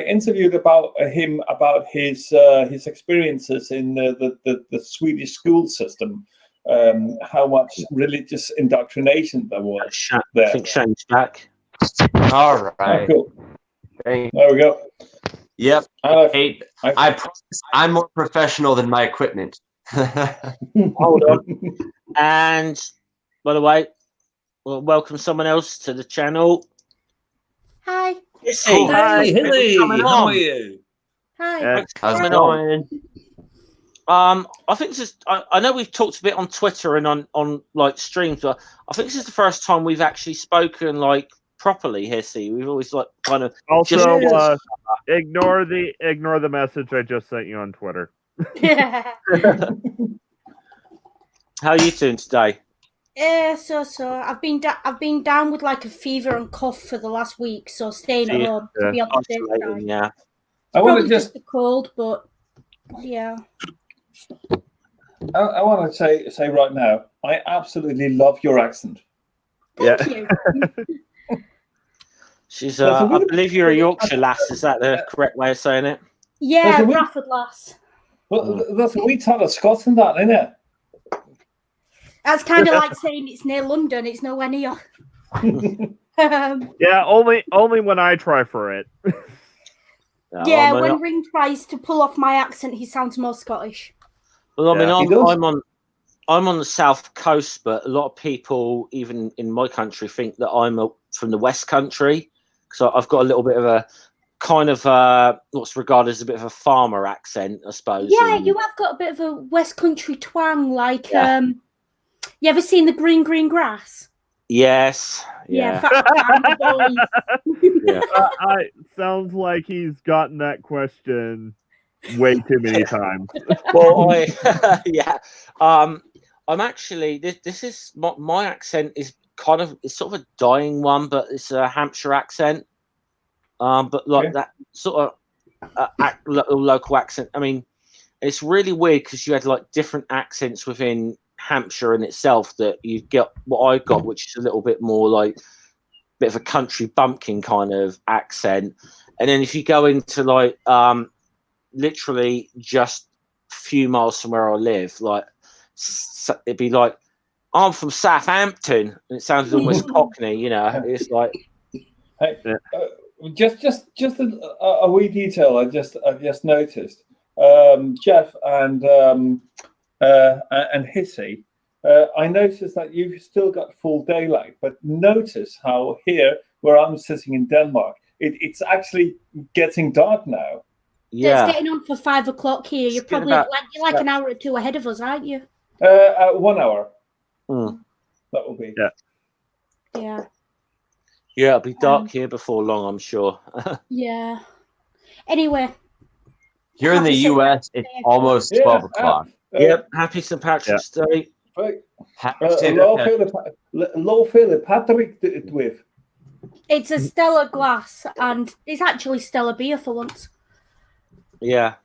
interviewed about him about his experiences in the Swedish school system, how much religious indoctrination there was there. I think Shane's back. All right. Oh, cool. Thanks. There we go. Yep. I promise I'm more professional than my equipment. Hold on. And by the way, we'll welcome someone else to the channel. Hi. Hey, Hilly. How are you? Hi. How's it going? I think this is. I know we've talked a bit on Twitter and on like streams, but I think this is the first time we've actually spoken like properly here. See, we've always like kind of also ignore the message I just sent you on Twitter. How are you doing today? So I've been down with like a fever and cough for the last week, so staying at home to be on the safe side. Yeah, I want to just a cold, but yeah. I want to say right now, I absolutely love your accent. Thank you. She's I believe you're a Yorkshire lass. Is that the correct way of saying it? Yeah, Bradford lass. Well, that's a wee ton of Scots in that, isn't it? That's kind of like saying it's near London. It's nowhere near. Yeah, only when I try for it. Yeah, when Ring tries to pull off my accent, he sounds more Scottish. Well, I mean, I'm on the south coast, but a lot of people, even in my country, think that I'm from the West Country. So I've got a little bit of kind of what's regarded as a bit of a farmer accent, I suppose. Yeah, and, you have got a bit of a West Country twang, like you ever seen the green grass? Yes. Yeah. Yeah. Sounds like he's gotten that question way too many times. Well, I'm actually this is my accent is kind of it's sort of a dying one, but it's a Hampshire accent. But like that sort of local accent. I mean, it's really weird because you had like different accents within Hampshire in itself. That you get what I got, which is a little bit more like a bit of a country bumpkin kind of accent. And then if you go into like literally just a few miles from where I live, like it'd be like, I'm from Southampton, and it sounded almost Cockney, you know. It's like, hey, just a wee detail I just noticed. Jeff and Hissy, I noticed that you've still got full daylight, but notice how here, where I'm sitting in Denmark, it's actually getting dark now. Yeah, it's getting on for 5 o'clock here. You're probably like an hour or two ahead of us, aren't you? 1 hour. That will be. Yeah. Yeah, it'll be dark here before long, I'm sure. Yeah. Anyway. Here in the US, it's almost 12 o'clock. Yep. Happy St. Patrick's Day. Low Philip, Patrick with. It's a Stella glass, and it's actually Stella beer for once. Yeah.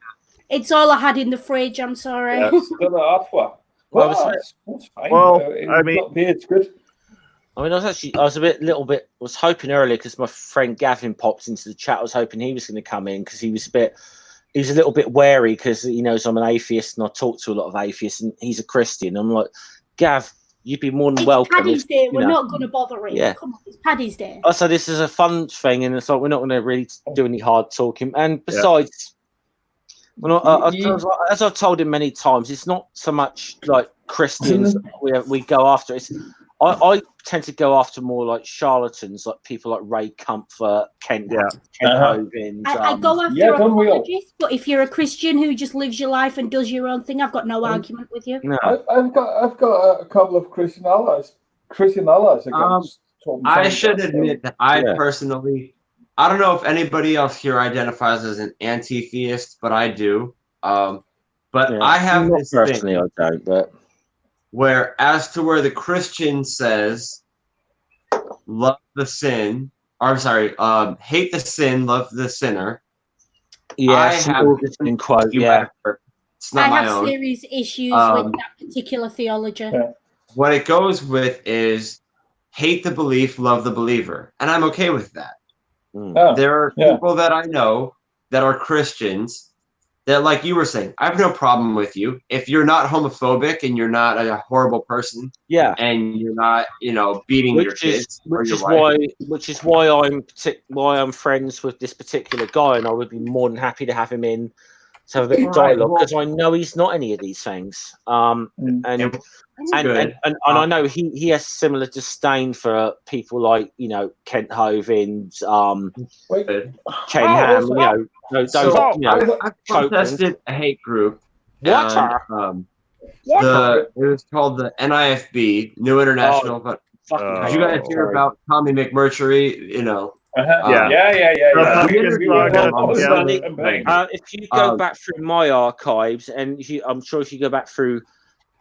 It's all I had in the fridge, I'm sorry. Yeah, Stella Aqua. Well, that's fine. Well, I mean, it's good. I mean, I was hoping earlier because my friend Gavin popped into the chat. I was hoping he was going to come in because he was a little bit wary because he knows I'm an atheist and I talk to a lot of atheists and he's a Christian. I'm like, Gav, you'd be more than welcome. Paddy's Day. We're not going to bother him. Yeah. Come on, it's Paddy's Day. So this is a fun thing, and it's like we're not going to really do any hard talking. And besides, as I've told him many times, it's not so much like Christians we go after. I tend to go after more like charlatans, like people like Ray Comfort, Kent Hovind. I go after apologists, but if you're a Christian who just lives your life and does your own thing, I've got no argument with you. No. I've got a couple of Christian allies. I should admit that I personally, I don't know if anybody else here identifies as an anti-theist, but I do. But I have this personally, thing. I don't, but. Where as to where the Christian says, love the sin, or I'm sorry, hate the sin, love the sinner. Yeah, I have in quote. Yeah, it's not my own. I have serious issues with that particular theology. Yeah. What it goes with is hate the belief, love the believer, and I'm okay with that. There are people that I know that are Christians. That, like you were saying, I have no problem with you if you're not homophobic and you're not a horrible person. Yeah, and you're not, beating your kids or your wife. Which is why I'm friends with this particular guy, and I would be more than happy to have him in to have a bit of dialogue because I know he's not any of these things. And I know he has similar disdain for people like Kent Hovind, Ken Ham, I protested a hate group. It was called the NIFB, New International. But did you guys hear about Tommy McMurtry? If you go back through my archives, and I'm sure if you go back through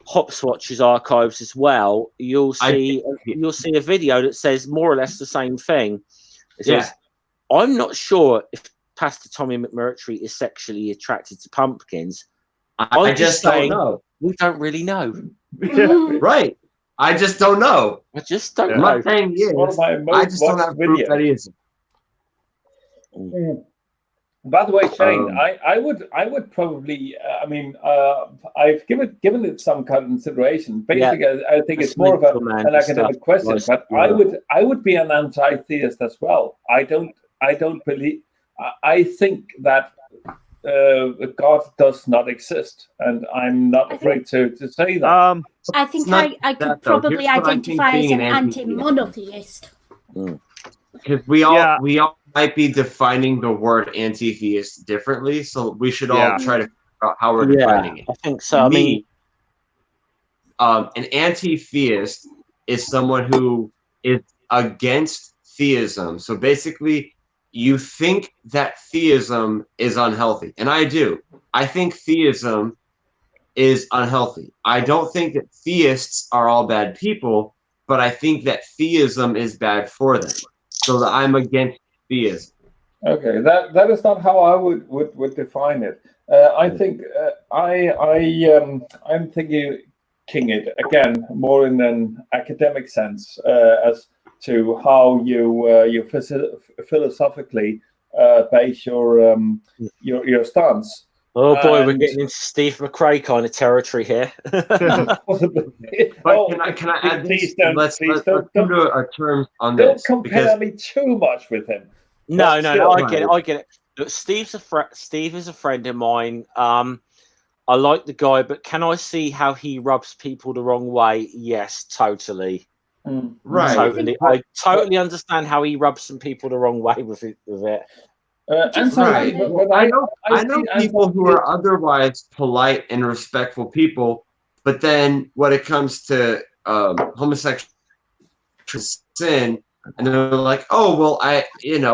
Hopswatch's archives as well, you'll see a video that says more or less the same thing. It says, I'm not sure if Pastor Tommy McMurtry is sexually attracted to pumpkins. I just don't know. We don't really know. Right. I just don't know. I just don't know. I'm not saying he is. I just don't have proof that he isn't. By the way, Shane, I would probably. I've given it some kind of consideration. Basically, I think it's more of an academic question. But I would be an anti-theist as well. I don't believe. I think that God does not exist, and I'm not afraid to say that. I think I could probably identify as an anti-monotheist. Because we all might be defining the word anti-theist differently, so we should all try to figure out how we're defining it. I think so. An anti-theist is someone who is against theism. So basically, you think that theism is unhealthy, and I do. I think theism is unhealthy. I don't think that theists are all bad people, but I think that theism is bad for them. So that I'm against theism. Okay, that is not how I would define it. I think I'm thinking it again more in an academic sense as to how you philosophically base your stance. Oh boy, we're getting into Steve McRae kind of territory here. But can I add this? Let's come to a term on this. Don't compare me too much with him. No, I get it. Look, Steve is a friend of mine. I like the guy, but can I see how he rubs people the wrong way? Yes, totally. Right. Totally. I totally understand how he rubs some people the wrong way with it. I know people who are otherwise polite and respectful people, but then when it comes to homosexual sin, and they're like, "Oh, well,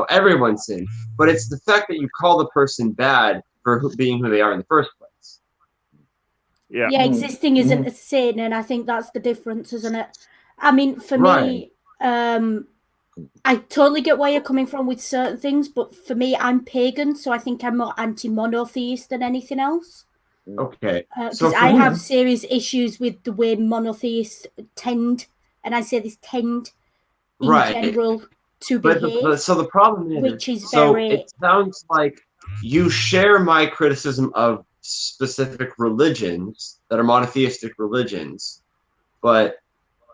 everyone sinned," but it's the fact that you call the person bad for being who they are in the first place. Yeah, existing isn't a sin, and I think that's the difference, isn't it? I mean, for me, I totally get where you're coming from with certain things, but for me, I'm pagan, so I think I'm more anti-monotheist than anything else. Okay. Because I have serious issues with the way monotheists tend, and I say this tend in general to behave. So the problem is, which is it sounds like you share my criticism of specific religions that are monotheistic religions, but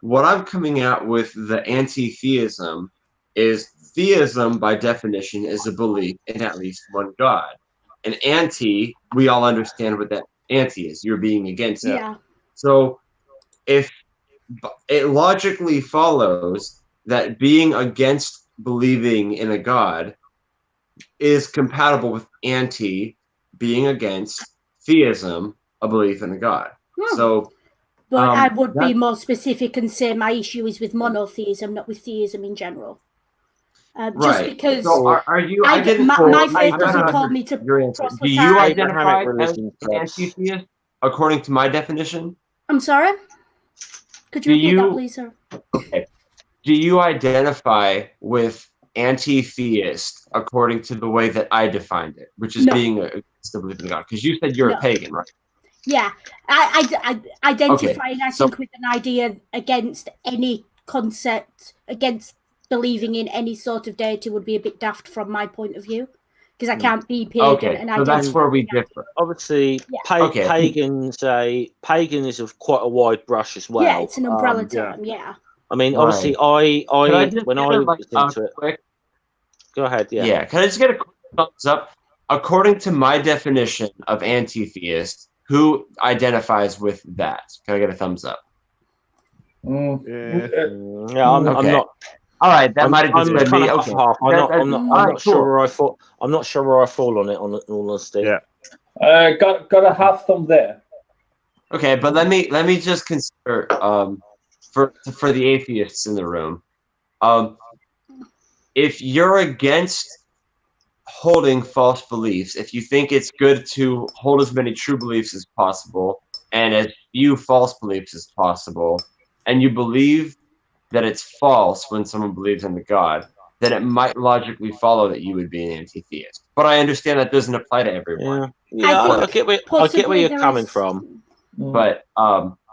what I'm coming out with the anti-theism is theism by definition is a belief in at least one God. And anti, we all understand what that anti is. You're being against it. So if it logically follows that being against believing in a God is compatible with anti being against theism, a belief in a God. So but I would be more specific and say my issue is with monotheism, not with theism in general. Just because are you? My faith doesn't call me to proselytize. Do you identify as anti-theist according to my definition? I'm sorry? Could you repeat that, please, sir? Okay. Do you identify with anti-theist according to the way that I defined it, which is being against the belief in God? Because you said you're a pagan, right? Yeah, I identifying, I think, with an idea against any concept, against believing in any sort of deity would be a bit daft from my point of view, because I can't be pagan. And so that's where we differ. Obviously, pagan is quite a wide brush as well. Yeah, it's an umbrella term. Yeah. I mean, obviously, when I was into it. Go ahead. Yeah. Can I just get a quick thumbs up? According to my definition of anti-theist, who identifies with that? Can I get a thumbs up? I'm not. All right, that might have just been me. Okay. I'm not sure where I fall. I'm not sure where I fall on it. On all honesty. Yeah. Got a half thumb there. Okay, but let me just consider for the atheists in the room, if you're against holding false beliefs, if you think it's good to hold as many true beliefs as possible and as few false beliefs as possible, and you believe that it's false when someone believes in the God, then it might logically follow that you would be an anti-theist. But I understand that doesn't apply to everyone. I get where you're coming from. But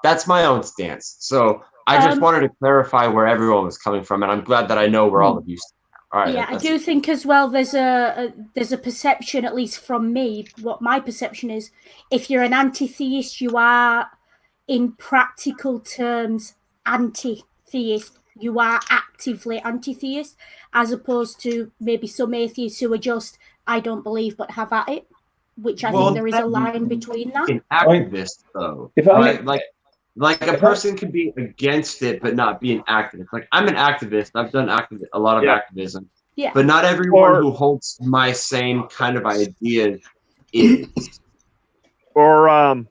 that's my own stance. So I just wanted to clarify where everyone was coming from, and I'm glad that I know where all of you stand. All right, I do think as well there's a perception, at least from me, what my perception is, if you're an anti-theist, you are in practical terms anti-theist. You are actively anti-theist, as opposed to maybe some atheists who are just, I don't believe, but have at it, which I think there is a line between that. An activist, though. Like a person can be against it but not be an activist. Like I'm an activist. I've done a lot of activism, Yeah. But not everyone who holds my same kind of idea is. Or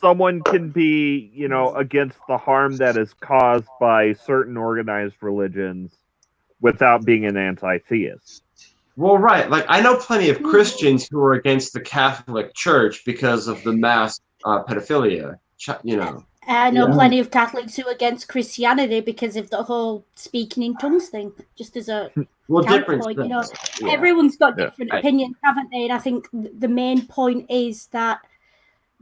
someone can be, against the harm that is caused by certain organized religions without being an anti-theist. Well, right. Like, I know plenty of Christians who are against the Catholic Church because of the mass pedophilia, I know plenty of Catholics who are against Christianity because of the whole speaking in tongues thing, just as a counterpoint. Everyone's got different opinions, haven't they? And I think the main point is that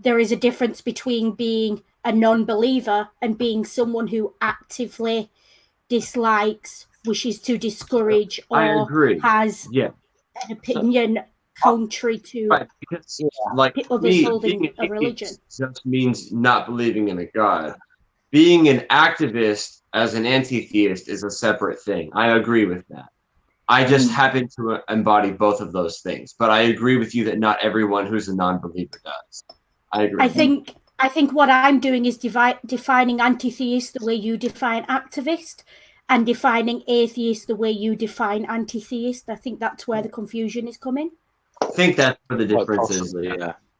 there is a difference between being a non-believer and being someone who actively dislikes, wishes to discourage, or has an opinion contrary to because, like, others holding a religion. Just means not believing in a God. Being an activist as an anti-theist is a separate thing. I agree with that. I just happen to embody both of those things. But I agree with you that not everyone who's a non-believer does. I agree. I think what I'm doing is defining anti-theist the way you define activist, and defining atheist the way you define anti-theist. I think that's where the confusion is coming. I think that's where the difference is.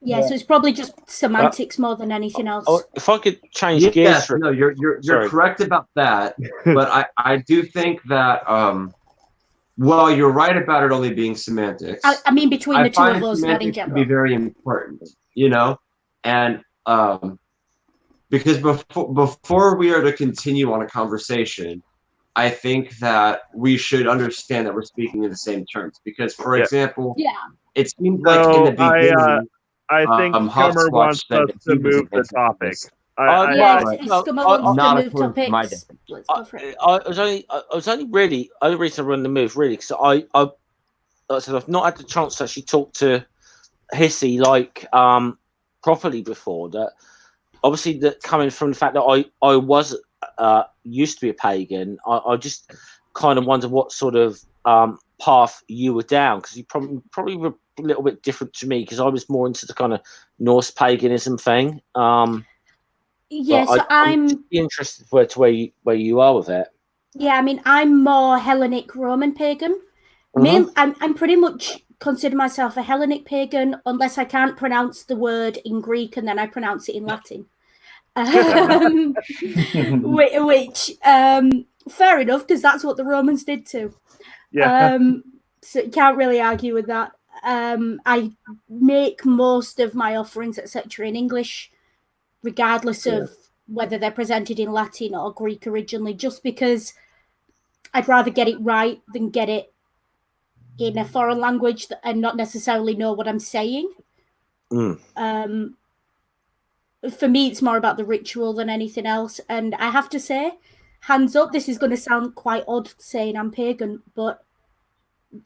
Yeah, so it's probably just semantics more than anything else. If I could change gears, no, you're correct about that. But I do think that well, you're right about it only being semantics. I mean, between the two of us, not in general. Be very important, and because before we are to continue on a conversation, I think that we should understand that we're speaking in the same terms. Because, for example, it seems like in the beginning, I think Scummer wants us to move the topic. Scummer wants to move topics. Let's go for it. Only reason I run the move really because I've not had the chance to actually talk to Hissy properly before. That obviously that coming from the fact that I was used to be a pagan, I just kind of wonder what sort of path you were down, because you probably were a little bit different to me because I was more into the kind of Norse paganism thing. So I'm interested where you are with it. Yeah, I mean, I'm more Hellenic Roman pagan. I'm pretty much consider myself a Hellenic pagan unless I can't pronounce the word in Greek and then I pronounce it in Latin. Which fair enough, because that's what the Romans did too. So you can't really argue with that. I make most of my offerings, etc., in English, regardless of whether they're presented in Latin or Greek originally, just because I'd rather get it right than get it in a foreign language and not necessarily know what I'm saying. For me, it's more about the ritual than anything else. And I have to say, hands up, this is going to sound quite odd saying I'm pagan, but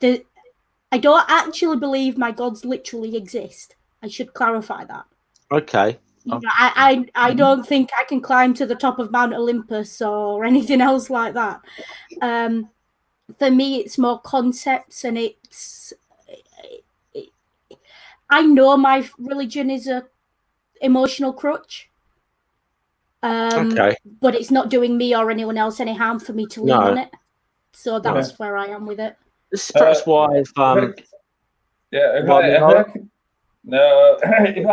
I don't actually believe my gods literally exist. I should clarify that. Okay. I don't think I can climb to the top of Mount Olympus or anything else like that. For me, it's more concepts, and I know my religion is a emotional crutch. But it's not doing me or anyone else any harm for me to lean on it. So that's where I am with it. This is perhaps why if I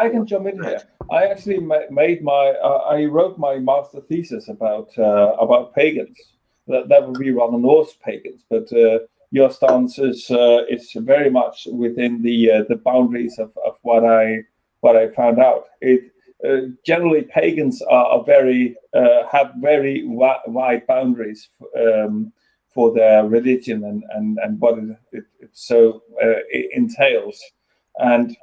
can jump in here, I actually I wrote my master thesis about pagans. That would be rather Norse pagans, but your stance is very much within the boundaries of what I found out. Generally, pagans are have very wide boundaries for their religion and what it entails. And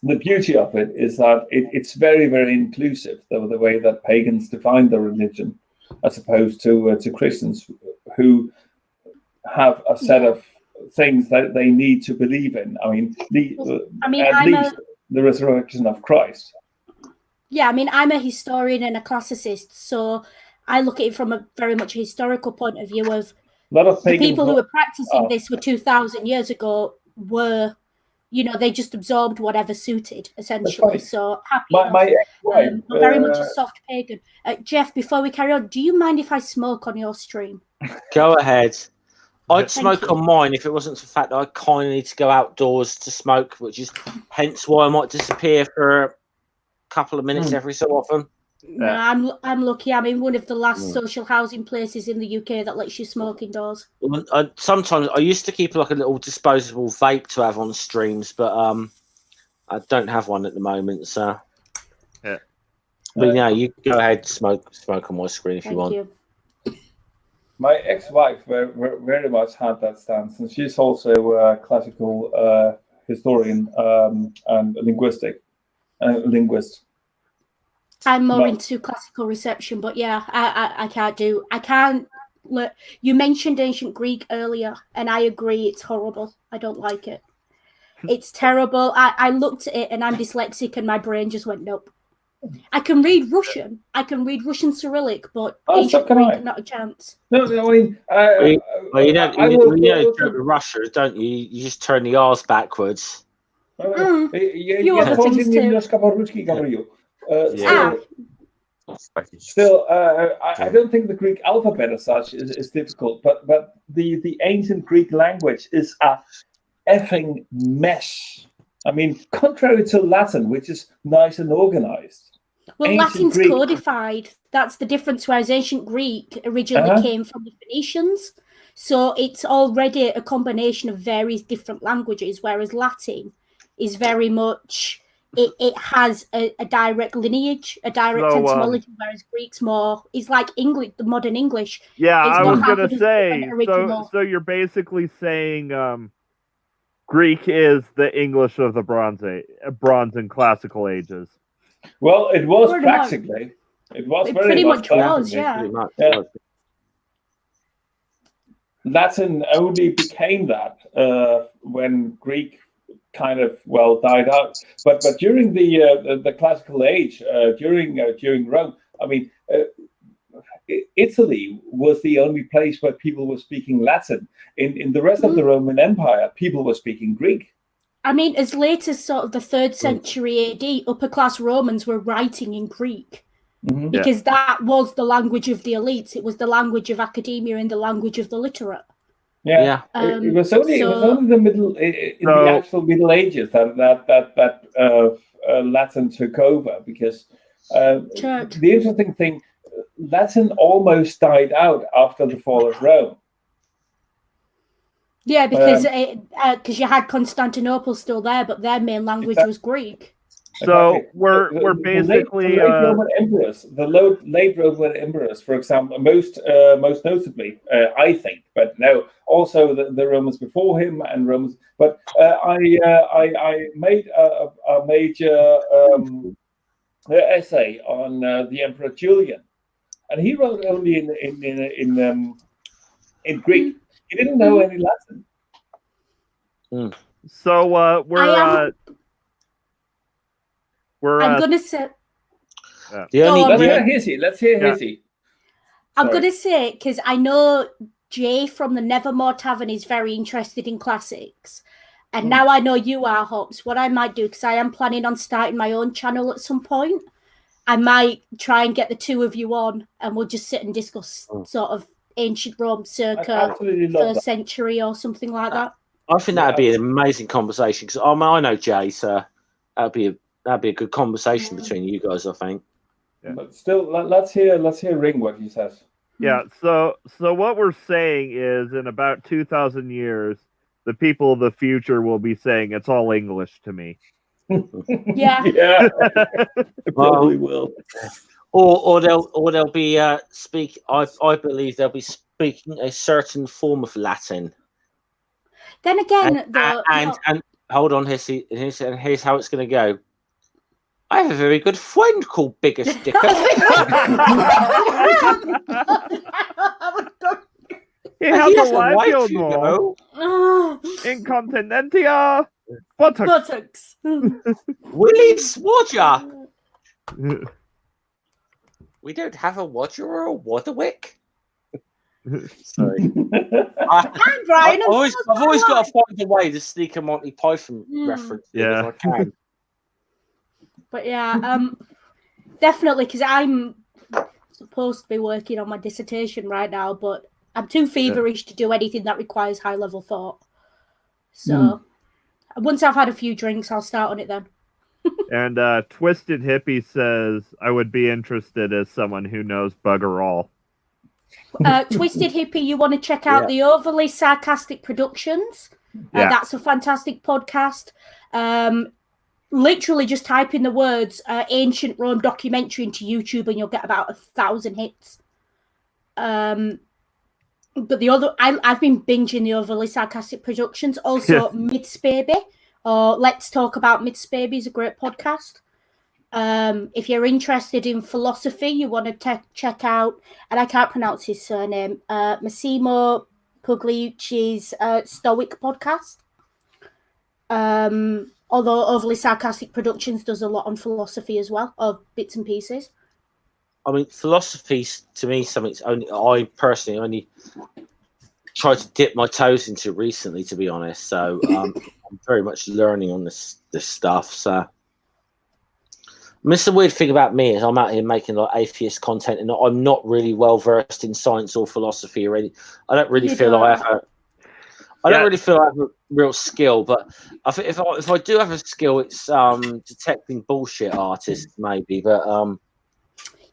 the beauty of it is that it's very, very inclusive, the way that pagans define their religion, as opposed to Christians who have a set of things that they need to believe in. I mean, at least the resurrection of Christ. Yeah, I mean, I'm a historian and a classicist, so I look at it from a very much historical point of view of the people who were practicing this were 2,000 years ago were, they just absorbed whatever suited, essentially. Right. So happy very much a soft pagan. Jeff, before we carry on, do you mind if I smoke on your stream? Go ahead. I'd smoke on mine if it wasn't for the fact that I kind of need to go outdoors to smoke, which is hence why I might disappear for a couple of minutes every so often. No, I'm lucky. I'm in one of the last social housing places in the UK that lets you smoke indoors. Sometimes I used to keep like a little disposable vape to have on streams, but I don't have one at the moment. So but you go ahead, smoke on my screen if you want. You. My ex-wife very much had that stance, and she's also a classical historian and linguist. I'm more into classical reception, but yeah, I can't. You mentioned ancient Greek earlier, and I agree, it's horrible. I don't like it. It's terrible. I looked at it, and I'm dyslexic, and my brain just went nope. I can read Russian. I can read Russian Cyrillic, but ancient Greek, not a chance. No, I mean, you know Russia, don't you? You just turn the R's backwards. Few other things too. Still, I don't think the Greek alphabet as such is difficult, but the ancient Greek language is a effing mess. I mean, contrary to Latin, which is nice and organized. Well, Latin's codified. That's the difference. Whereas ancient Greek originally came from the Phoenicians, so it's already a combination of various different languages. Whereas Latin is very much it has a direct lineage, a direct etymology. Whereas Greek's more is like English, the modern English. Yeah, I was gonna say. So you're basically saying Greek is the English of the Bronze and Classical ages. Well, it was practically. It was pretty much was, yeah. Latin only became that when Greek kind of died out. But during the classical age, during Rome, I mean, Italy was the only place where people were speaking Latin. In the rest of the Roman Empire, people were speaking Greek. I mean, as late as sort of the 3rd century AD, upper-class Romans were writing in Greek because that was the language of the elites. It was the language of academia and the language of the literate. Yeah. It was only the actual Middle Ages that Latin took over because the interesting thing, Latin almost died out after the fall of Rome. Yeah, because you had Constantinople still there, but their main language was Greek. So we're basically the late Roman emperors, for example, most notably, I think, but no, also the Romans before him and Romans. But I made a major essay on the Emperor Julian, and he wrote only in Greek. He didn't know any Latin. So we're I'm gonna say. Let's hear Hissy. I'm gonna say because I know Jay from the Nevermore Tavern is very interested in classics, and now I know you are, Hops. What I might do, because I am planning on starting my own channel at some point, I might try and get the two of you on, and we'll just sit and discuss sort of ancient Rome circa 1st century or something like that. I think that'd be an amazing conversation because I know Jay, so that'd be a good conversation between you guys, I think. Yeah. But still, let's hear Ring what he says. Yeah. So what we're saying is, in about 2,000 years, the people of the future will be saying it's all English to me. Yeah. It probably will. Or they'll be I believe they'll be speaking a certain form of Latin. Then again, and hold on, Hissy, and here's how it's going to go. I have a very good friend called Biggest Dicker. He has a wife, you know. Incontinentia buttocks. Willie Swodger. We don't have a Wodger or a Waterwick. Sorry. I'm Brian. I've always got to find a way to sneak a Monty Python reference if I can. But yeah, definitely, because I'm supposed to be working on my dissertation right now, but I'm too feverish to do anything that requires high level thought. So once I've had a few drinks, I'll start on it then. And Twisted Hippie says, I would be interested as someone who knows bugger all. Twisted Hippie, you want to check out the Overly Sarcastic Productions. That's a fantastic podcast. Literally just type in the words ancient Rome documentary into YouTube and you'll get about 1,000 hits. But the other, I've been binging the Overly Sarcastic Productions. Also, Myths Baby, or Let's Talk About Myths Baby is a great podcast. If you're interested in philosophy, you want to check out, and I can't pronounce his surname, Massimo Pugliucci's Stoic podcast. Although Overly Sarcastic Productions does a lot on philosophy as well, or bits and pieces. I mean, philosophy's to me something I personally only tried to dip my toes into recently, to be honest. So I'm very much learning on this stuff. So I mean, it's the weird thing about me is I'm out here making like atheist content, and I'm not really well versed in science or philosophy or anything. I don't really feel like I don't really feel I have a real skill, but I think if I do have a skill, it's detecting bullshit artists maybe. But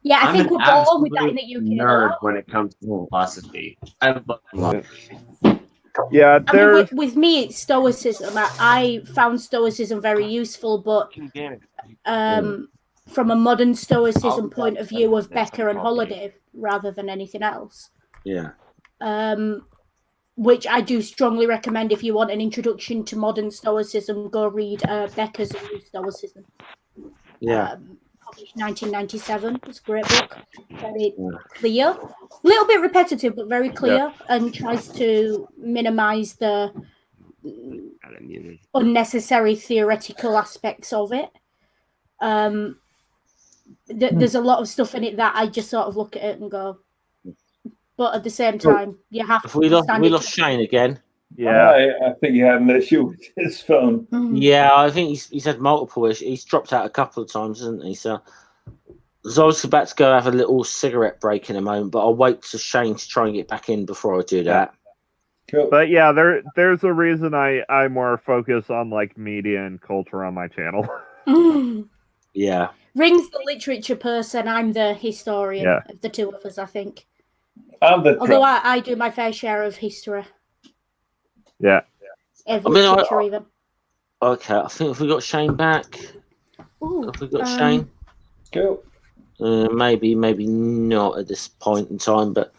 yeah, I think we're born with that in the UK. Nerd when it comes to philosophy. I love Yeah, I mean, with me, it's Stoicism. I found Stoicism very useful, but from a modern Stoicism point of view of Becker and Holiday rather than anything else. Yeah. Which I do strongly recommend if you want an introduction to modern Stoicism, go read Becker's New Stoicism. Yeah. Published 1997. It's a great book. Very clear. A little bit repetitive, but very clear, and tries to minimize the unnecessary theoretical aspects of it. There's a lot of stuff in it that I just sort of look at it and go, but at the same time, you have to. We lost Shane again. Yeah, I think he had an issue with his phone. Yeah, I think he's had multiple issues. He's dropped out a couple of times, hasn't he? So I was about to go have a little cigarette break in a moment, but I'll wait for Shane to try and get back in before I do that. Cool. But yeah, there's a reason I more focus on like media and culture on my channel. Yeah. Ring's the literature person. I'm the historian of the two of us, I think. Although I do my fair share of history. Yeah. Literature even. Okay, I think if we got Shane back. Ooh, if we got Shane. Cool. Maybe not at this point in time, but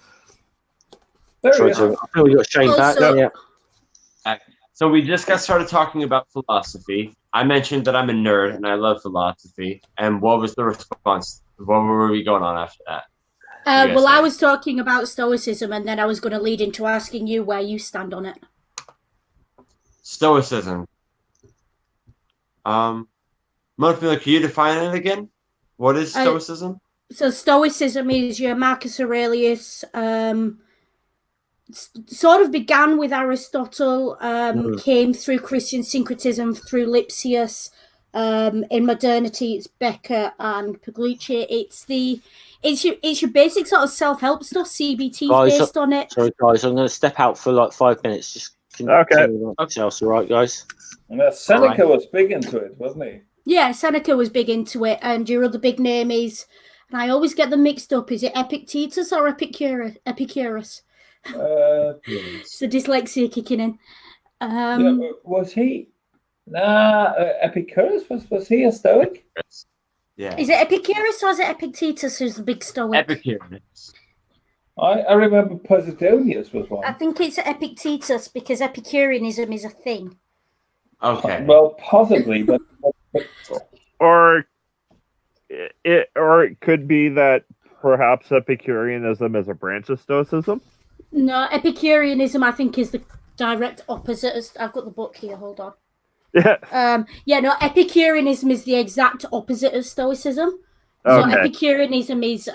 I think we got Shane back. Yeah. So we just got started talking about philosophy. I mentioned that I'm a nerd and I love philosophy. And what was the response? What were we going on after that? I was talking about Stoicism, and then I was going to lead into asking you where you stand on it. Stoicism. Miller, can you define it again? What is Stoicism? So Stoicism is your Marcus Aurelius. Sort of began with Aristotle, came through Christian syncretism through Lipsius. In modernity, it's Becker and Pugliucci. It's your basic sort of self-help stuff. CBT based on it. Sorry, guys, I'm going to step out for like 5 minutes. Just okay. Else, all right, guys. And Seneca was big into it, wasn't he? Yeah, Seneca was big into it, and your other big name is, and I always get them mixed up. Is it Epictetus or Epicurus? It's the dyslexia kicking in. Was he? Epicurus was he a Stoic? Yeah. Is it Epicurus or is it Epictetus who's the big Stoic? Epicurus. I remember Posidonius was one. I think it's Epictetus because Epicureanism is a thing. Okay. Well, possibly, but or it could be that perhaps Epicureanism is a branch of Stoicism. No, Epicureanism I think is the direct opposite. I've got the book here. Hold on. Yeah. Epicureanism is the exact opposite of Stoicism. Okay. So Epicureanism is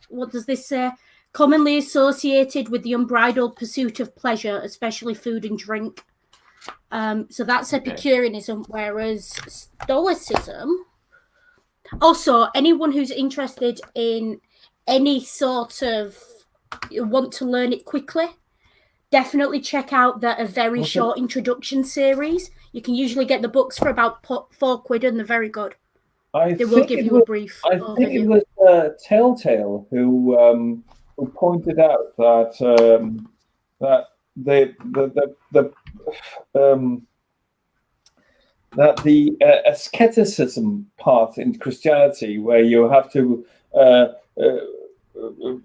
what does this say? Commonly associated with the unbridled pursuit of pleasure, especially food and drink. So that's Epicureanism, whereas Stoicism. Also, anyone who's interested in any sort of want to learn it quickly, definitely check out a very short introduction series. You can usually get the books for about £4 and they're very good. They will give you a brief overview. I think it was Telltale who pointed out that that the asceticism part in Christianity, where you have to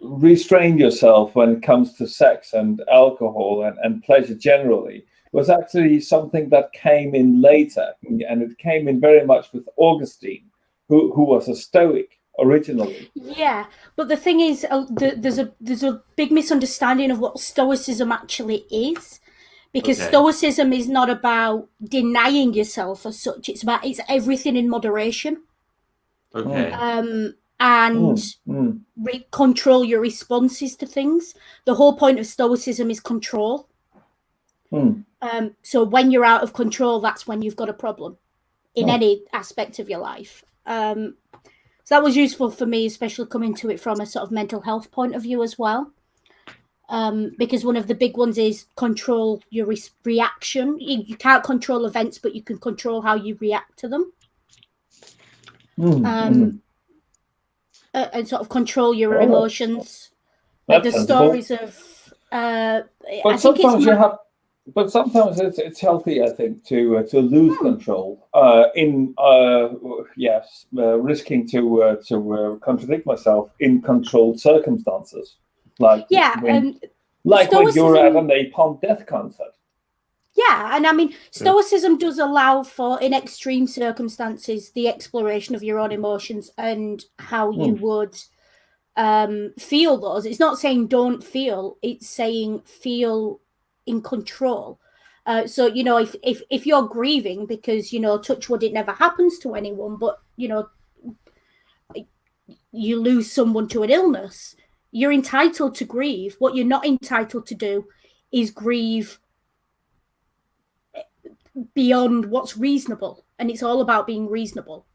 restrain yourself when it comes to sex and alcohol and pleasure generally, was actually something that came in later, and it came in very much with Augustine, who was a Stoic originally. Yeah, but the thing is, there's a big misunderstanding of what Stoicism actually is. Because Stoicism is not about denying yourself as such. It's everything in moderation. Okay. Control your responses to things. The whole point of Stoicism is control. So when you're out of control, that's when you've got a problem in any aspect of your life. So that was useful for me, especially coming to it from a sort of mental health point of view as well. Because one of the big ones is control your reaction. You can't control events, but you can control how you react to them. And sort of control your emotions. Like the stories of... But sometimes it's healthy, I think, to lose control. Risking to contradict myself in controlled circumstances. Like when you're at a napalm death concert. Yeah, and I mean, Stoicism does allow for, in extreme circumstances, the exploration of your own emotions and how you would feel those. It's not saying don't feel; it's saying feel in control. So you know, if you're grieving because touch wood, it never happens to anyone, but you lose someone to an illness. You're entitled to grieve. What you're not entitled to do is grieve beyond what's reasonable. And it's all about being reasonable.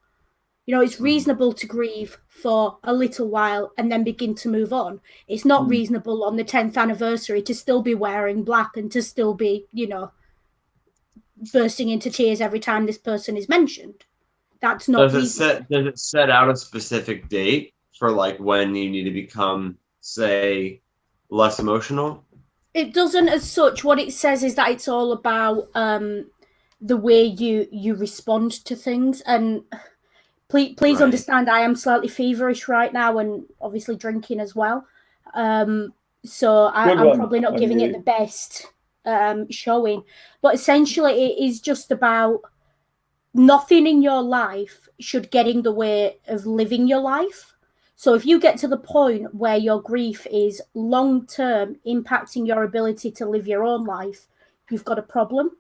It's reasonable to grieve for a little while and then begin to move on. It's not reasonable on the 10th anniversary to still be wearing black and to still be, bursting into tears every time this person is mentioned. That's not reasonable. Does it set out a specific date for like when you need to become, say, less emotional? It doesn't as such. What it says is that it's all about the way you respond to things. And please understand, I am slightly feverish right now and obviously drinking as well. So I'm probably not giving it the best showing. But essentially it is just about nothing in your life should get in the way of living your life. So if you get to the point where your grief is long-term impacting your ability to live your own life, you've got a problem.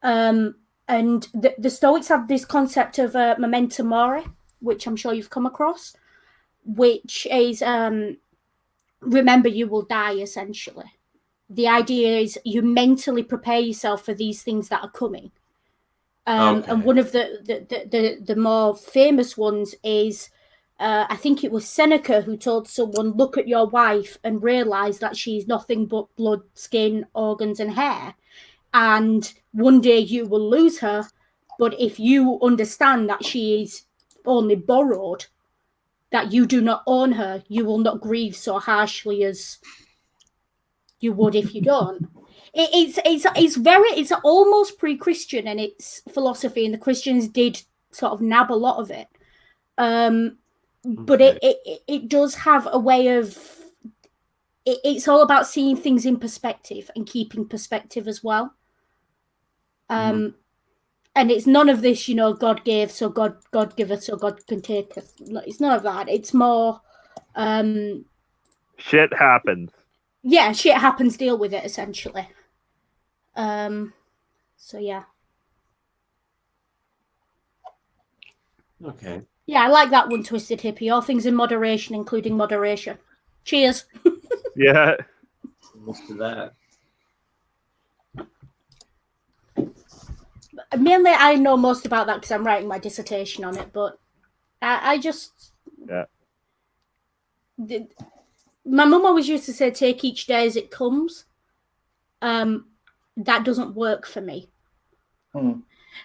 And the Stoics have this concept of memento mori, which I'm sure you've come across, which is remember you will die, essentially. The idea is you mentally prepare yourself for these things that are coming. And one of the more famous ones is, I think it was Seneca who told someone, look at your wife and realize that she's nothing but blood, skin, organs and hair. And one day you will lose her. But if you understand that she is only borrowed, that you do not own her, you will not grieve so harshly as you would if you don't. It's almost pre-Christian in its philosophy, and the Christians did sort of nab a lot of it. But it does have a way of it's all about seeing things in perspective and keeping perspective as well. And it's none of this, God gave, so God giveth, so God can taketh. It's none of that. It's more shit happens. Yeah, shit happens, deal with it, essentially. So yeah. Okay. Yeah, I like that one, Twisted Hippie. All things in moderation, including moderation. Cheers. Yeah. Most of that. Mainly, I know most about that because I'm writing my dissertation on it, but I just... Yeah. My mum always used to say, "Take each day as it comes." That doesn't work for me.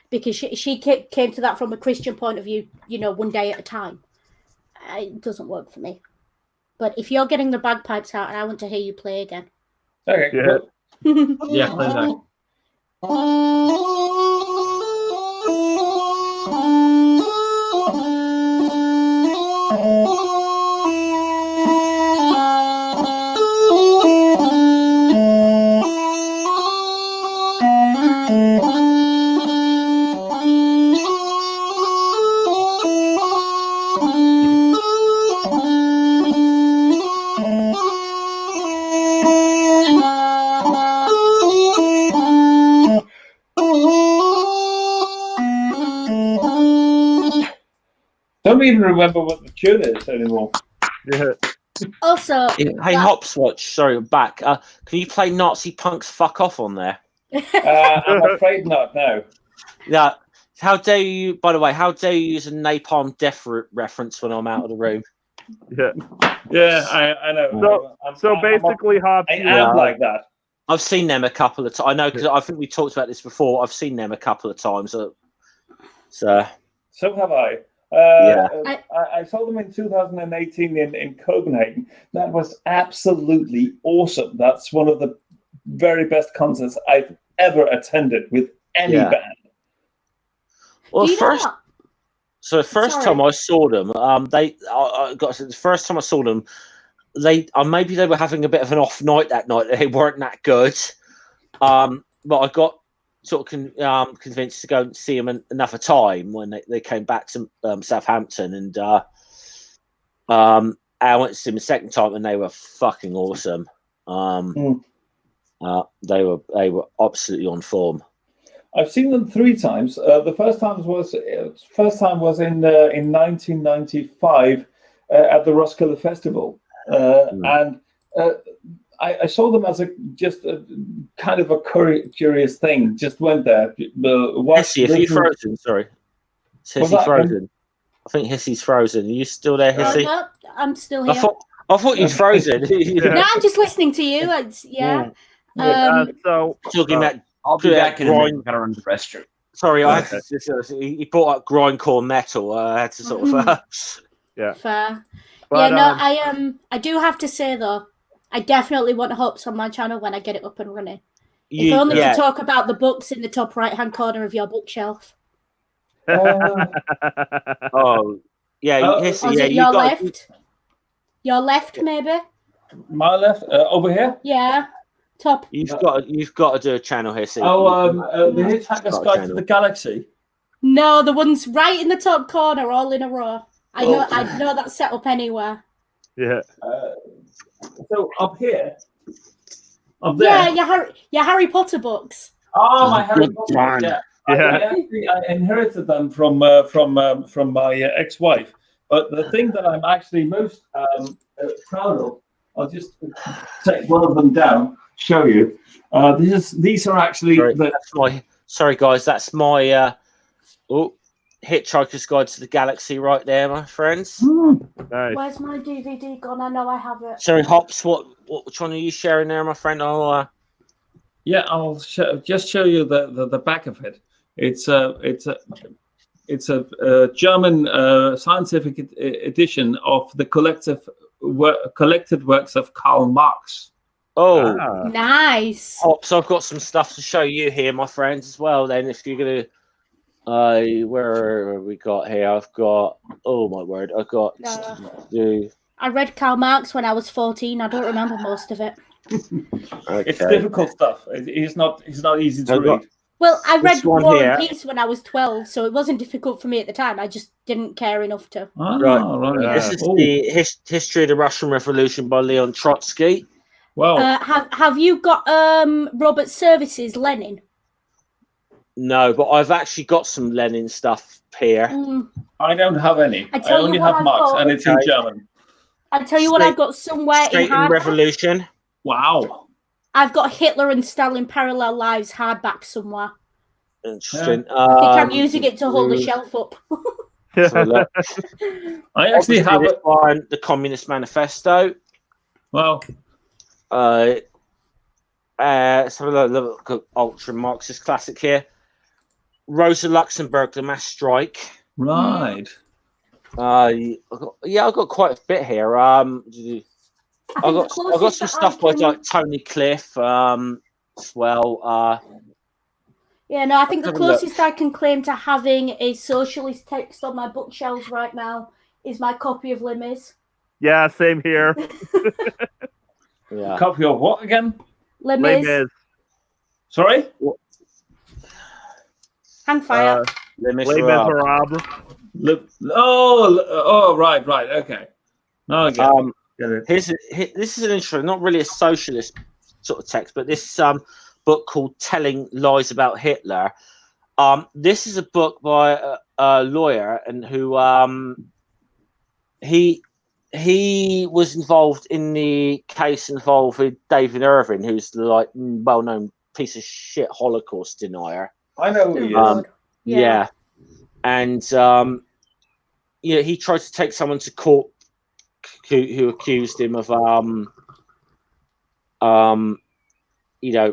Because she came to that from a Christian point of view, one day at a time. It doesn't work for me. But if you're getting the bagpipes out, and I want to hear you play again. Okay. Yeah. Yeah, play that. Don't even remember what the tune is anymore. Yeah. Also, Hey, Hopswatch, sorry, I'm back. Can you play Nazi Punks Fuck Off on there? I'm afraid not, no. Yeah. How dare you, by the way, how dare you use a Napalm Death reference when I'm out of the room? Yeah. Yeah, I know. So basically, Hops, I am like that. I've seen them a couple of times. I know, because I think we talked about this before. I've seen them a couple of times. So have I. I saw them in 2018 in Copenhagen. That was absolutely awesome. That's one of the very best concerts I've ever attended with any band. Well, the first Sorry. time I saw them, the first time I saw them, maybe they were having a bit of an off night that night. They weren't that good. But I got sort of convinced to go and see them another time when they came back to Southampton, and I went to see them a second time, and they were fucking awesome. They were absolutely on form. I've seen them 3 times. The first time was in 1995 at the Roskilde Festival, and I saw them as just a kind of a curious thing. Just went there. Hissy, if you're frozen, sorry. Is Hissy frozen? I think Hissy's frozen. Are you still there, Hissy? No, I'm still here. I thought you'd frozen. No, I'm just listening to you. So talking about. I'll be back in a minute. I gotta run to the restroom. Sorry, he brought up grindcore metal. I had to sort of. Yeah. Fair. But, I do have to say though, I definitely want Hops on my channel when I get it up and running. If only to talk about the books in the top right-hand corner of your bookshelf. Oh, yeah. Your left? Your left, maybe? My left? Over here? Yeah. Top. You've got to do a channel here. See. The Hitchhiker's Guide to the Galaxy. No, the ones right in the top corner, all in a row. I know that's set up anywhere. Yeah. So up here. Up there. Yeah, your Harry Potter books. Oh, my Harry Potter books. Yeah. I inherited them from my ex-wife. But the thing that I'm actually most proud of, I'll just take one of them down. Show you. These are actually. Sorry, guys. That's my Hitchhiker's Guide to the Galaxy right there, my friends. Nice. Where's my DVD gone? I know I have it. Sorry, Hops. Which one are you sharing there, my friend? I'll just show you the back of it. It's a German scientific edition of the collected works of Karl Marx. Oh, nice. Hops, I've got some stuff to show you here, my friends, as well. Then, if you're gonna, where have we got here? I've got. Oh my word! I've got. I read Karl Marx when I was 14. I don't remember most of it. Okay. It's difficult stuff. It's not easy to read. Well, I read War and Peace when I was 12, so it wasn't difficult for me at the time. I just didn't care enough to. Right. This is the History of the Russian Revolution by Leon Trotsky. Well, have you got Robert Service's Lenin? No, but I've actually got some Lenin stuff here. I don't have any. I only have Marx, and it's in German. I'll tell you what I've got somewhere in hardback. Revolution. Wow. I've got Hitler and Stalin Parallel Lives hardback somewhere. Interesting. I think I'm using it to hold the shelf up. I actually have the Communist Manifesto. Well, let's have a look at ultra Marxist classic here. Rosa Luxemburg, The Mass Strike. Right. I've got quite a bit here. I've got some stuff by like Tony Cliff as well. Yeah, no, I think the closest I can claim to having a socialist text on my bookshelves right now is my copy of Les Mis. Yeah, same here. Yeah. Copy of what again? Les Mis. Sorry? Hand fire. Les Miserables. Right, okay. No, I get it. This is an interesting, not really a socialist sort of text, but this book called Telling Lies About Hitler. This is a book by a lawyer, and who he was involved in the case involving David Irving, who's the like well-known piece of shit Holocaust denier. I know who he is. Yeah. And he tried to take someone to court who accused him of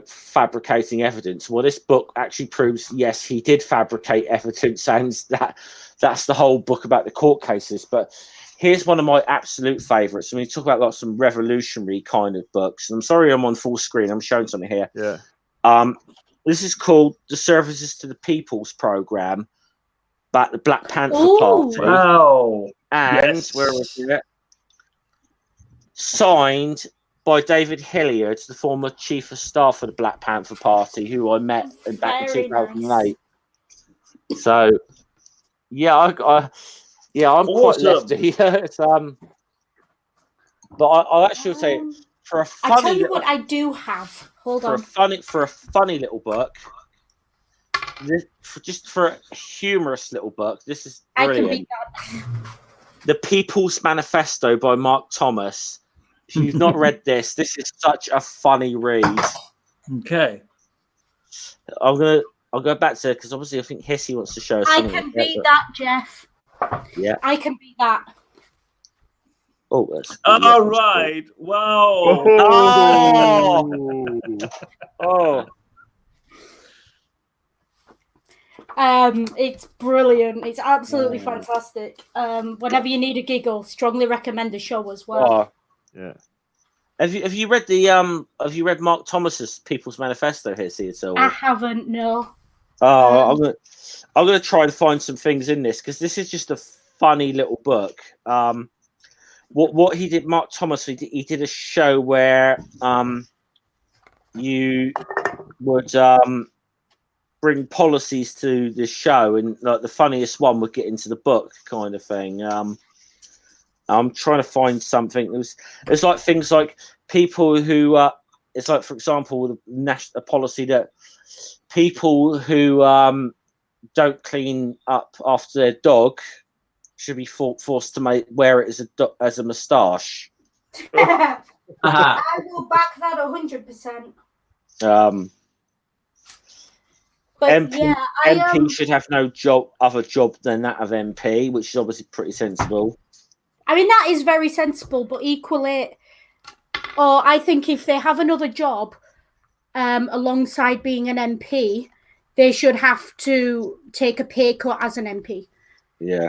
fabricating evidence. Well, this book actually proves yes, he did fabricate evidence, and that's the whole book about the court cases. But here's one of my absolute favorites. When you talk about like some revolutionary kind of books, and I'm sorry I'm on full screen, I'm showing something here. Yeah. This is called The Services to the People's Program, about the Black Panther Party. Wow. And where was it? Signed by David Hilliard, the former chief of staff of the Black Panther Party, who I met back in 2008. Nice. So, I'm quite lefty. But I actually would say for a funny. I'll tell you what I do have. Hold on. For a funny little book. For a humorous little book, this is brilliant. I can beat that. The People's Manifesto by Mark Thomas. If you've not read this is such a funny read. Okay. I'll go back to it because obviously I think Hissy wants to show us something. I can beat that, Jeff. Yeah. I can beat that. Oh, that's right. Wow. Oh. It's brilliant. It's absolutely fantastic. Whenever you need a giggle, strongly recommend the show as well. Yeah. Have you read the Mark Thomas's People's Manifesto here, so I haven't, no. I'm gonna try and find some things in this because this is just a funny little book. What he did, Mark Thomas, he did a show where you would bring policies to the show, and like the funniest one would get into the book, kind of thing. I'm trying to find something. It's like things like people who it's like, for example, a policy that people who don't clean up after their dog should be forced to wear it as a moustache. I will back that 100%. But MP should have no other job than that of MP, which is obviously pretty sensible. I mean, that is very sensible, but equally, I think if they have another job alongside being an MP, they should have to take a pay cut as an MP. Yeah.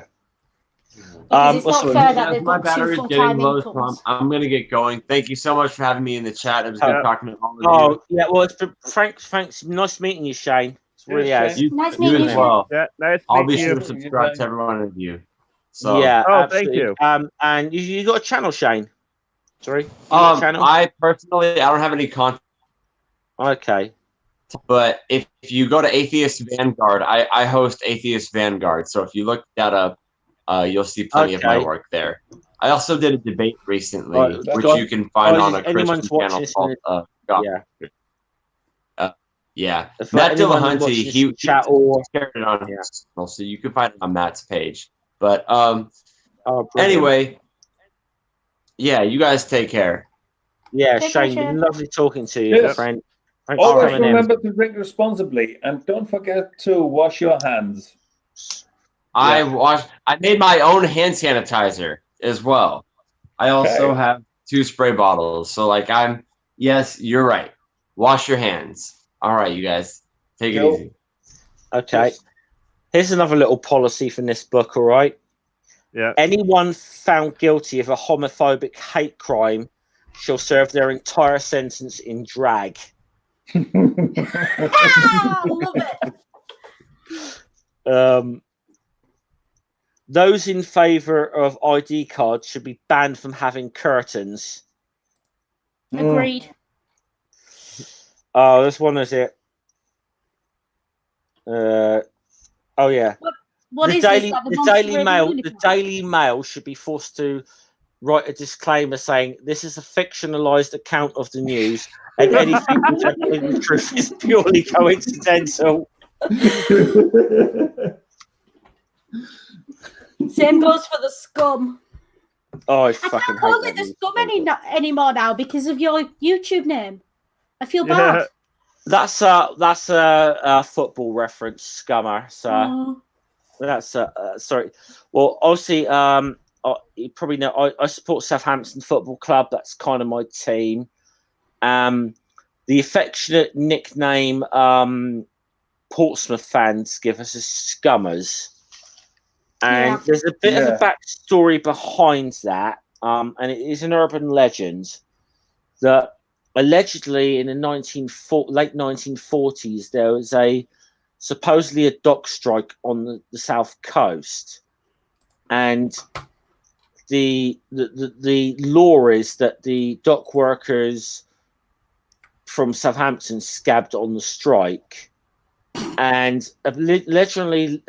Because it's not fair that they've my got two battery's full-time getting low, incomes. so I'm going to get going. Thank you so much for having me in the chat. It was good talking to all of you. Oh, yeah, well, it's been, thanks. Nice meeting you, Shane. It's really has. Nice meeting you as well. Yeah, nice I'll meeting be you. sure to subscribe to every one of you. So. Yeah, absolutely. Thank you. And you got a channel, Shane? Sorry? Channel? I don't have any content. Okay. But if you go to Atheist Vanguard, I host Atheist Vanguard. So if you look that up, you'll see plenty of my work there. I also did a debate recently, which you can find on a Christian channel called yeah. Matt Dillahunty, he shared it on his channel, so you can find it on Matt's page. But anyway, yeah, you guys take care. Yeah, Shane, been lovely talking to you, friend. Thanks Always remember to drink responsibly, and don't forget to wash your hands. I made my own hand sanitizer as well. I also have 2 spray bottles. So like yes, you're right. Wash your hands. All right, you guys, take it easy. Okay. Here's another little policy from this book. All right. Yeah. Anyone found guilty of a homophobic hate crime shall serve their entire sentence in drag. I love it. Those in favour of ID cards should be banned from having curtains. Agreed. Oh, this one is it. Oh yeah. What the is Daily, this? Like the Daily Mail. The Daily Mail should be forced to write a disclaimer saying this is a fictionalized account of the news, and anything in the truth is purely coincidental. Same goes for the scum. Oh, I can't fucking call hate it the that scum anymore now because of your YouTube name. I feel bad. That's a football reference, scummer. So that's sorry. Well, obviously, you probably know I support Southampton Football Club. That's kind of my team. The affectionate nickname Portsmouth fans give us is Scummers. And there's a bit of a backstory behind that, and it is an urban legend that allegedly in the late 1940s there was supposedly a dock strike on the south coast, and the law is that the dock workers from Southampton scabbed on the strike. And allegedly,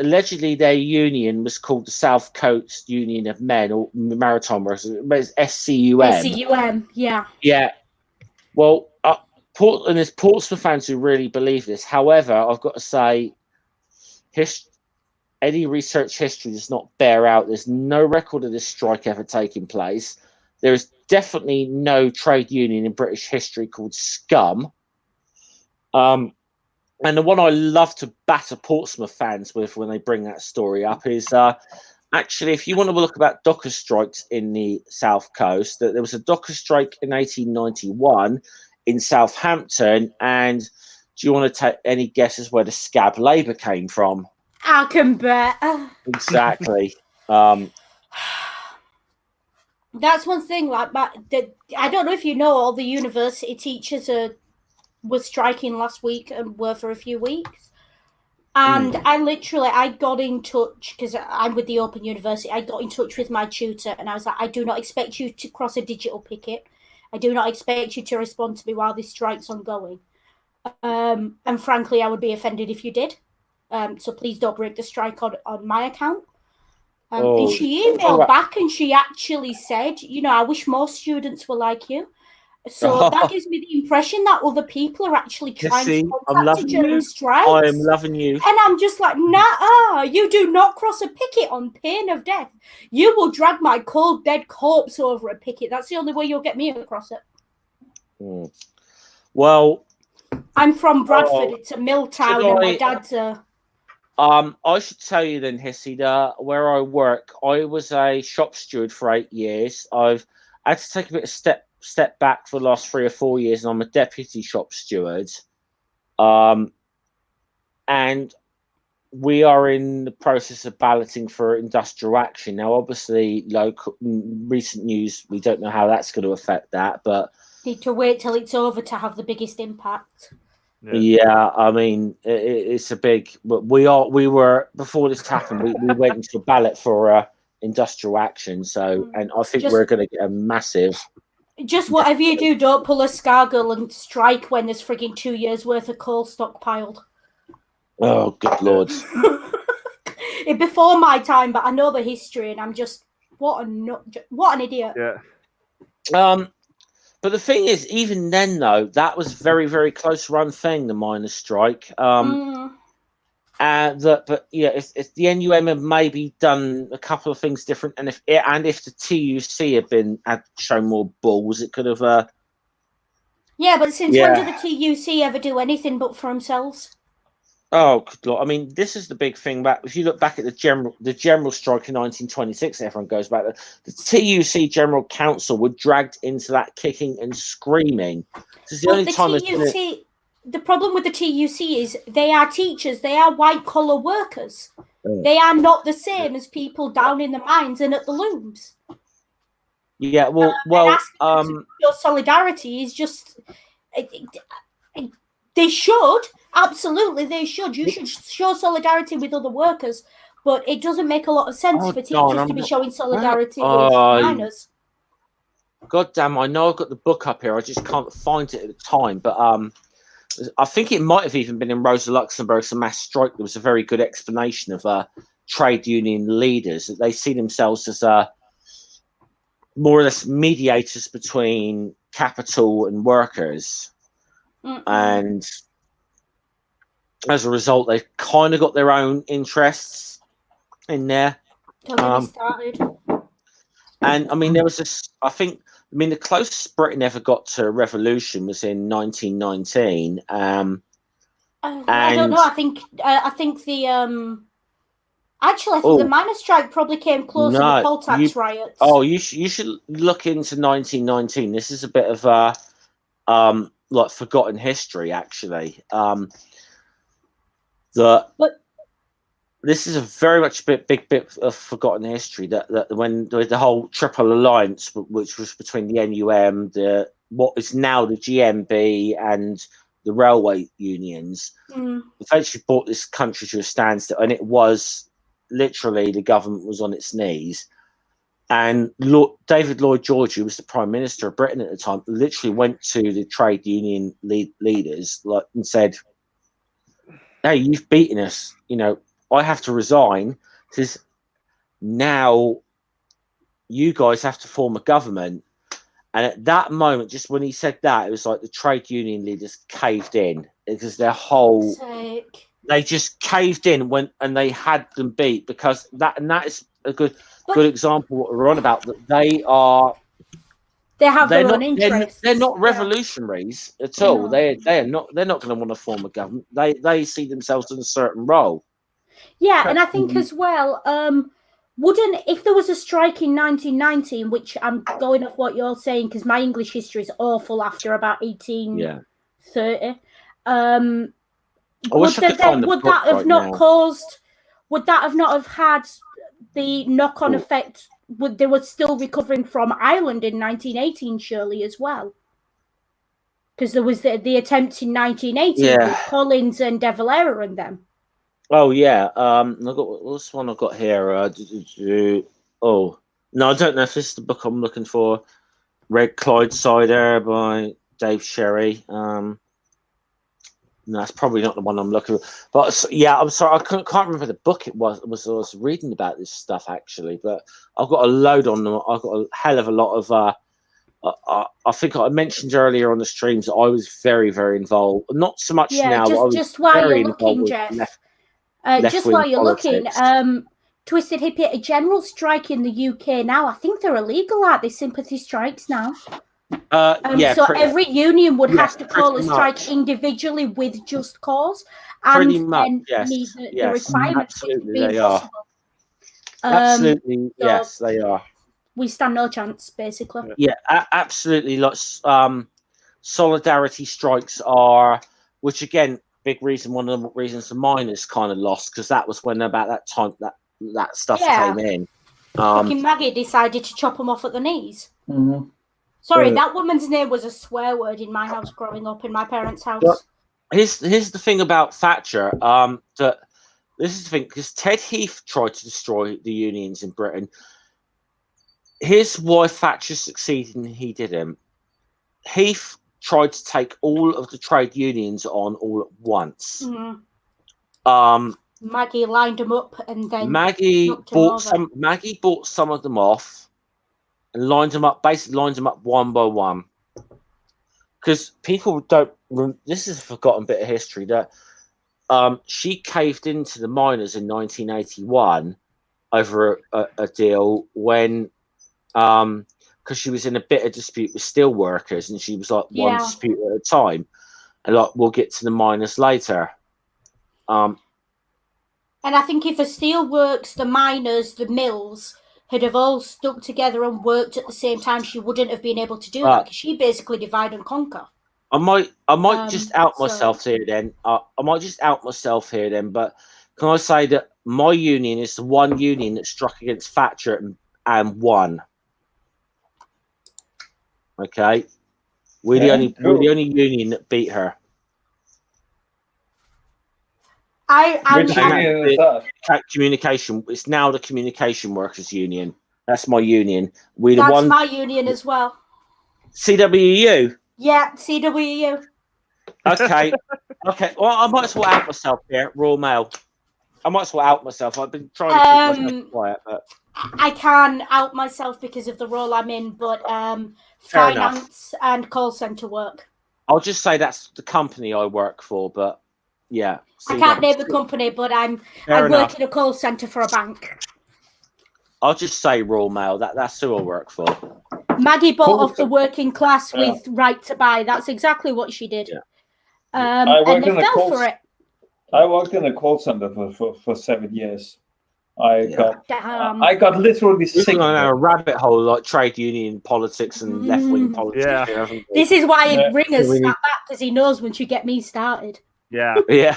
their union was called the South Coast Union of Men or Maritime Workers. It's SCUM. SCUM, yeah. Yeah. Well, and there's Portsmouth fans who really believe this. However, I've got to say, any research history does not bear out. There's no record of this strike ever taking place. There is definitely no trade union in British history called Scum. And the one I love to batter Portsmouth fans with when they bring that story up is actually, if you want to look about docker strikes in the South Coast, that there was a docker strike in 1891 in Southampton. And do you want to take any guesses where the scab labour came from? I can bet. Exactly. That's one thing. Like, I don't know if you know, all the university teachers were striking last week and were for a few weeks. And I got in touch because I'm with the Open University. I got in touch with my tutor and I was like, I do not expect you to cross a digital picket. I do not expect you to respond to me while this strike's ongoing. And frankly, I would be offended if you did. So please don't break the strike on my account. And she emailed back and she actually said, I wish more students were like you. So that gives me the impression that other people are actually trying to contact you during strikes. I am loving you. And I'm just like, nah, you do not cross a picket on pain of death. You will drag my cold, dead corpse over a picket. That's the only way you'll get me across it. Well, I'm from Bradford. It's a mill town, and my dad's a... I should tell you then, Hissy, that where I work, I was a shop steward for 8 years. I had to take a bit of step back for the last 3 or 4 years, and I'm a deputy shop steward. And we are in the process of balloting for industrial action. Now, obviously, recent news, we don't know how that's going to affect that, but... Need to wait till it's over to have the biggest impact. Yeah, I mean, it's a big... We were, before this happened, we went into a ballot for industrial action, so, and I think we're going to get a massive... Just whatever you do, don't pull a Scargill and strike when there's frigging 2 years worth of coal stockpiled. Oh, good lord. It's before my time, but I know the history, and I'm just what an idiot. Yeah. But the thing is, even then, though, that was very, very close run thing, the miners' strike. But if the NUM had maybe done a couple of things different, and if the TUC had shown more balls, it could have. Yeah, but since when did the TUC ever do anything but for themselves? Oh, good Lord. I mean, this is the big thing. Back if you look back at the general strike in 1926, everyone goes back. The TUC General Council were dragged into that kicking and screaming. This is the only time the problem with the TUC is they are teachers. They are white collar workers. They are not the same as people down in the mines and at the looms. Yeah, well, your solidarity is just. They should, absolutely, they should. You should show solidarity with other workers, but it doesn't make a lot of sense for teachers to be showing solidarity with miners. God damn, I know I've got the book up here. I just can't find it at the time, but I think it might have even been in Rosa Luxemburg's A Mass Strike. There was a very good explanation of trade union leaders that they see themselves as more or less mediators between capital and workers. And as a result, they've kind of got their own interests in there. And I mean, there was this. The closest Britain ever got to a revolution was in 1919. I don't know. I think the the miners' strike probably came close to the poll tax riots. Oh, you should look into 1919. This is a bit of like forgotten history, actually. This is a very much big bit of forgotten history. That when the whole Triple Alliance, which was between the NUM, what is now the GMB, and the railway unions, eventually brought this country to a standstill, and it was literally the government was on its knees. And David Lloyd George, who was the Prime Minister of Britain at the time, literally went to the trade union leaders and said, "Hey, you've beaten us. I have to resign. Says now you guys have to form a government." And at that moment, just when he said that, it was like the trade union leaders caved in, because they just caved in and they had them beat, because that is a good example of what we're on about. That they have their own interests. They're not revolutionaries at all. They're not going to want to form a government. They see themselves in a certain role. Yeah, and I think as well, if there was a strike in 1919, which I'm going off what you're saying because my English history is awful after about 1830. Would that have not had the knock-on effect? They were still recovering from Ireland in 1918, surely, as well, because there was the attempt in 1918 with Collins and De Valera and them. Oh yeah, I've got this one I've got here. Oh no, I don't know if this is the book I'm looking for. Red Clydeside by Dave Sherry. No, that's probably not the one I'm looking for. But yeah, I'm sorry, I can't remember the book it was. I was reading about this stuff actually, but I've got a load on them. I've got a hell of a lot of. I think I mentioned earlier on the streams that I was very, very involved. Not so much now. Yeah, just while you're looking, Jeff. Just while you're looking, Twisted Hippie, a general strike in the UK now. I think they're illegal, aren't they? Sympathy strikes now. So every union would have to call a strike individually with just cause, and meet the requirements to be possible. Absolutely, yes, they are. We stand no chance, basically. Yeah, absolutely. Solidarity strikes are, which again, big reason. One of the reasons the miners kind of lost, because that was when about that time that stuff came in. Fucking Maggie decided to chop them off at the knees. Mm-hmm. Sorry, that woman's name was a swear word in my house growing up, in my parents' house. But here's the thing about Thatcher. This is the thing, because Ted Heath tried to destroy the unions in Britain. Here's why Thatcher succeeded and he didn't. Heath tried to take all of the trade unions on all at once. Mm-hmm. Maggie lined them up, and then Maggie bought some of them off. And lined them up one by one, because people don't. This is a forgotten bit of history that she caved into the miners in 1981 over a deal when because she was in a bit of dispute with steel workers, and she was like one dispute at a time, and we'll get to the miners later. And I think if the steelworks, the miners, the mills had have all stuck together and worked at the same time, she wouldn't have been able to do that because she basically divide and conquer. I might just out myself here then. I might just out myself here then. But can I say that my union is the one union that struck against Thatcher and won? Okay, we're the only union that beat her. Communication. It's now the Communication Workers Union. That's my union. That's my union as well. CWU. Yeah, CWU. Okay. Okay. Well, I might as well out myself here. Royal Mail. I might as well out myself. I've been trying to keep myself quiet, but I can out myself because of the role I'm in, but finance and call centre work. I'll just say that's the company I work for, but yeah. I can't name the company, but I work in a call centre for a bank. I'll just say Royal Mail. That's who I work for. Maggie bought off the working class with right to buy. That's exactly what she did. Yeah. And they fell for it. I worked in a call center for 7 years. I got literally sick of a rabbit hole like trade union politics and left wing politics. Yeah. This is why Ringer's sat back, because he knows once you get me started. Yeah. Yeah.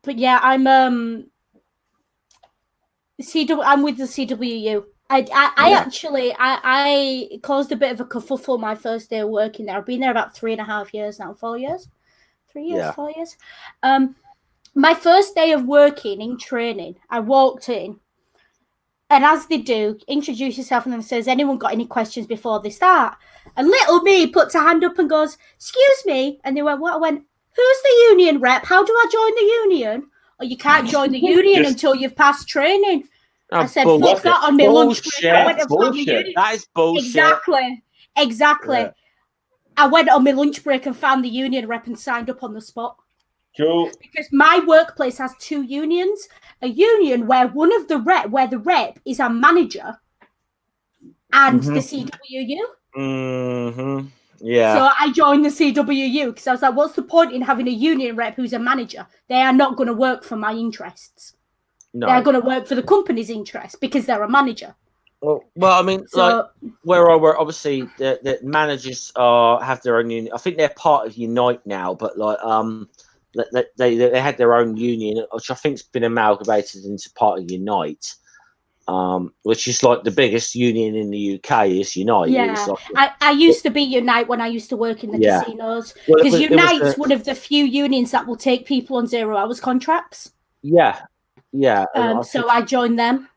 But yeah, I'm with the CWU. I actually caused a bit of a kerfuffle my first day of working there. I've been there about 3.5 years now. 4 years? 3 years, 4 years. My first day of working in training, I walked in, and as they do, introduce yourself and then says, anyone got any questions before they start? And little me puts her hand up and goes, excuse me. And they went, what? I went, who's the union rep? How do I join the union? Or you can't join the union until you've passed training. I said, fuck that on my lunch break. I went and found the union. That is bullshit. Exactly. Yeah. I went on my lunch break and found the union rep and signed up on the spot. Cool. Because my workplace has 2 unions. A union where the rep is a manager and the CWU. Mm-hmm. Yeah. So I joined the CWU because I was like, what's the point in having a union rep who's a manager? They are not going to work for my interests. No. They're going to work for the company's interests because they're a manager. Well, I mean, like where I work, obviously the managers have their own union. I think they're part of Unite now, but like they had their own union, which I think's been amalgamated into part of Unite, which is like the biggest union in the UK is Unite. Yeah, I used to be Unite when I used to work in the casinos because Unite's one of the few unions that will take people on 0 hours contracts. Yeah. So I joined them.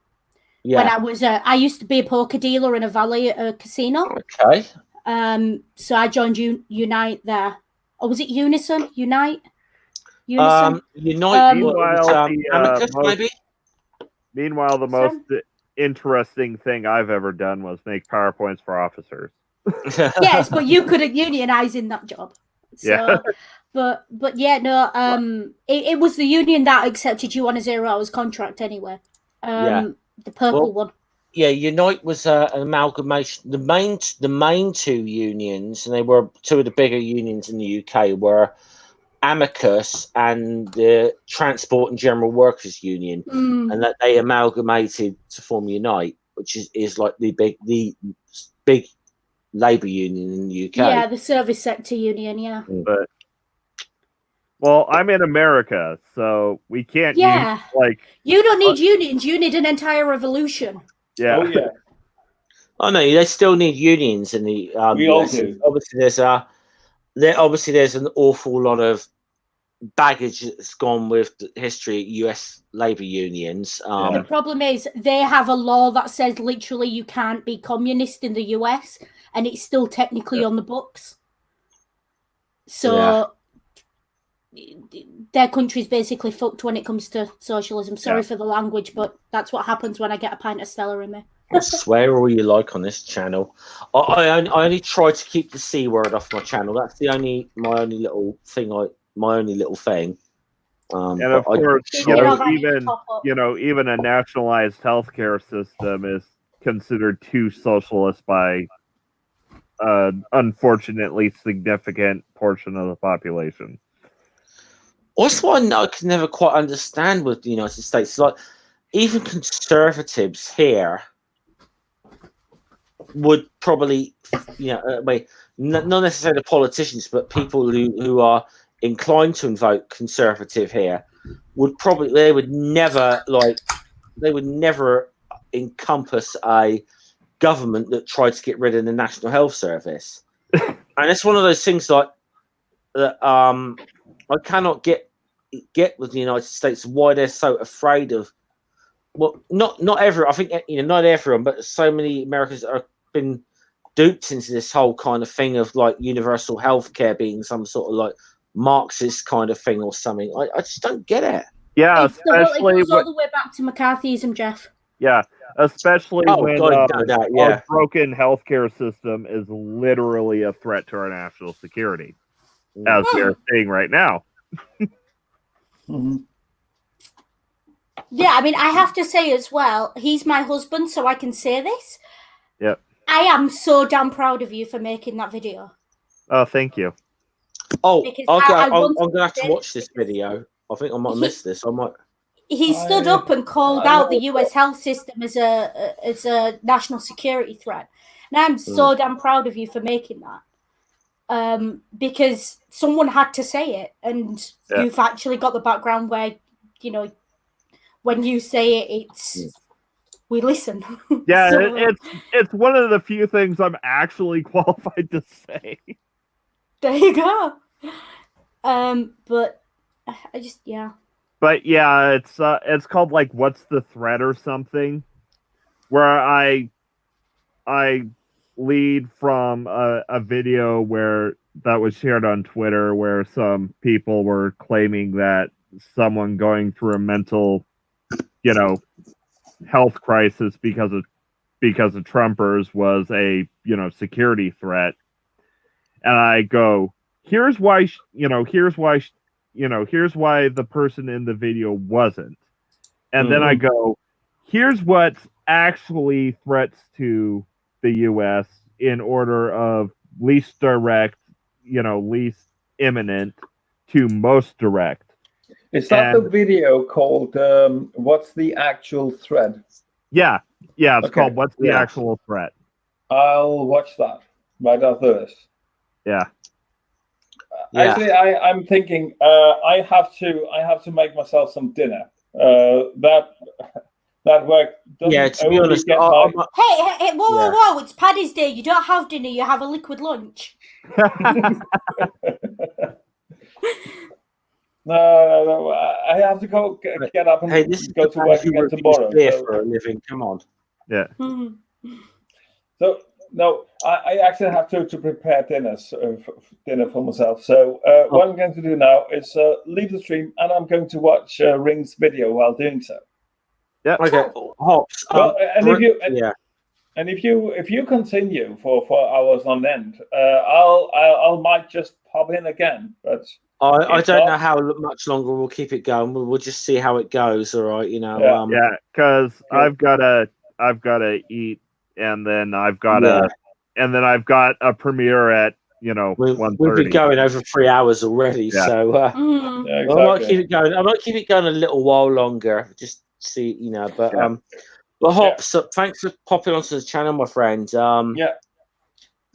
Yeah. When I was, I used to be a poker dealer in a valet at a casino. Okay. So I joined Unite there. Or was it Unison? Unite. Meanwhile, Meanwhile, the most interesting thing I've ever done was make PowerPoints for officers. Yes, but you couldn't unionize in that job. So, yeah. But yeah, no. It was the union that accepted you on a 0 hours contract anyway. The purple one. Yeah, Unite was an amalgamation. The main 2 unions, and they were 2 of the bigger unions in the UK, were Amicus and the Transport and General Workers Union, and that they amalgamated to form Unite, which is like the big labour union in the UK. Yeah, the service sector union. Yeah. But well, I'm in America, so we can't. Yeah. You don't need unions. You need an entire revolution. Yeah. Oh yeah. I know they still need unions in the. We all do. Obviously, there's an awful lot of baggage that's gone with the history of US labour unions. The problem is they have a law that says literally you can't be communist in the US, and it's still technically on the books. So their country's basically fucked when it comes to socialism. Sorry for the language, but that's what happens when I get a pint of Stella in me. Swear all you like on this channel. I only try to keep the C word off my channel. That's my only little thing. And of course, even a nationalized healthcare system is considered too socialist by unfortunately significant portion of the population. What's one I can never quite understand with the United States? Like, even conservatives here would probably, not necessarily politicians, but people who are inclined to vote conservative here they would never encompass a government that tried to get rid of the National Health Service. And it's one of those things like that. I cannot get with the United States why they're so afraid of. Well, not everyone. I think not everyone, but so many Americans have been duped into this whole kind of thing of like universal healthcare being some sort of like Marxist kind of thing or something. I just don't get it. Yeah, it goes all the way back to McCarthyism, Jeff. Yeah, especially when our broken healthcare system is literally a threat to our national security, as we're seeing right now. Yeah, I mean, I have to say as well, he's my husband, so I can say this. Yep. I am so damn proud of you for making that video. Oh, thank you. Oh, I'm going to have to watch this video. I think I might miss this. He stood up and called out the US health system as a national security threat. And I'm so damn proud of you for making that. Because someone had to say it, and you've actually got the background where, when you say it, we listen. Yeah, it's one of the few things I'm actually qualified to say. There you go. But I just But yeah, it's called like "What's the Threat" or something, where I lead from a video that was shared on Twitter where some people were claiming that someone going through a mental, health crisis because of Trumpers was a security threat, and I go, here's why the person in the video wasn't. And then I go, here's what actually threats to the U.S. in order of least direct, least imminent to most direct. Is that the video called What's the Actual Threat? Yeah, it's called What's the Actual Threat? I'll watch that right after this. Yeah. Actually, I'm thinking I have to make myself some dinner. That work doesn't. To be honest, hey, whoa! It's Paddy's Day. You don't have dinner. You have a liquid lunch. No. I have to go get up and go to work again tomorrow. For a living. Come on. Yeah. So no, I actually have to prepare dinner for myself. So what I'm going to do now is leave the stream, and I'm going to watch Ring's video while doing so. Yeah. Okay. Hops. Well, and if you continue for 4 hours on end, I might just pop in again. But I don't know how much longer we'll keep it going. We'll just see how it goes. All right, because I've gotta eat, and then I've got a premiere at 1:30. We've been going over 3 hours already, so exactly. I might keep it going. I might keep it going a little while longer, just see, But Hops, thanks for popping onto the channel, my friend. Thank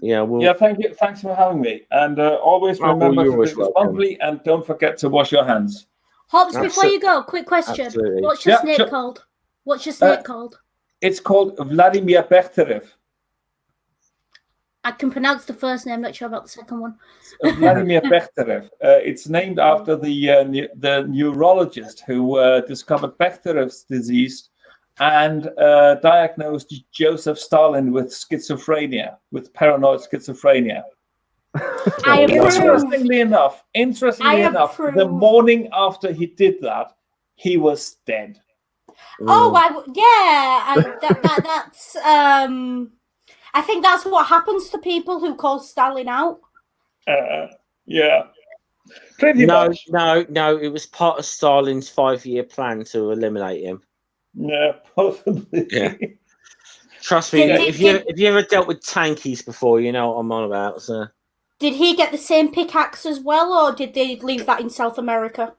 you. Thanks for having me, and always remember to drink responsibly, and don't forget to wash your hands. Hops, before you go, quick question: What's your snake called? What's your snake called? It's called Vladimir Bechterev. I can pronounce the first name. Not sure about the second one. Vladimir Bechterev. It's named after the neurologist who discovered Bechterev's disease and diagnosed Joseph Stalin with schizophrenia, with paranoid schizophrenia. Interestingly enough, the morning after he did that, he was dead. That's I think that's what happens to people who call Stalin out. Pretty much. No, it was part of Stalin's 5-year plan to eliminate him. Yeah, possibly. Yeah. Trust me, if you ever dealt with tankies before, you know what I'm on about. So. Did he get the same pickaxe as well, or did they leave that in South America?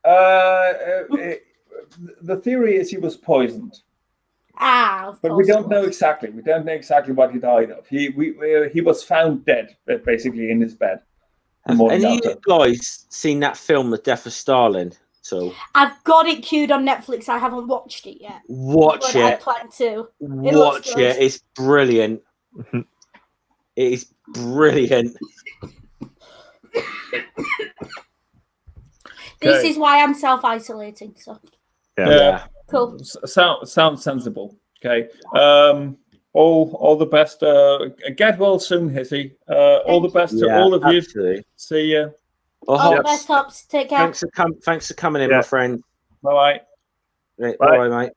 The theory is he was poisoned. But we don't know exactly. We don't know exactly what he died of. He was found dead, basically in his bed. Have any of you guys seen that film, The Death of Stalin? So I've got it queued on Netflix. I haven't watched it yet. Watch it. I plan to. Watch it. It's brilliant. It is brilliant. This is why I'm self-isolating. So yeah. Cool. Sounds sensible. Okay. All the best. Get well soon, Hissy. All the best to all of you. See you. All the best, Hops. Take care. Thanks for coming in, my friend. Bye. Bye, mate.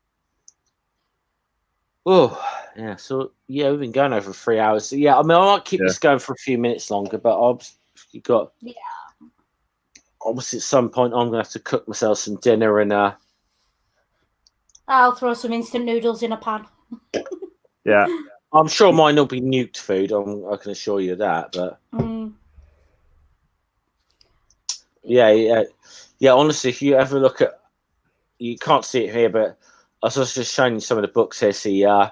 Oh, yeah. So yeah, we've been going over 3 hours. So yeah, I mean, I might keep this going for a few minutes longer, but obviously at some point I'm gonna have to cook myself some dinner and I'll throw some instant noodles in a pan. Yeah. I'm sure mine will be nuked food. I can assure you that. But yeah. Honestly, if you ever look at, you can't see it here, but I was just showing you some of the books here. See, you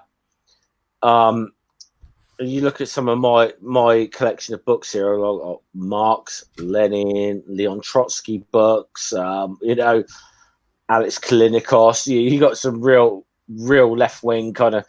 look at some of my collection of books here, like Marx, Lenin, Leon Trotsky books. Alex Kalinikos. You got some real left wing kind of.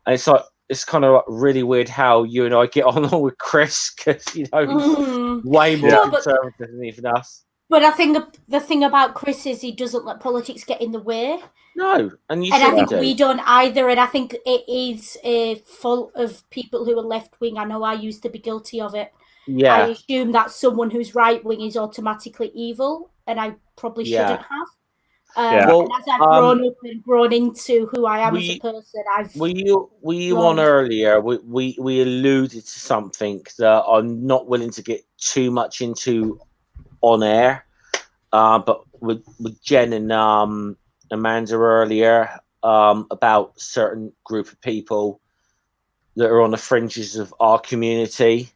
And it's kind of really weird how you and I get on with Chris, because he's way more conservative than even us. But I think the thing about Chris is he doesn't let politics get in the way. No, and I think we don't either. And I think it is a fault of people who are left wing. I know I used to be guilty of it. Yeah, I assume that someone who's right wing is automatically evil, and I probably shouldn't have. Well, and as I've grown up and grown into who I am as a person, were you on earlier? We alluded to something that I'm not willing to get too much into on air, but with Jen and Amanda earlier about certain group of people that are on the fringes of our community.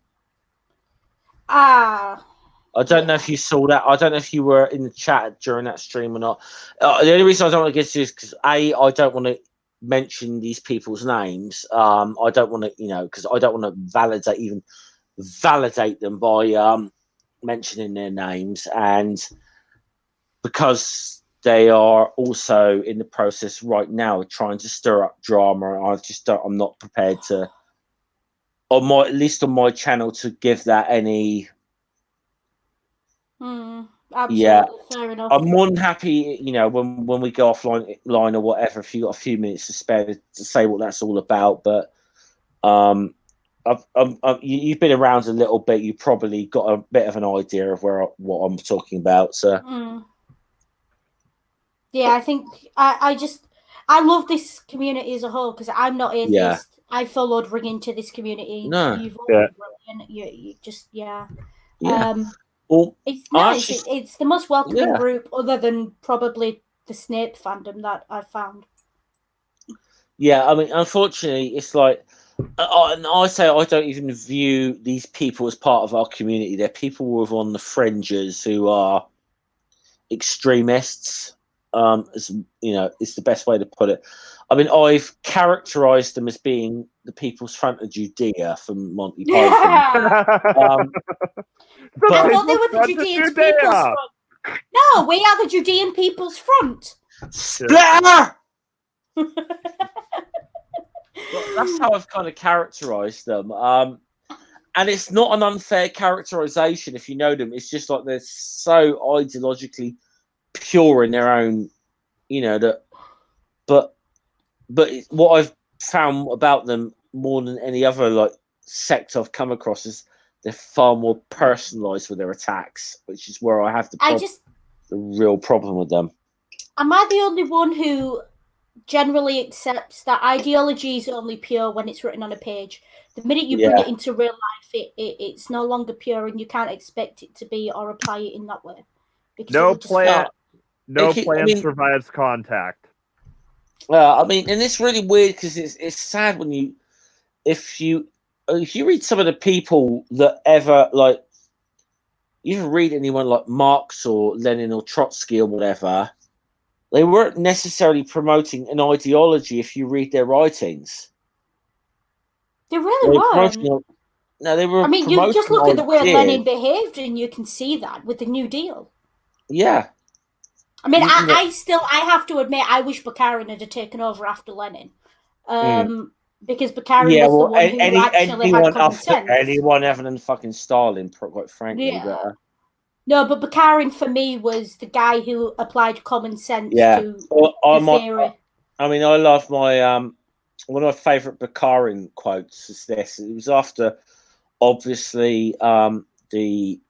I don't know if you saw that. I don't know if you were in the chat during that stream or not. The only reason I don't want to get to is because I don't want to mention these people's names. I don't want to, because I don't want to validate them by mentioning their names, and because they are also in the process right now of trying to stir up drama. I'm not prepared to, at least on my channel, to give that any. Absolutely, fair enough. I'm more than happy, when we go offline or whatever, if you got a few minutes to spare to say what that's all about. But you've been around a little bit. You probably got a bit of an idea of what I'm talking about. So yeah, I think I love this community as a whole, because I'm not atheist. Yeah. I followed Ring into this community. No. You've all been brilliant. You just Yeah. Well, it's nice. It's the most welcoming group, other than probably the Snape fandom that I've found. Yeah, I mean, unfortunately, it's like, I say I don't even view these people as part of our community. They're people who are on the fringes who are extremists. It's the best way to put it. I mean, I've characterized them as being the People's Front of Judea from Monty Python. But I thought they were the Judean People's Front. No, we are the Judean People's Front. Splitter! That's how I've kind of characterized them. And it's not an unfair characterization if you know them. It's just like they're so ideologically pure in their own, but what I've found about them more than any other sect I've come across is they're far more personalized with their attacks, which is where I have the real problem with them. Am I the only one who generally accepts that ideology is only pure when it's written on a page? The minute you bring it into real life, it's no longer pure, and you can't expect it to be or apply it in that way. No plan survives contact. I mean, and it's really weird because it's sad when if you if you read some of the people that ever like, you even read anyone like Marx or Lenin or Trotsky or whatever, they weren't necessarily promoting an ideology. If you read their writings, they really weren't. No, they were. I mean, you just look at the way Lenin behaved, and you can see that with the New Deal. Yeah. I mean, I have to admit, I wish Bukharin had taken over after Lenin, because Bukharin was the one who actually had common sense. Anyone other than fucking Stalin, quite frankly. Yeah. But, no, but Bukharin for me was the guy who applied common sense to the theory. I mean, I love my one of my favourite Bukharin quotes is this. It was after, obviously, the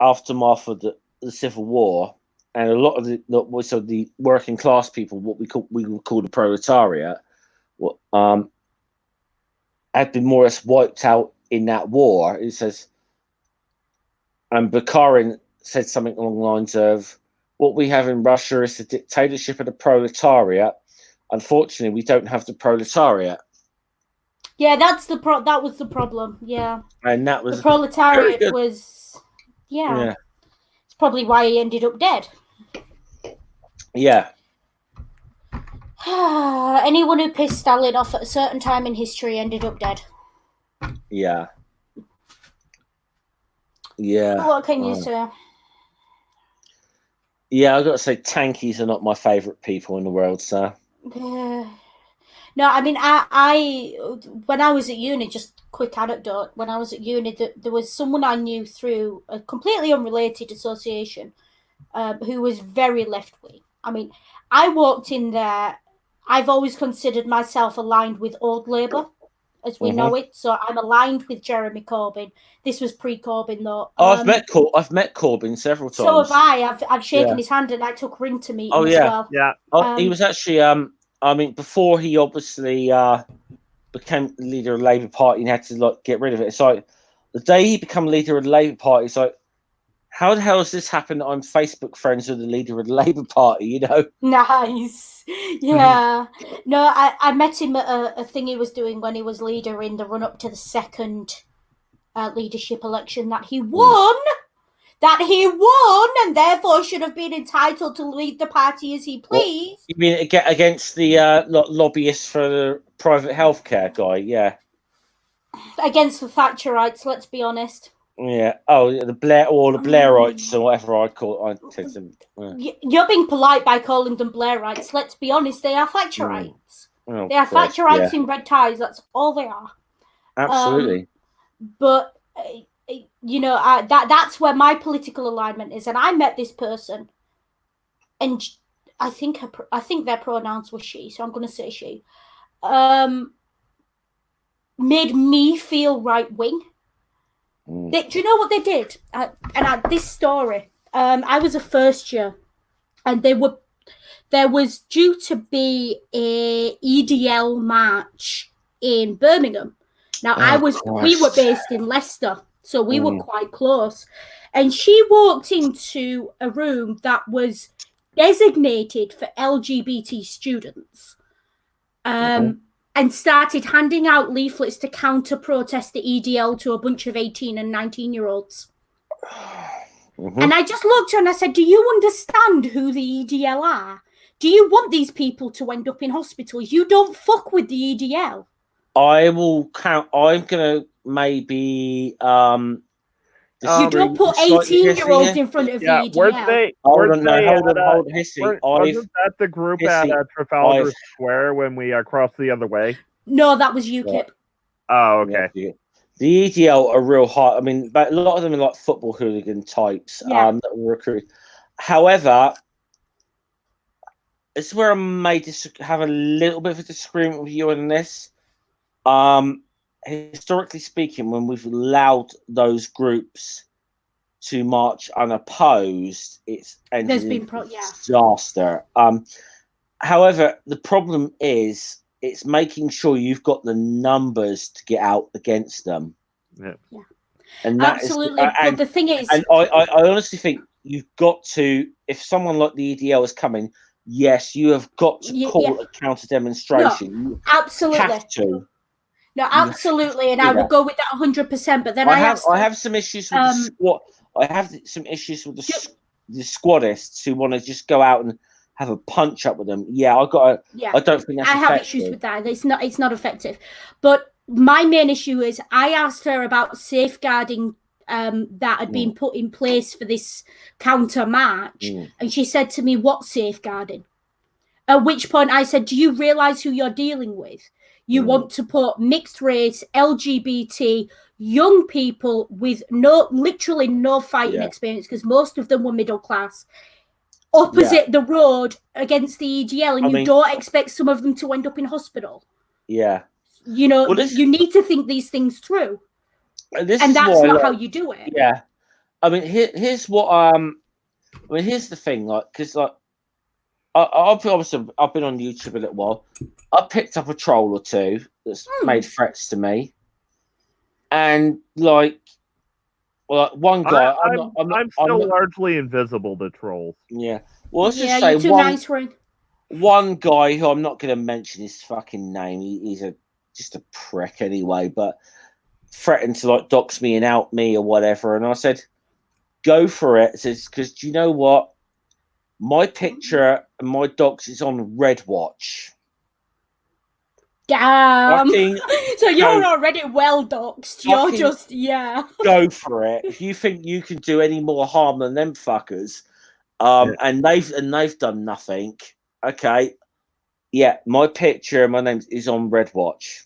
aftermath of the Civil War, and a lot of the working class people, what we would call the proletariat, had been more or less wiped out in that war. It says, and Bukharin said something along the lines of, "What we have in Russia is the dictatorship of the proletariat. Unfortunately, we don't have the proletariat." Yeah, that was the problem. Yeah, and that was the proletariat was. Yeah. It's probably why he ended up dead. Yeah. Anyone who pissed Stalin off at a certain time in history ended up dead. Yeah. Yeah. What can you say? Yeah, I've got to say, tankies are not my favourite people in the world, sir. No, I mean, I when I was at uni, just quick anecdote, when I was at uni, there was someone I knew through a completely unrelated association who was very left-wing. I mean, I walked in there, I've always considered myself aligned with old Labour, as we know it, so I'm aligned with Jeremy Corbyn. This was pre-Corbyn, though. I've met Corbyn several times. So have I. I've shaken his hand, and I took Ring to meet him as well. Yeah. He was actually... I mean, before he obviously became leader of the Labour Party and had to get rid of it. It's like the day he became leader of the Labour Party, it's like, how the hell has this happened that I'm Facebook friends with the leader of the Labour Party, you know? Nice. Yeah. No, I met him at a thing he was doing when he was leader in the run-up to the second leadership election that he won. And therefore should have been entitled to lead the party as he pleased. You mean against the lobbyists for the private healthcare guy? Yeah. Against the Thatcherites, let's be honest. Yeah. Oh, the Blairites or whatever I call it. You're being polite by calling them Blairites. Let's be honest, they are Thatcherites. Oh, they are Thatcherites in red ties. That's all they are. Absolutely. But... you know, that's where my political alignment is, and I met this person, and I think their pronouns were she, so I'm going to say she. Made me feel right wing. Do you know what they did? This story. I was a first year, and there was due to be a EDL march in Birmingham. Now we were based in Leicester. So we were quite close. And she walked into a room that was designated for LGBT students and started handing out leaflets to counter-protest the EDL to a bunch of 18 and 19-year-olds. And I just looked at her and I said, do you understand who the EDL are? Do you want these people to end up in hospitals? You don't fuck with the EDL. I will count. I'm going to maybe... you don't put 18-year-olds in front of the EDL. Hold on, Hissy. Wasn't that the group at Trafalgar Square when we crossed the other way? No, that was UKIP. Yeah. Oh, okay. Yeah. The EDL are real high. I mean, but a lot of them are like football hooligan types that were recruited. However, it's where I may have a little bit of a disagreement with you on this. Historically speaking, when we've allowed those groups to march unopposed, it's ended in disaster. However, the problem is it's making sure you've got the numbers to get out against them. Yeah. And absolutely. But the thing is, and I honestly think you've got to, if someone like the EDL is coming, yes, you have got to call a counter demonstration. No, absolutely. You have to. No, absolutely, and I will go with that 100%. But then I have some issues with the squad. I have some issues with the squadists who want to just go out and have a punch up with them. Yeah, I don't think that's. I have issues with that. It's not effective. But my main issue is I asked her about safeguarding that had been put in place for this counter march, and she said to me, "What safeguarding?" At which point I said, "Do you realise who you're dealing with? You want to put mixed race, LGBT, young people with literally no fighting experience, because most of them were middle class, opposite the road against the EGL, and you don't expect some of them to end up in hospital." Yeah. You know, you need to think these things through. And that's not how you do it. Yeah. I mean, here's what here's the thing, like, because like I've been on YouTube a little while. I picked up a troll or two that's made threats to me, and like, well, one guy. I'm still largely invisible to trolls. Yeah. Well, let's just say one guy who I'm not going to mention his fucking name. He's just a prick anyway, but threatened to like dox me and out me or whatever, and I said, "Go for it," because do you know what? My picture and my docs is on Red Watch. Damn. So you're already well doxed. You're just Go for it. If you think you can do any more harm than them fuckers, and they've done nothing. Okay. Yeah, my picture and my name is on Red Watch.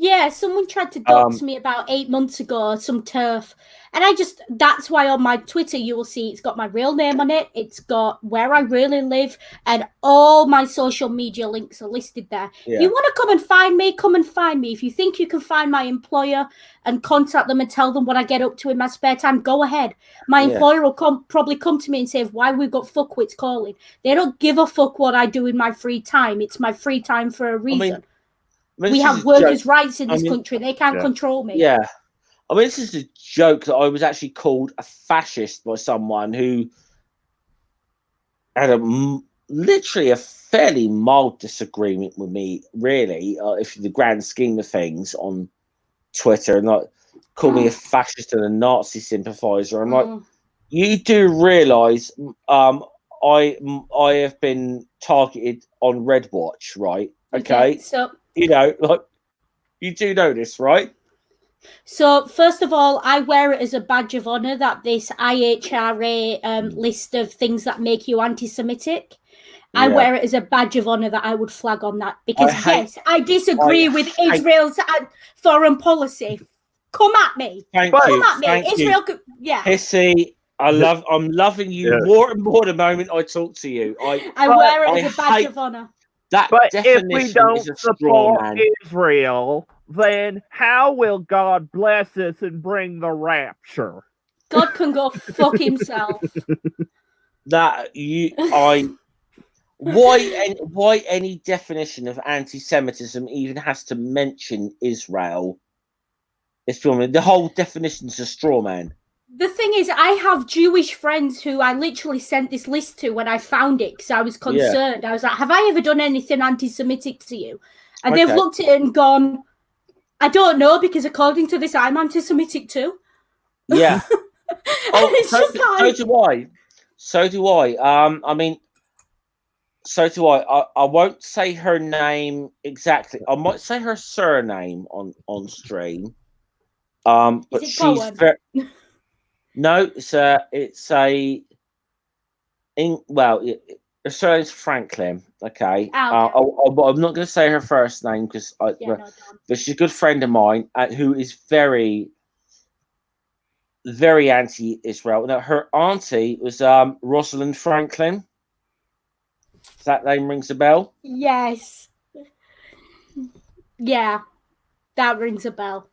Yeah, someone tried to dox me about 8 months ago, some turf. And that's why on my Twitter, you will see it's got my real name on it. It's got where I really live, and all my social media links are listed there. Yeah. If you want to come and find me. If you think you can find my employer and contact them and tell them what I get up to in my spare time, go ahead. My employer will probably come to me and say, "Why we've got fuckwits calling." They don't give a fuck what I do in my free time. It's my free time for a reason. We have workers' rights in this country. They can't control me. Yeah. I mean, this is a joke that I was actually called a fascist by someone who had literally a fairly mild disagreement with me, really, if the grand scheme of things, on Twitter, and like called me a fascist and a Nazi sympathizer. I'm like, you do realise I have been targeted on Red Watch, right? Okay. So, you know, like, you do know this, right? So, first of all, I wear it as a badge of honour that this IHRA list of things that make you anti-Semitic, I wear it as a badge of honour that I would flag on that. Because, I disagree with Israel's foreign policy. Come at me. Come at me. Israel could, Pissy, I'm loving you more and more the moment I talk to you. I wear it as a badge of honour. But if we don't support Israel, then how will God bless us and bring the rapture? God can go fuck himself. Why any definition of anti-Semitism even has to mention Israel? The whole definition's a straw man. The thing is, I have Jewish friends who I literally sent this list to when I found it because I was concerned. I was like, have I ever done anything anti-Semitic to you? And they've looked at it and gone, I don't know, because according to this, I'm anti-Semitic too. Yeah. So do I. I won't say her name exactly. I might say her surname on stream. But she's very... No, her surname's Franklin. Okay. I'm not going to say her first name because but she's a good friend of mine who is very, very anti-Israel. Now, her auntie was Rosalind Franklin. Does that name rings a bell? Yes. Yeah, that rings a bell.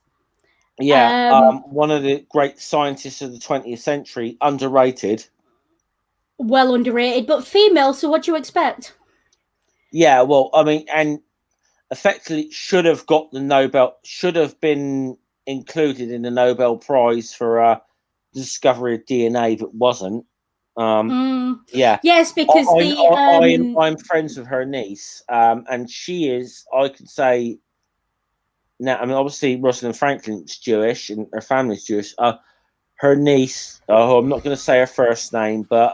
Yeah, one of the great scientists of the 20th century, underrated. Well underrated, but female, so what do you expect? Yeah, well, I mean, and effectively should have been included in the Nobel Prize for the discovery of DNA, but wasn't. Yeah. Yes, because I'm friends with her niece, and she is. I could say now. I mean, obviously, Rosalind Franklin's Jewish, and her family's Jewish. Her niece. Oh, I'm not going to say her first name, but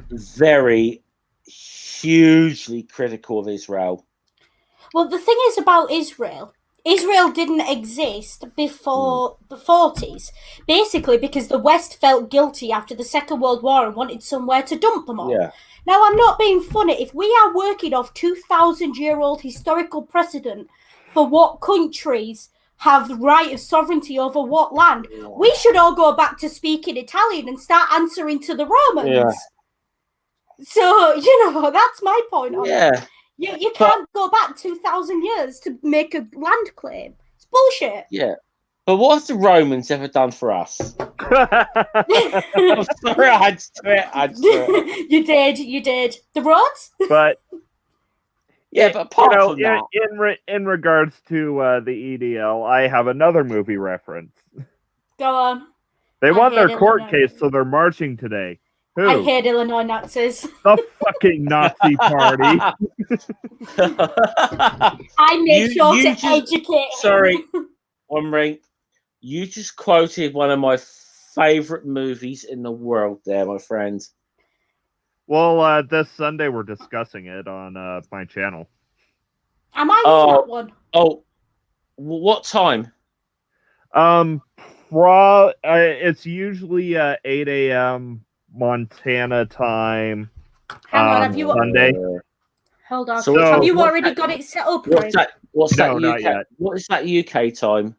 very hugely critical of Israel. Well, the thing is about Israel didn't exist before the 40s, basically because the West felt guilty after the Second World War and wanted somewhere to dump them all. Yeah. Now, I'm not being funny. If we are working off 2,000-year-old historical precedent for what countries have the right of sovereignty over what land, we should all go back to speaking Italian and start answering to the Romans. Yeah. So, that's my point on Yeah. it. You can't go back 2,000 years to make a land claim. It's bullshit. Yeah. But what have the Romans ever done for us? I'm sorry, I had to do it. You did. The roads? But yeah, but apart from that, in regards to the EDL, I have another movie reference. Go on. They won their court case, so they're marching today. Who? I hate Illinois Nazis. The fucking Nazi party. I made sure to educate. Sorry, Omri, you just quoted one of my favorite movies in the world there, my friend. Well, this Sunday we're discussing it on my channel. Am I in that one? Oh, what time? It's usually 8 a.m. Montana time. Hang on, have you Sunday? Hold on. So have you already got it set up? What's that? No, UK? not yet. What is that UK time?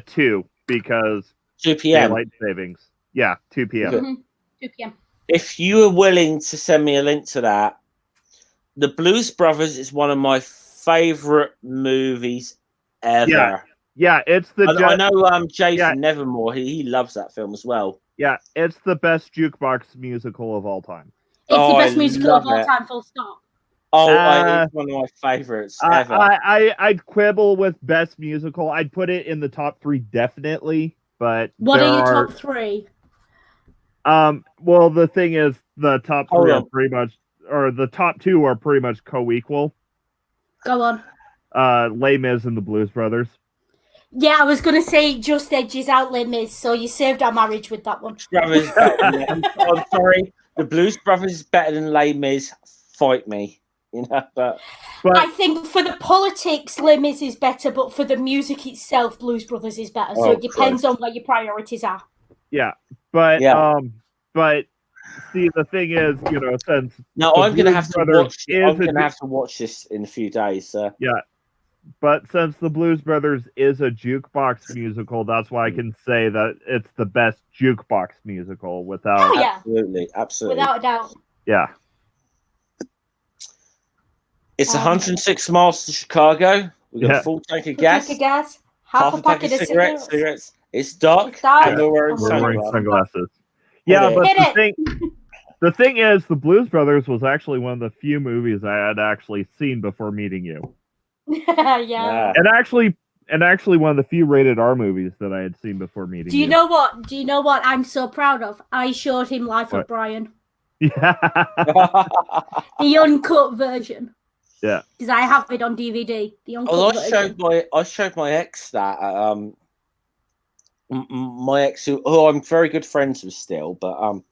2 because 2 p.m. daylight savings. Yeah, 2 p.m. Mm-hmm. 2 p.m. If you are willing to send me a link to that, The Blues Brothers is one of my favorite movies ever. Yeah, it's the. I know Jason Nevermore. He loves that film as well. Yeah, it's the best jukebox musical of all time. It's the best musical of all time, full stop. It's one of my favorites ever. I'd quibble with best musical. I'd put it in the top 3 definitely, but what are your top 3? Well, the thing is, the top 3 are pretty much, or the top 2 are pretty much co-equal. Go on. Les Mis and the Blues Brothers. Yeah, I was going to say just edges out Les Mis, so you saved our marriage with that one. I'm sorry. The Blues Brothers is better than Les Mis. Fight me. But I think for the politics, Les Mis is better, but for the music itself, Blues Brothers is better. So it depends on what your priorities are. Yeah, but see, the thing is, since I'm going to have to watch this in a few days. Yeah. But since the Blues Brothers is a jukebox musical, that's why I can say that it's the best jukebox musical without... Oh, yeah. Absolutely. Without a doubt. Yeah. It's 106 miles to Chicago. We've got a full tank of gas. Half a packet of cigarettes. It's dark. And we're wearing sunglasses. Yeah, but the thing is, the Blues Brothers was actually one of the few movies I had actually seen before meeting you. Yeah. And actually one of the few rated R movies that I had seen before meeting you. Do you know what I'm so proud of? I showed him Life of Brian. Yeah. The uncut version. Yeah. Because I have it on DVD. The uncut version. I showed my ex that. My ex, who I'm very good friends with still, but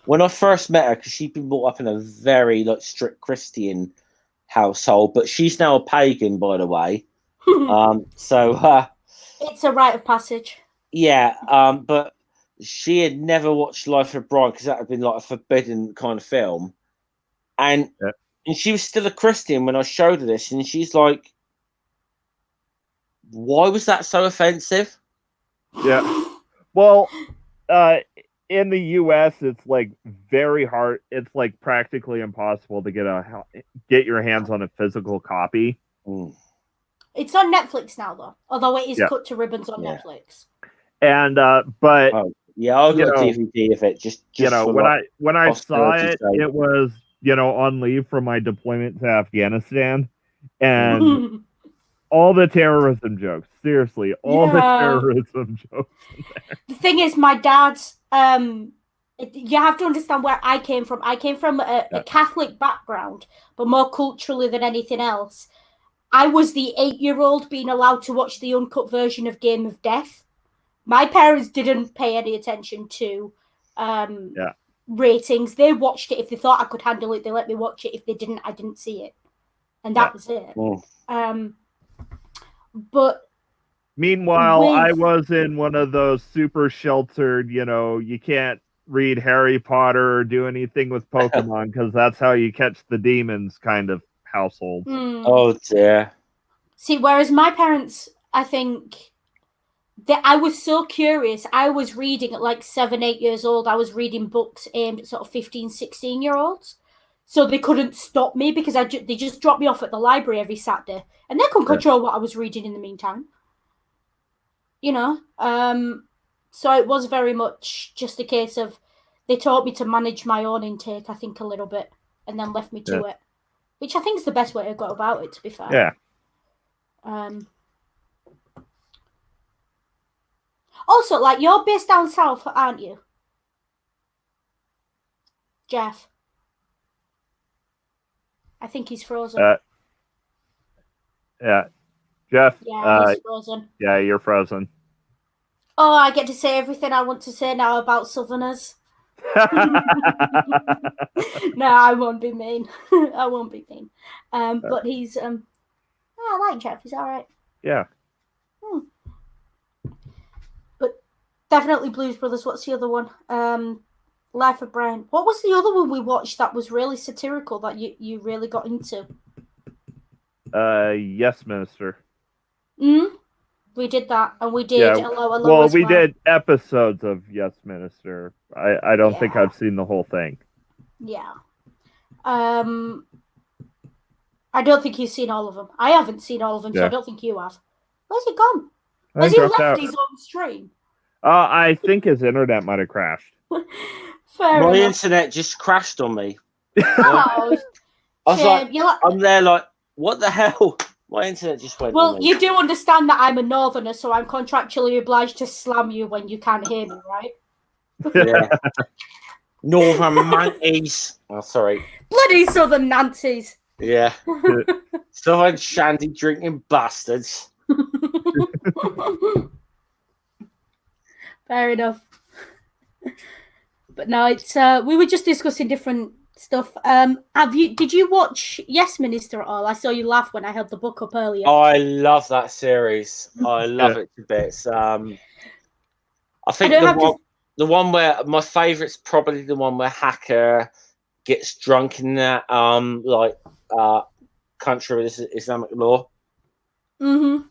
when I first met her, because she'd been brought up in a very strict Christian household, but she's now a pagan, by the way. So it's a rite of passage. Yeah, but she had never watched Life of Brian because that had been a forbidden kind of film, and she was still a Christian when I showed her this, and she's like, "Why was that so offensive?" Yeah, well, in the U.S., it's very hard. It's practically impossible to get your hands on a physical copy. It's on Netflix now, though. Although it is cut to ribbons on Netflix. And but I'll get a DVD of it. Just when I saw it, it was on leave from my deployment to Afghanistan, and all the terrorism jokes. Seriously, all the terrorism jokes in there. The thing is, my dad's. You have to understand where I came from. I came from a Catholic background, but more culturally than anything else. I was the 8-year-old being allowed to watch the uncut version of Game of Death. My parents didn't pay any attention to ratings. They watched it if they thought I could handle it. They let me watch it. If they didn't, I didn't see it, and that was it. But meanwhile, I was in one of those super sheltered, you can't read Harry Potter or do anything with Pokemon because that's how you catch the demons kind of household. Oh dear. See, whereas my parents, I think that I was so curious. I was reading at like 7, 8 years old. I was reading books aimed at sort of 15, 16-year-olds. So they couldn't stop me because they just dropped me off at the library every Saturday. And they couldn't control what I was reading in the meantime. So it was very much just a case of they taught me to manage my own intake, I think, a little bit, and then left me to it, which I think is the best way to go about it, to be fair. Yeah. Also, like, you're based down south, aren't you, Jeff? I think he's frozen. Yeah. Jeff, he's frozen. Yeah, you're frozen. Oh, I get to say everything I want to say now about Southerners. No, I won't be mean. I won't be mean. But he's I like Jeff. He's all right. Yeah. But definitely Blues Brothers. What's the other one? Life of Brian. What was the other one we watched that was really satirical that you really got into? Yes, Minister. We did that, and we did Hello as we did episodes of Yes, Minister. I don't think I've seen the whole thing. Yeah. I don't think you've seen all of them. I haven't seen all of them, so I don't think you have. Where's he gone? Has he left his own stream? I think his internet might have crashed. My internet just crashed on me. Oh, I was like, I'm there like, what the hell? My internet just went. Well, you do understand that I'm a northerner, so I'm contractually obliged to slam you when you can't hear me, right? Yeah. Northern Manties. Oh, sorry. Bloody Southern Nancies. Yeah. Southern shandy drinking bastards. Fair enough. But no, it's we were just discussing different stuff. Did you watch Yes Minister at all? I saw you laugh when I held the book up earlier. Oh, I love that series. I love it to bits. I think the one where my favourite's probably the one where Hacker gets drunk in that country with Islamic law. Mm-hmm.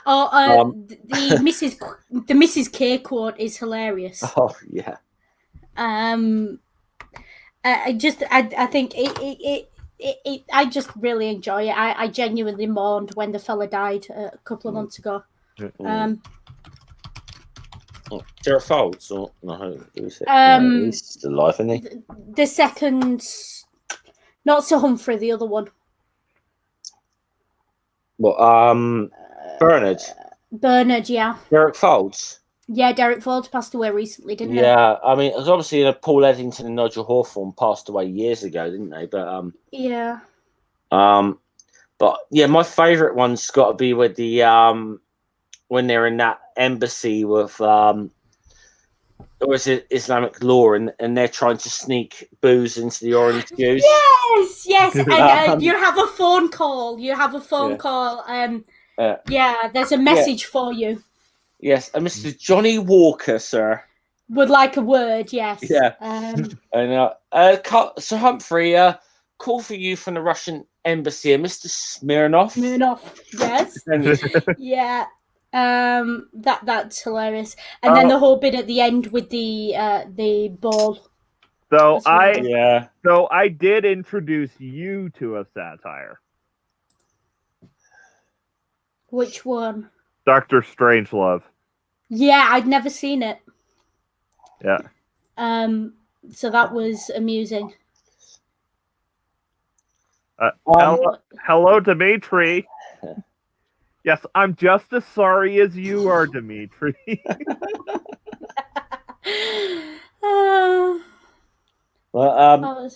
Oh, the Mrs. K quote is hilarious. Oh yeah. I think it I just really enjoy it. I genuinely mourned when the fella died a couple of months ago. Derek Folds or no? He's still alive, isn't he? The second, not Sir Humphrey, the other one. Well, Bernard. Bernard, yeah. Derek Folds. Yeah, Derek Folds passed away recently, didn't he? Yeah, I mean, obviously Paul Eddington and Nigel Hawthorne passed away years ago, didn't they? But yeah. But yeah, my favourite one's got to be with the when they're in that embassy with or is it Islamic law, and they're trying to sneak booze into the orange juice. Yes, and you have a phone call. There's a message for you. Yes, and Mr. Johnny Walker, sir, would like a word. Yes. Yeah. And Sir Humphrey, call for you from the Russian embassy, Mr. Smirnov. Yes. Yeah. That's hilarious. And then the whole bit at the end with the ball. So I did introduce you to a satire. Which one? Dr. Strangelove. Yeah, I'd never seen it. Yeah. So that was amusing. Hello, Dimitri. Yes, I'm just as sorry as you are, Dimitri. Well,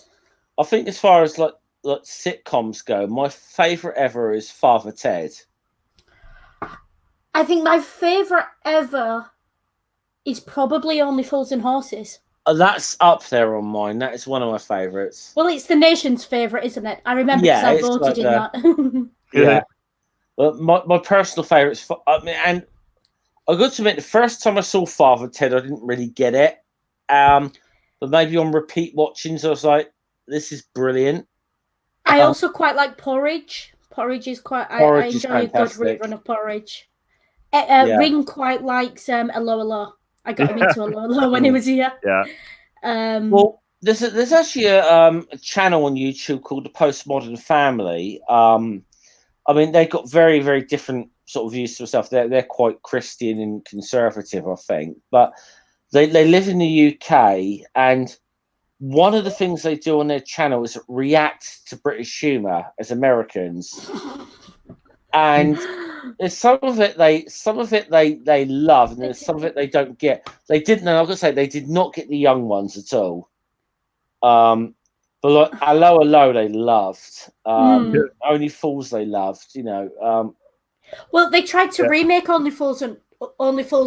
I think as far as like sitcoms go, my favorite ever is Father Ted. I think my favorite ever is probably Only Fools and Horses. That's up there on mine. That is one of my favorites. Well, it's the nation's favorite, isn't it? I remember because I voted in that. Yeah. Well, my personal favorites. And I got to admit, the first time I saw Father Ted, I didn't really get it. But maybe on repeat watchings, I was like, "This is brilliant." I also quite like Porridge. Porridge is quite. I enjoy a good rerun of Porridge. Ring quite likes Hello Hello. I got him into Hello Hello when he was here. Yeah. Well, there's actually a channel on YouTube called the Postmodern Family. I mean, they've got very, very different sort of views to stuff. They're quite Christian and conservative, I think, but they live in the UK, and one of the things they do on their channel is react to British humour as Americans, and there's some of it they love, and there's some of it they don't get. They didn't. I'm gonna say they did not get the young ones at all. But like Hello Hello, they loved. Only Fools they loved. You know. Well, they tried to remake Only Fools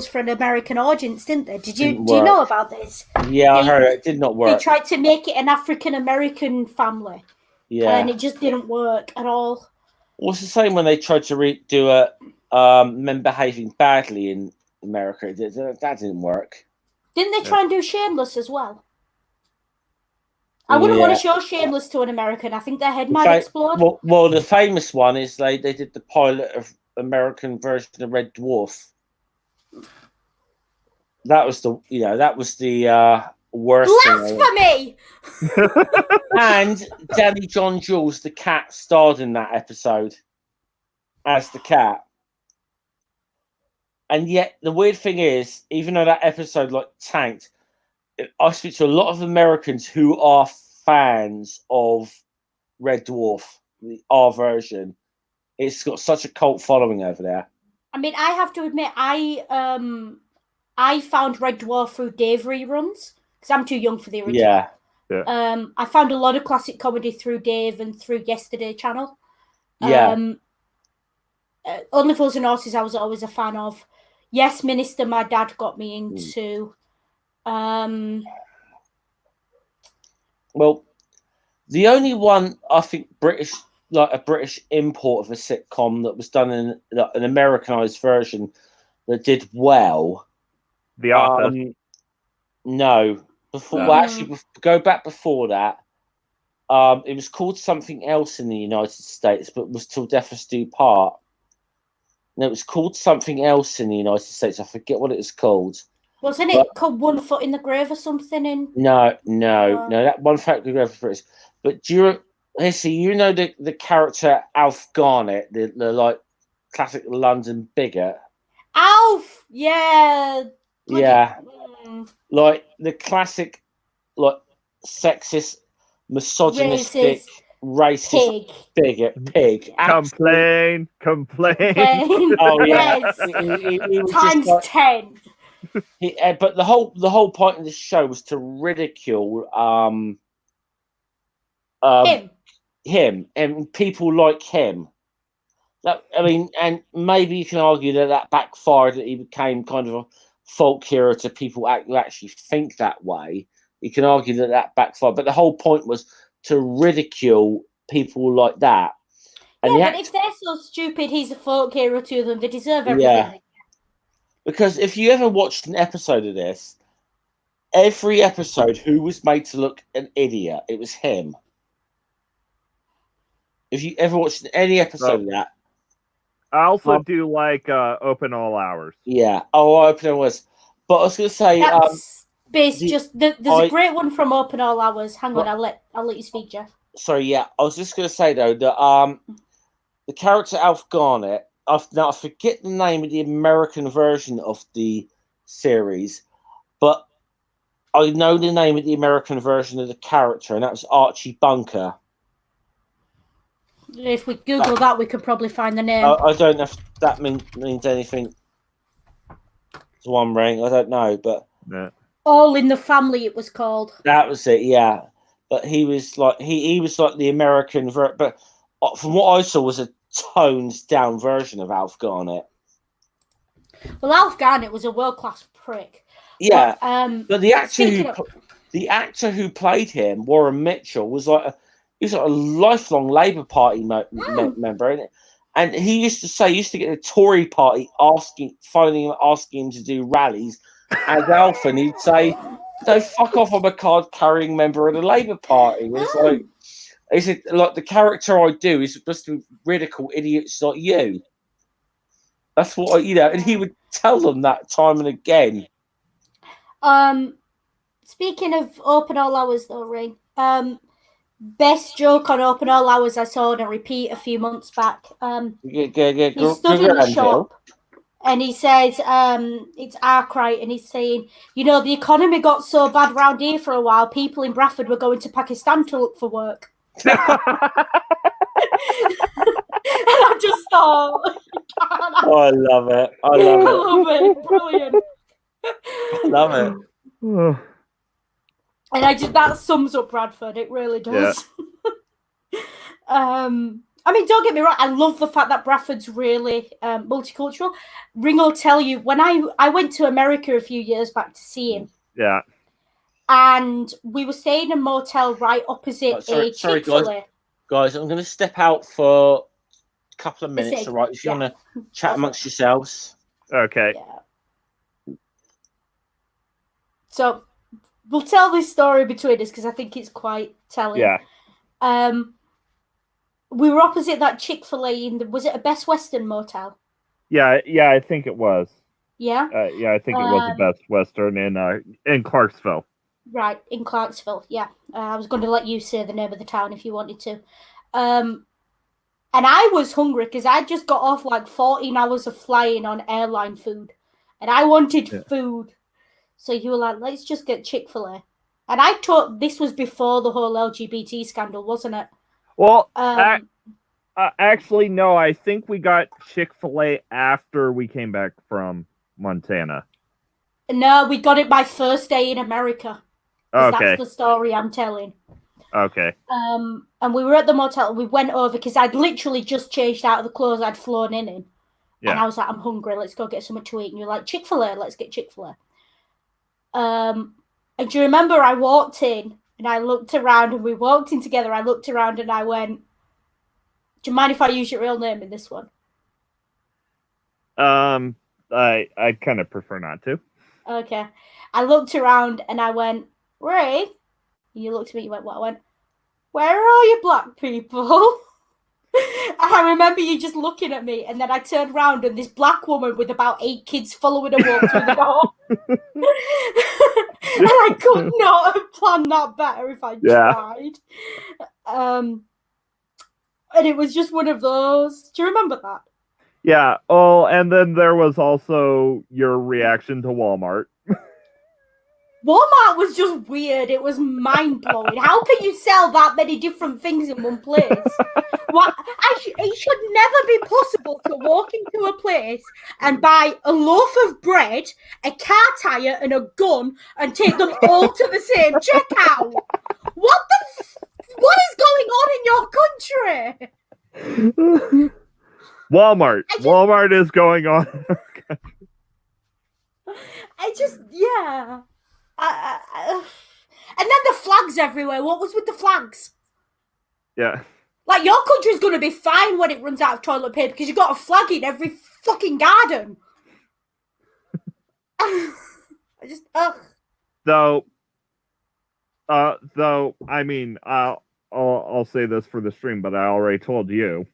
for an American audience, didn't they? Do you know about this? Yeah, I heard it did not work. They tried to make it an African American family. Yeah, and it just didn't work at all. Well, it's the same when they tried to do men behaving badly in America. That didn't work. Didn't they try and do Shameless as well? I wouldn't want to show Shameless to an American. I think their head might explode. Well, the famous one is they did the pilot of American version of Red Dwarf. That was the worst. Blasphemy! And Danny John Jules, the cat, starred in that episode as the cat. And yet, the weird thing is, even though that episode tanked, I speak to a lot of Americans who are fans of Red Dwarf, the R version. It's got such a cult following over there. I mean, I have to admit, I found Red Dwarf through Dave reruns because I'm too young for the original. Yeah. I found a lot of classic comedy through Dave and through Yesterday Channel. Only Fools and Horses I was always a fan of. Yes, Minister, my dad got me into. Well, the only one I think a British import of a sitcom that was done in an Americanized version that did well. The Office. No, go back before that. It was called something else in the United States, but was Till Death Us Do Part. And it was called something else in the United States. I forget what it was called. Wasn't it called One Foot in the Grave or something? No. That One Foot in the Grave was. But do you know the character Alf Garnett, the classic London bigot? Alf, yeah. Like the classic, sexist, misogynistic, racist pig. Complain. Oh yeah, he times 10. But the whole point of this show was to ridicule him and people like him. And maybe you can argue that backfired, that he became kind of a folk hero to people who actually think that way. You can argue that backfired, but the whole point was to ridicule people like that. And but if they're so stupid, he's a folk hero to them. They deserve everything. Yeah. Because if you ever watched an episode of this, every episode, who was made to look an idiot? It was him. If you ever watched any episode of that. I also do like Open All Hours. Yeah. Open All Hours. But I was going to say... That's there's a great one from Open All Hours. Hang on, I'll let you speak, Jeff. Sorry, yeah. I was just going to say, though, that the character Alf Garnett, now I forget the name of the American version of the series, but I know the name of the American version of the character, and that was Archie Bunker. If we Google that, we could probably find the name. I don't know if that means anything to One Ring. I don't know, but All in the Family, it was called. That was it, yeah. But he was like he was like the American, but from what I saw was a toned down version of Alf Garnett. Well, Alf Garnett was a world class prick. Yeah, but the actor who played him, Warren Mitchell, was like a lifelong Labour Party member, and he used to get the Tory Party phoning him, asking him to do rallies as Alf, and he'd say, "No, fuck off! I'm a card-carrying member of the Labour Party." It's like, he said, like the character I do is just to ridicule idiots like you. That's what and he would tell them that time and again. Speaking of Open All Hours, though, Ring, best joke on Open All Hours I saw on a repeat a few months back. He stood in the shop and he says, it's Arkwright, and he's saying, the economy got so bad round here for a while, people in Bradford were going to Pakistan to look for work. And I just thought, I love it. I love it. Brilliant. I love it. And that sums up Bradford. It really does. Yeah. I mean, don't get me wrong. I love the fact that Bradford's really multicultural. Ring will tell you, when I went to America a few years back to see him. Yeah. And we were staying in a motel right opposite a Chick-fil-A. Guys, I'm going to step out for a couple of minutes, all right? If you want to chat amongst yourselves. Okay. Yeah. So we'll tell this story between us because I think it's quite telling. Yeah. We were opposite that Chick-fil-A was it a Best Western motel? Yeah, I think it was. Yeah? Yeah, I think it was a Best Western in Clarksville. Right, in Clarksville, yeah. I was going to let you say the name of the town if you wanted to. And I was hungry because I'd just got off like 14 hours of flying on airline food. And I wanted food. So you were like, let's just get Chick-fil-A. And I thought this was before the whole LGBT scandal, wasn't it? Well, actually, no. I think we got Chick-fil-A after we came back from Montana. No, we got it my first day in America. Okay. That's the story I'm telling. Okay. And we were at the motel. We went over because I'd literally just changed out of the clothes I'd flown in. Yeah. And I was like, I'm hungry. Let's go get something to eat. And you're like, Chick-fil-A. Let's get Chick-fil-A. And do you remember I walked in and I looked around and we walked in together. I looked around and I went, do you mind if I use your real name in this one? I kind of prefer not to. Okay. I looked around and I went, Ray? And you looked at me, you went, what? I went, where are all you black people? I remember you just looking at me, and then I turned around and this black woman with about 8 kids following her walked through the door. And I could not have planned that better if I tried. And it was just one of those. Do you remember that? Yeah. Oh, and then there was also your reaction to Walmart. Walmart was just weird. It was mind-blowing. How can you sell that many different things in one place? It should never be possible to walk into a place and buy a loaf of bread, a car tire, and a gun and take them all to the same checkout. What is going on in your country? Walmart. Walmart is going on. And then the flags everywhere. What was with the flags? Yeah. Like, your country's going to be fine when it runs out of toilet paper because you've got a flag in every fucking garden. Though, I mean, I'll say this for the stream, but I already told you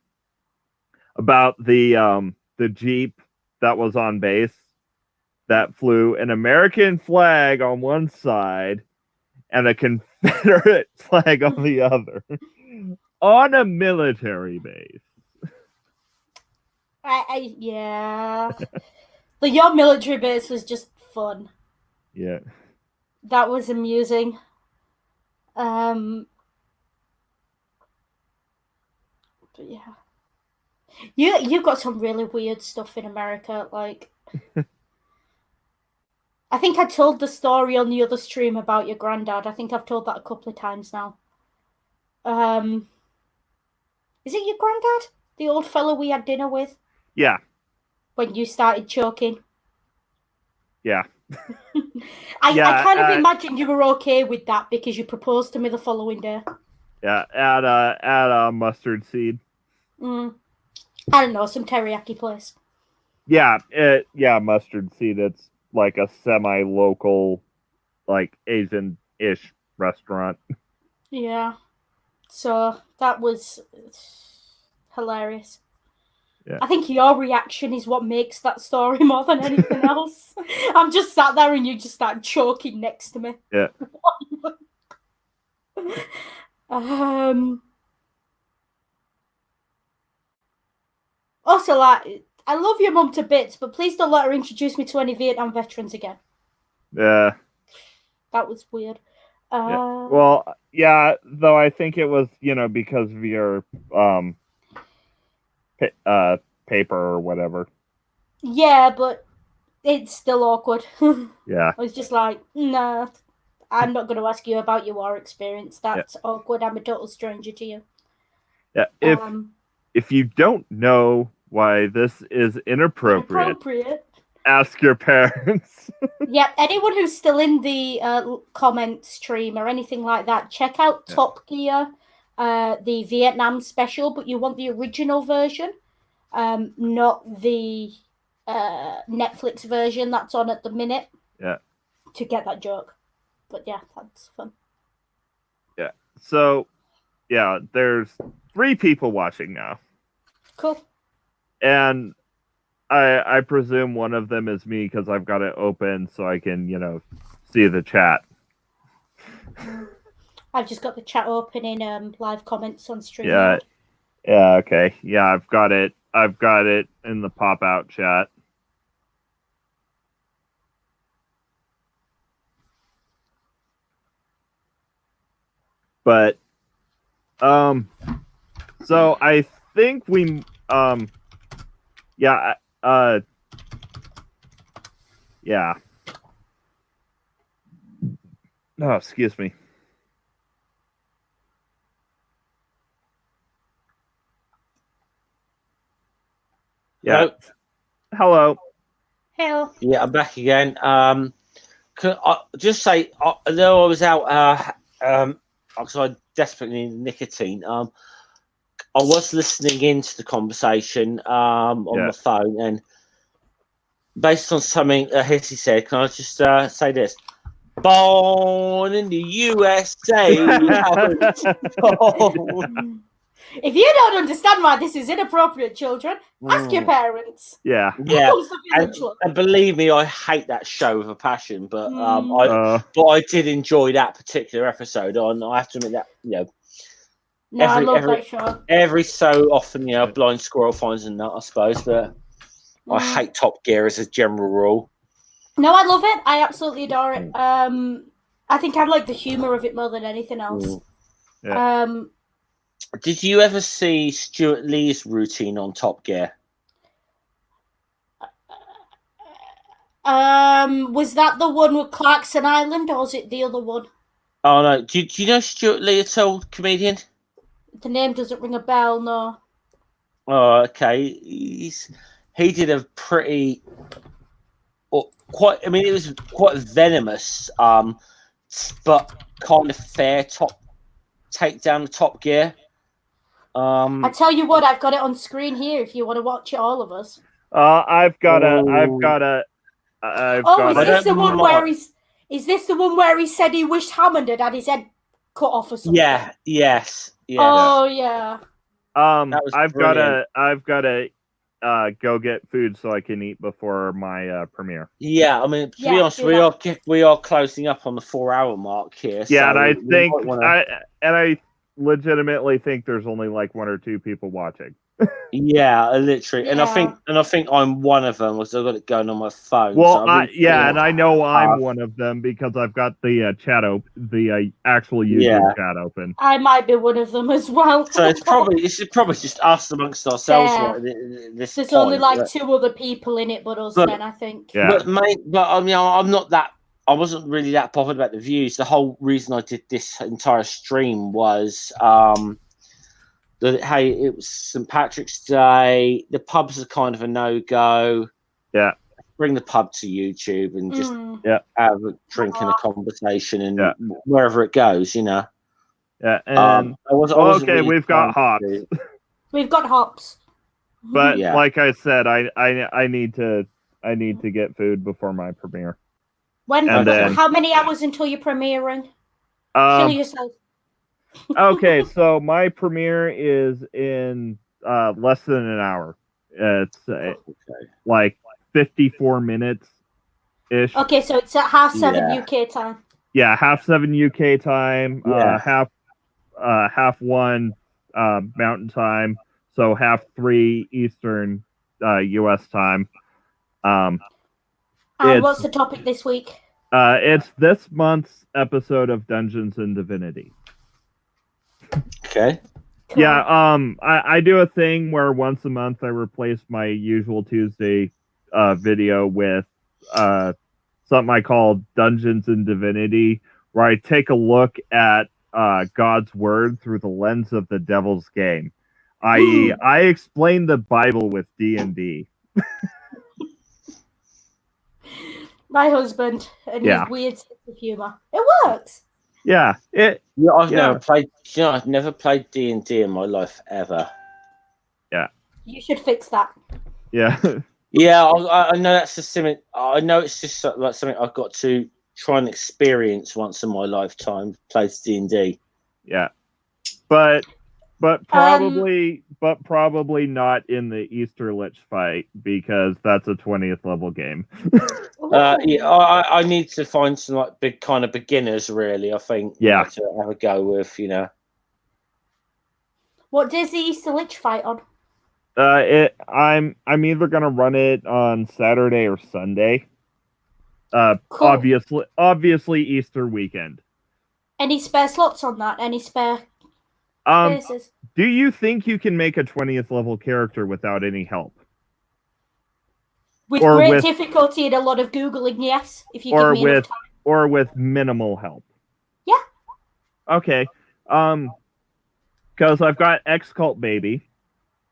about the Jeep that was on base that flew an American flag on one side and a Confederate flag on the other on a military base. Yeah. Your military base was just fun. Yeah. That was amusing. But yeah. You've got some really weird stuff in America. Like, I think I told the story on the other stream about your granddad. I think I've told that a couple of times now. Is it your granddad? The old fellow we had dinner with? Yeah. When you started choking? Yeah. I kind of imagine you were okay with that because you proposed to me the following day. Yeah, add mustard seed. I don't know, some teriyaki place. Yeah, mustard seed. It's like a semi-local, like Asian-ish restaurant. Yeah. So that was hilarious. Yeah. I think your reaction is what makes that story more than anything else. I'm just sat there and you just start choking next to me. Yeah. Also, like, I love your mum to bits, but please don't let her introduce me to any Vietnam veterans again. Yeah. That was weird. Yeah. Well, yeah, though I think it was, because of your paper or whatever. Yeah, but it's still awkward. Yeah. I was just like, nah, I'm not going to ask you about your war experience. That's awkward. I'm a total stranger to you. Yeah. If you don't know why this is inappropriate. Ask your parents. Yeah, anyone who's still in the comment stream or anything like that, check out Top Gear, the Vietnam special, but you want the original version, not the Netflix version that's on at the minute. Yeah. To get that joke. But yeah, that's fun. Yeah. So, yeah, there's 3 people watching now. Cool. And I presume one of them is me because I've got it open so I can, see the chat. I've just got the chat open in live comments on stream. Yeah. Yeah, okay. Yeah, I've got it in the pop-out chat. But so I think we yeah. Oh, excuse me. Yeah. Hello. Hello. Yeah, I'm back again. Can I just say, though I was out, because I desperately need nicotine. I was listening into the conversation on my phone, and based on something Hissy said, can I just say this? Born in the USA. If you don't understand why this is inappropriate, children, ask your parents. Yeah. Yeah. And believe me, I hate that show with a passion, but I did enjoy that particular episode. I have to admit that, No, I love that show. Every so often, a blind squirrel finds a nut, I suppose, but I hate Top Gear as a general rule. No, I love it. I absolutely adore it. I think I like the humor of it more than anything else. Yeah. Did you ever see Stuart Lee's routine on Top Gear? Was that the one with Clarkson Island, or was it the other one? Oh no! Do you know Stuart Lee at all, comedian? The name doesn't ring a bell, no. Oh, okay. He did a pretty, it was quite venomous, but kind of fair take down the Top Gear. I tell you what, I've got it on screen here. If you want to watch it, all of us. Is this the one where he said he wished Hammond had his head cut off or something? Yeah. Yes. Yeah. Oh yeah. I've got to go get food so I can eat before my premiere. Yeah, I mean, to be honest, we are closing up on the 4-hour mark here. Yeah, so and I legitimately think there's only like 1 or 2 people watching. Yeah, literally, and I think I'm one of them because I've got it going on my phone. Well, so and I know I'm one of them because I've got the chat open, the actual YouTube chat open. I might be one of them as well. So this is probably just us amongst ourselves. There's only like 2 other people in it, but us. Then I think. Yeah. But I mean, I'm not that. I wasn't really that bothered about the views. The whole reason I did this entire stream was hey, it was St. Patrick's Day. The pubs are kind of a no-go. Yeah. Bring the pub to YouTube and just have a drink and a conversation and wherever it goes, you know. Yeah. And okay, really we've got hops. We've got hops. But like I said, I need to get food before my premiere. How many hours until you're premiering? Kill yourself. Okay, so my premiere is in less than an hour. It's like 54 minutes ish. Okay, so it's at 7:30 UK time. Yeah, 7:30 UK time. Half 1 Mountain time. So 3:30 Eastern US time. What's the topic this week? It's this month's episode of Dungeons and Divinity. Okay. Cool. Yeah, I do a thing where once a month I replace my usual Tuesday video with something I call Dungeons and Divinity, where I take a look at God's word through the lens of the devil's game. I.e., I explain the Bible with D&D. My husband and his weird sense of humor. It works. Yeah, I've never played. I've never played D&D in my life ever. Yeah, you should fix that. Yeah, yeah. I know that's just something. I know it's just like something I've got to try and experience once in my lifetime. Plays D&D. Yeah, but probably not in the Easterlich fight because that's a 20th level game. I need to find some like big kind of beginners, really. I think. Yeah. To have a go with, you know. What does the Easterlich fight on? I'm either gonna run it on Saturday or Sunday. Cool. Obviously Easter weekend. Any spare slots on that? Any spare spaces? Do you think you can make a 20th level character without any help? With great difficulty and a lot of Googling, yes. If you give me enough time. Or with minimal help. Yeah. Okay. Because I've got X-Cult Baby.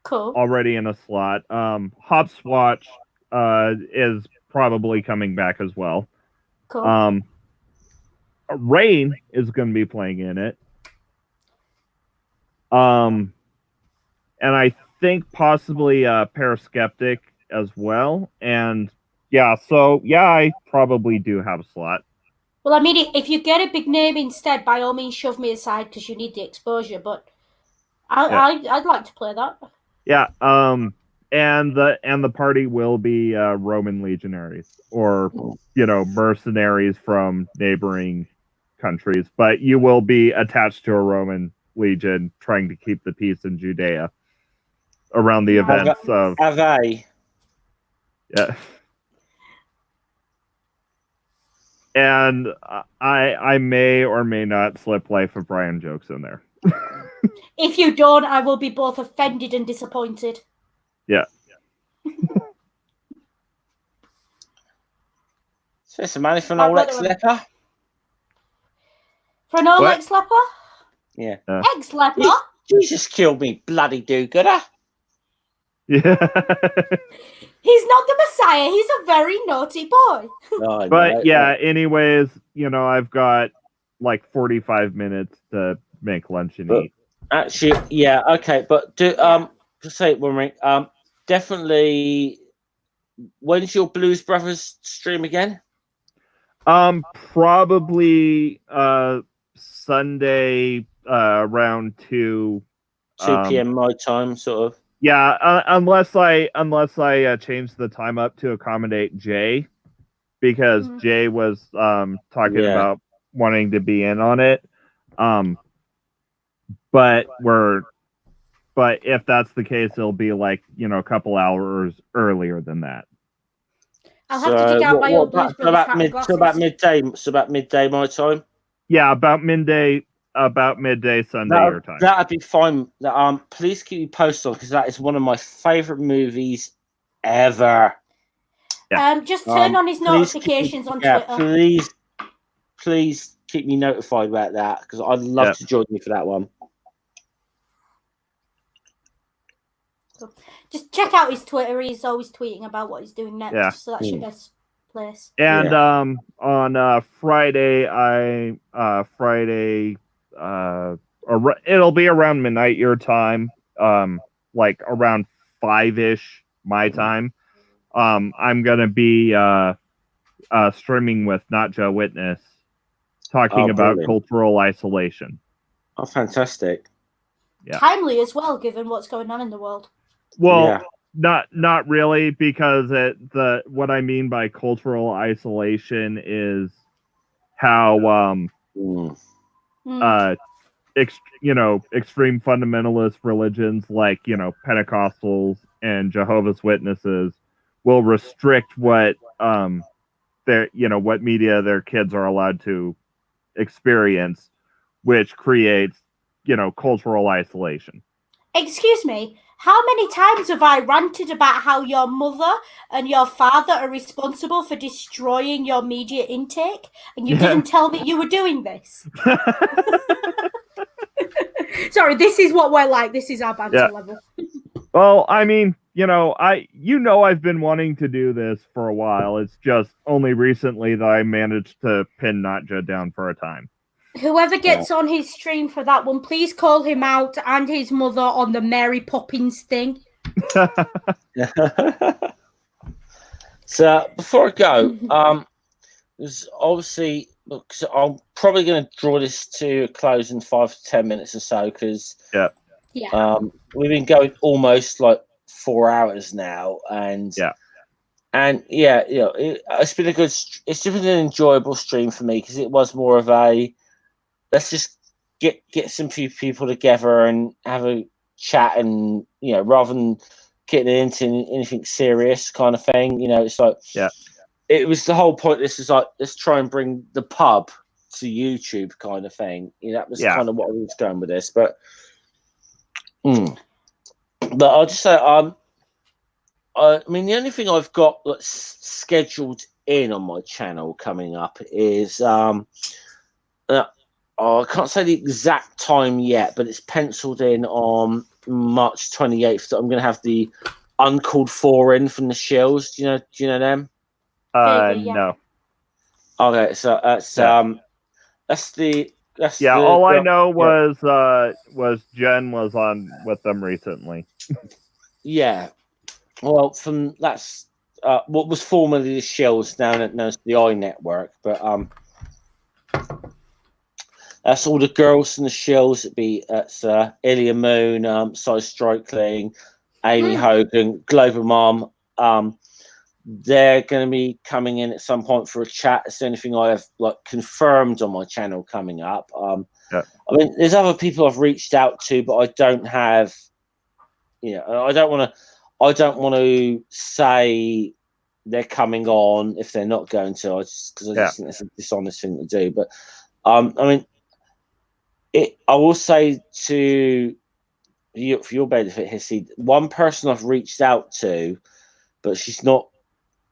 Cool. Already in a slot. Hopswatch is probably coming back as well. Cool. Rain is going to be playing in it. And I think possibly Paraskeptic as well. And I probably do have a slot. Well, I mean, if you get a big name instead, by all means, shove me aside because you need the exposure. But I'd like to play that. Yeah. And the party will be Roman legionaries or mercenaries from neighboring countries, but you will be attached to a Roman legion trying to keep the peace in Judea around the events of Ave. Yeah. And I may or may not slip Life of Brian jokes in there. If you don't, I will be both offended and disappointed. Yeah. So it's a money for an old ex-leper? For an old ex-leper? Yeah. Ex-leper? Jesus killed me, bloody do-gooder. Yeah. He's not the Messiah. He's a very naughty boy. Anyways, I've got like 45 minutes to make lunch and eat. Actually, yeah, okay, but to say it one ring, definitely. When's your Blues Brothers stream again? Probably Sunday around 2 p.m. my time, sort of. Yeah, unless I change the time up to accommodate Jay, because Jay was talking about wanting to be in on it. But we're but if that's the case, it'll be like, a couple hours earlier than that. I'll have to dig out my old Blues Brothers hat and glasses. So about midday. So about midday my time. Yeah, about midday Sunday your time. That'd be fine. Please keep me posted on, because that is one of my favorite movies ever. Yeah. Just turn on his notifications on Twitter. Please keep me notified about that, because I'd love to join you for that one. Just check out his Twitter. He's always tweeting about what he's doing next, so that's your best place. And on Friday, it'll be around midnight your time, like around 5-ish my time. I'm gonna be streaming with Not Joe Witness, talking about cultural isolation. Oh, fantastic! Yeah, timely as well, given what's going on in the world. Well, not really, because what I mean by cultural isolation is how extreme fundamentalist religions like Pentecostals and Jehovah's Witnesses will restrict what what media their kids are allowed to experience, which creates cultural isolation. Excuse me, how many times have I ranted about how your mother and your father are responsible for destroying your media intake, and you didn't tell me you were doing this? Sorry, this is what we're like. This is our banter level. Well, I mean, I've been wanting to do this for a while. It's just only recently that I managed to pin Natja down for a time. Whoever gets on his stream for that one, please call him out and his mother on the Mary Poppins thing. So before I go, there's obviously, because I'm probably going to draw this to a close in 5 to 10 minutes or so, because we've been going almost like 4 hours now, and it's been it's been an enjoyable stream for me, because it was more of a let's just get some few people together and have a chat, and rather than getting into anything serious kind of thing, it's like it was the whole point. This is like, let's try and bring the pub to YouTube kind of thing. That was kind of what I was going with this, but I'll just say, I mean, the only thing I've got scheduled in on my channel coming up is I can't say the exact time yet, but it's penciled in on March 28th that I'm going to have the Uncalled For in from the Shills. Do you know them? No. Okay, so that's all I know was Jen was on with them recently. Yeah. Well, that's what was formerly the Shills, now known as the I Network, but that's all the girls from the Shills. That's Ilya Moon, Cy Strikling, Amy Hogan, Global Mom. They're going to be coming in at some point for a chat. It's the only thing I have confirmed on my channel coming up. I mean, there's other people I've reached out to, but I don't have. I don't want to say they're coming on if they're not going to. I just think it's a dishonest thing to do. But I mean. I will say to you, for your benefit, Hissy, one person I've reached out to, but she's not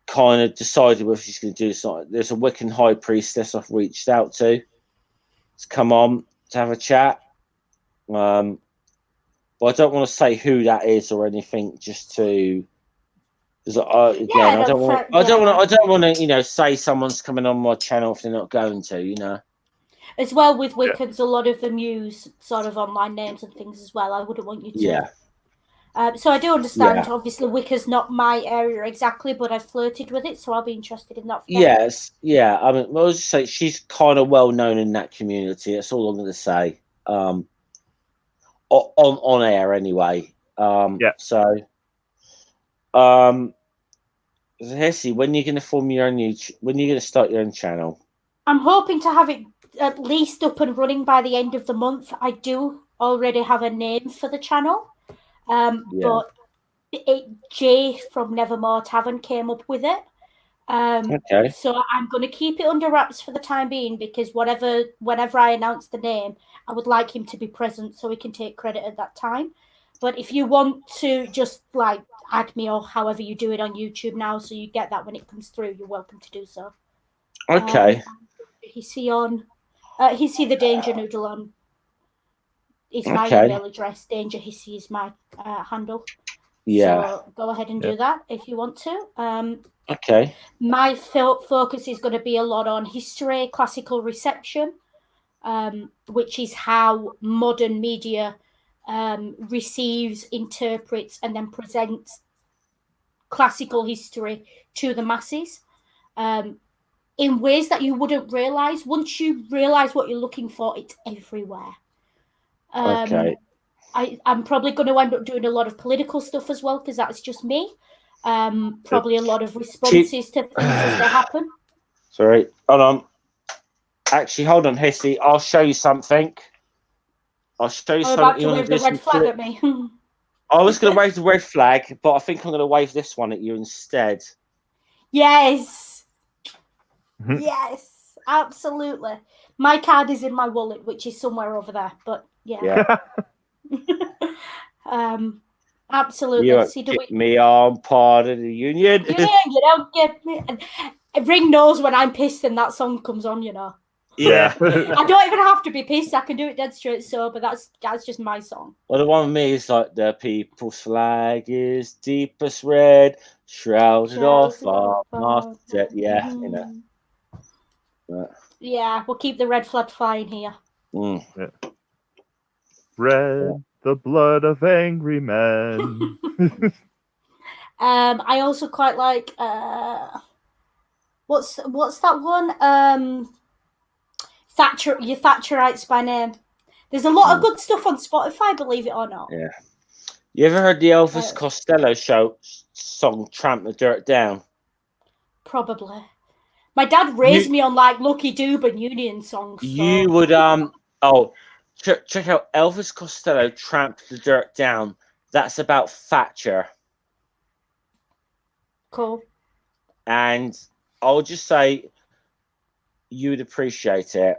kind of decided whether she's going to do this or not. There's a Wiccan High Priestess I've reached out to come on to have a chat. But I don't want to say who that is or anything, just to. Because I don't want to, say someone's coming on my channel if they're not going to, As well with Wiccans, a lot of them use sort of online names and things as well. I wouldn't want you to. Yeah. So I do understand. Yeah. Obviously, Wicca's not my area exactly, but I've flirted with it, so I'll be interested in that. Yes. Yeah. I mean, I was just say she's kind of well known in that community. That's all I'm going to say. On air anyway. So, Hessie, when are you going to form your own when are you going to start your own channel? I'm hoping to have it at least up and running by the end of the month. I do already have a name for the channel. But Jay from Nevermore Tavern came up with it. So I'm going to keep it under wraps for the time being, because whenever I announce the name, I would like him to be present so he can take credit at that time. But if you want to just like add me or however you do it on YouTube now, so you get that when it comes through, you're welcome to do so. Okay. He's on the Danger Noodle on. It's my email address. Danger Hissy is my handle. Yeah. So go ahead and do that if you want to. Okay. My focus is going to be a lot on history, classical reception, which is how modern media receives, interprets, and then presents classical history to the masses in ways that you wouldn't realize. Once you realize what you're looking for, it's everywhere. I'm probably going to end up doing a lot of political stuff as well, because that's just me. Probably a lot of responses to things as they happen. Sorry, hold on. Actually, hold on, Hissy. I'll show you something. I'll show you something. About to wave the red flag at me. I was going to wave the red flag, but I think I'm going to wave this one at you instead. Yes. Yes, absolutely. My card is in my wallet, which is somewhere over there. But yeah. Absolutely. You don't get me on part of the union. You don't get me. Ring knows when I'm pissed and that song comes on, you know. Yeah. I don't even have to be pissed. I can do it dead straight sober. That's just my song. Well, the one with me is like the people's flag is deepest red, shrouded off our debt. Yeah, you know. But, yeah, we'll keep the red flag flying here. Red, the blood of angry men. I also quite like what's that one? Thatcherites by name. There's a lot of good stuff on Spotify, believe it or not. Yeah. You ever heard the Elvis Costello song "Tramp the Dirt Down"? Probably. My dad raised me on like Lucky Dube and Union songs. So. You would check out Elvis Costello "Tramp the Dirt Down." That's about Thatcher. Cool. And I'll just say, you would appreciate it.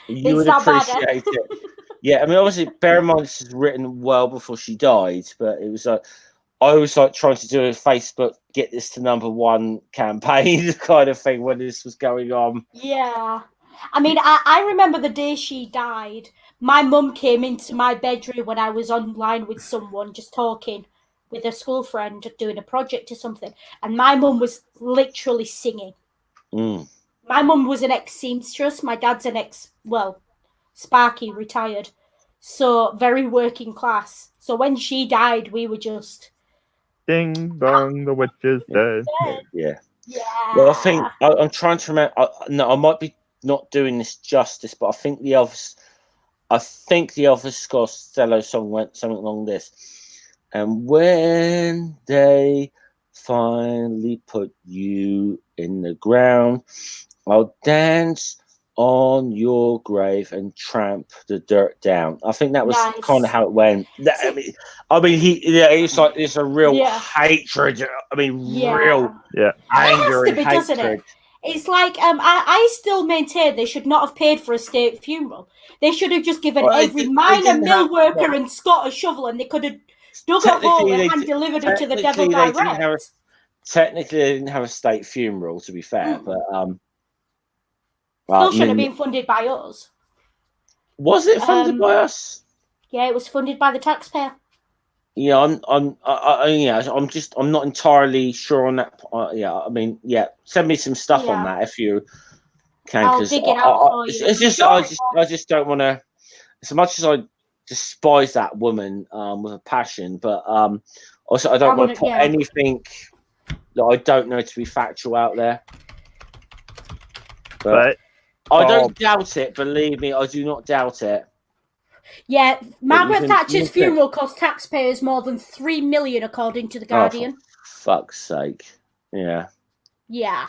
You would appreciate it. Yeah, I mean, obviously, bear in mind this is written well before she died, but it was like I was like trying to do a Facebook get this to #1 campaign kind of thing when this was going on. Yeah. I mean, I remember the day she died. My mum came into my bedroom when I was online with someone, just talking with a school friend, doing a project or something. And my mum was literally singing. My mum was an ex-seamstress. My dad's an Sparky, retired. So very working class. So when she died, we were just... Ding dong, the witch is dead. Yeah. Well, I think I'm trying to remember. I might be not doing this justice, but I think the Elvis Costello song went something along this. And when they finally put you in the ground, I'll dance on your grave and tramp the dirt down. I think that was kind of how it went. It's a real hatred. I mean, real anger and hatred. Doesn't it? It's like I still maintain they should not have paid for a state funeral. They should have just given every miner, mill worker, and Scott a shovel, and they could have dug a hole and hand delivered it to the devil direct. Technically, they didn't have a state funeral, to be fair, but still should have been funded by us. Was it funded by us? Yeah, it was funded by the taxpayer. Yeah, I'm not entirely sure on that. Send me some stuff on that if you can. I'll dig it out for you. It's just I just don't want to. As much as I despise that woman with a passion, but also I don't want to put anything that I don't know to be factual out there. But I don't doubt it. Believe me, I do not doubt it. Yeah, Margaret Thatcher's funeral cost taxpayers more than $3 million, according to the Guardian. Oh, for fuck's sake! Yeah. Yeah.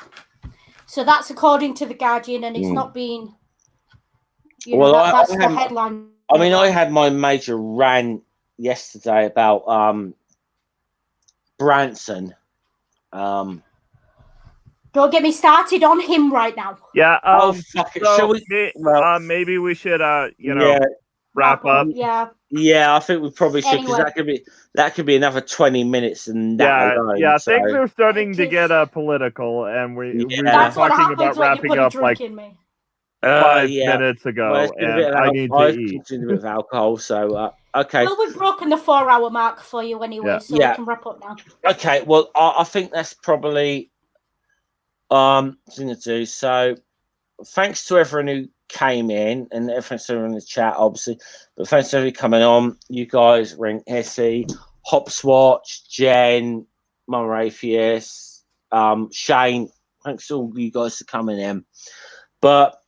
So that's according to the Guardian, and it's not been. That's the headline. I mean, I had my major rant yesterday about Branson. Don't get me started on him right now. Yeah. Fuck it. So Shall we? maybe we should, wrap up. Yeah. Yeah, I think we probably should, because Anyway. that could be another 20 minutes and that alone. Yeah, so. things are starting to get political, and we were That's what talking happens about when you wrapping put a up drink like in me. 5 minutes ago, well, and I need to I've eat. consumed a bit of alcohol, so okay. Well, we've broken the 4-hour mark for you anyway, so we can wrap up now. Okay, well, I think that's probably thing to do. So, thanks to everyone who came in, and thanks to everyone in the chat, obviously. But thanks to everyone coming on. You guys, Ring Hissy, Hopswatch, Jen, Mama Atheist, Shane. Thanks to all you guys for coming in. But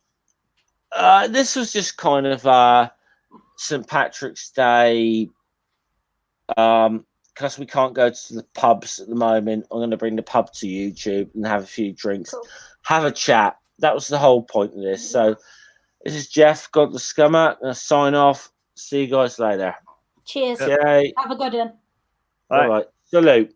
this was just kind of St. Patrick's Day. Because we can't go to the pubs at the moment, I'm going to bring the pub to YouTube and have a few drinks, have a chat. That was the whole point of this. So this is Jeff, God the Scummer. I'm going to sign off. See you guys later. Cheers. Okay. Have a good one. All right. Salute.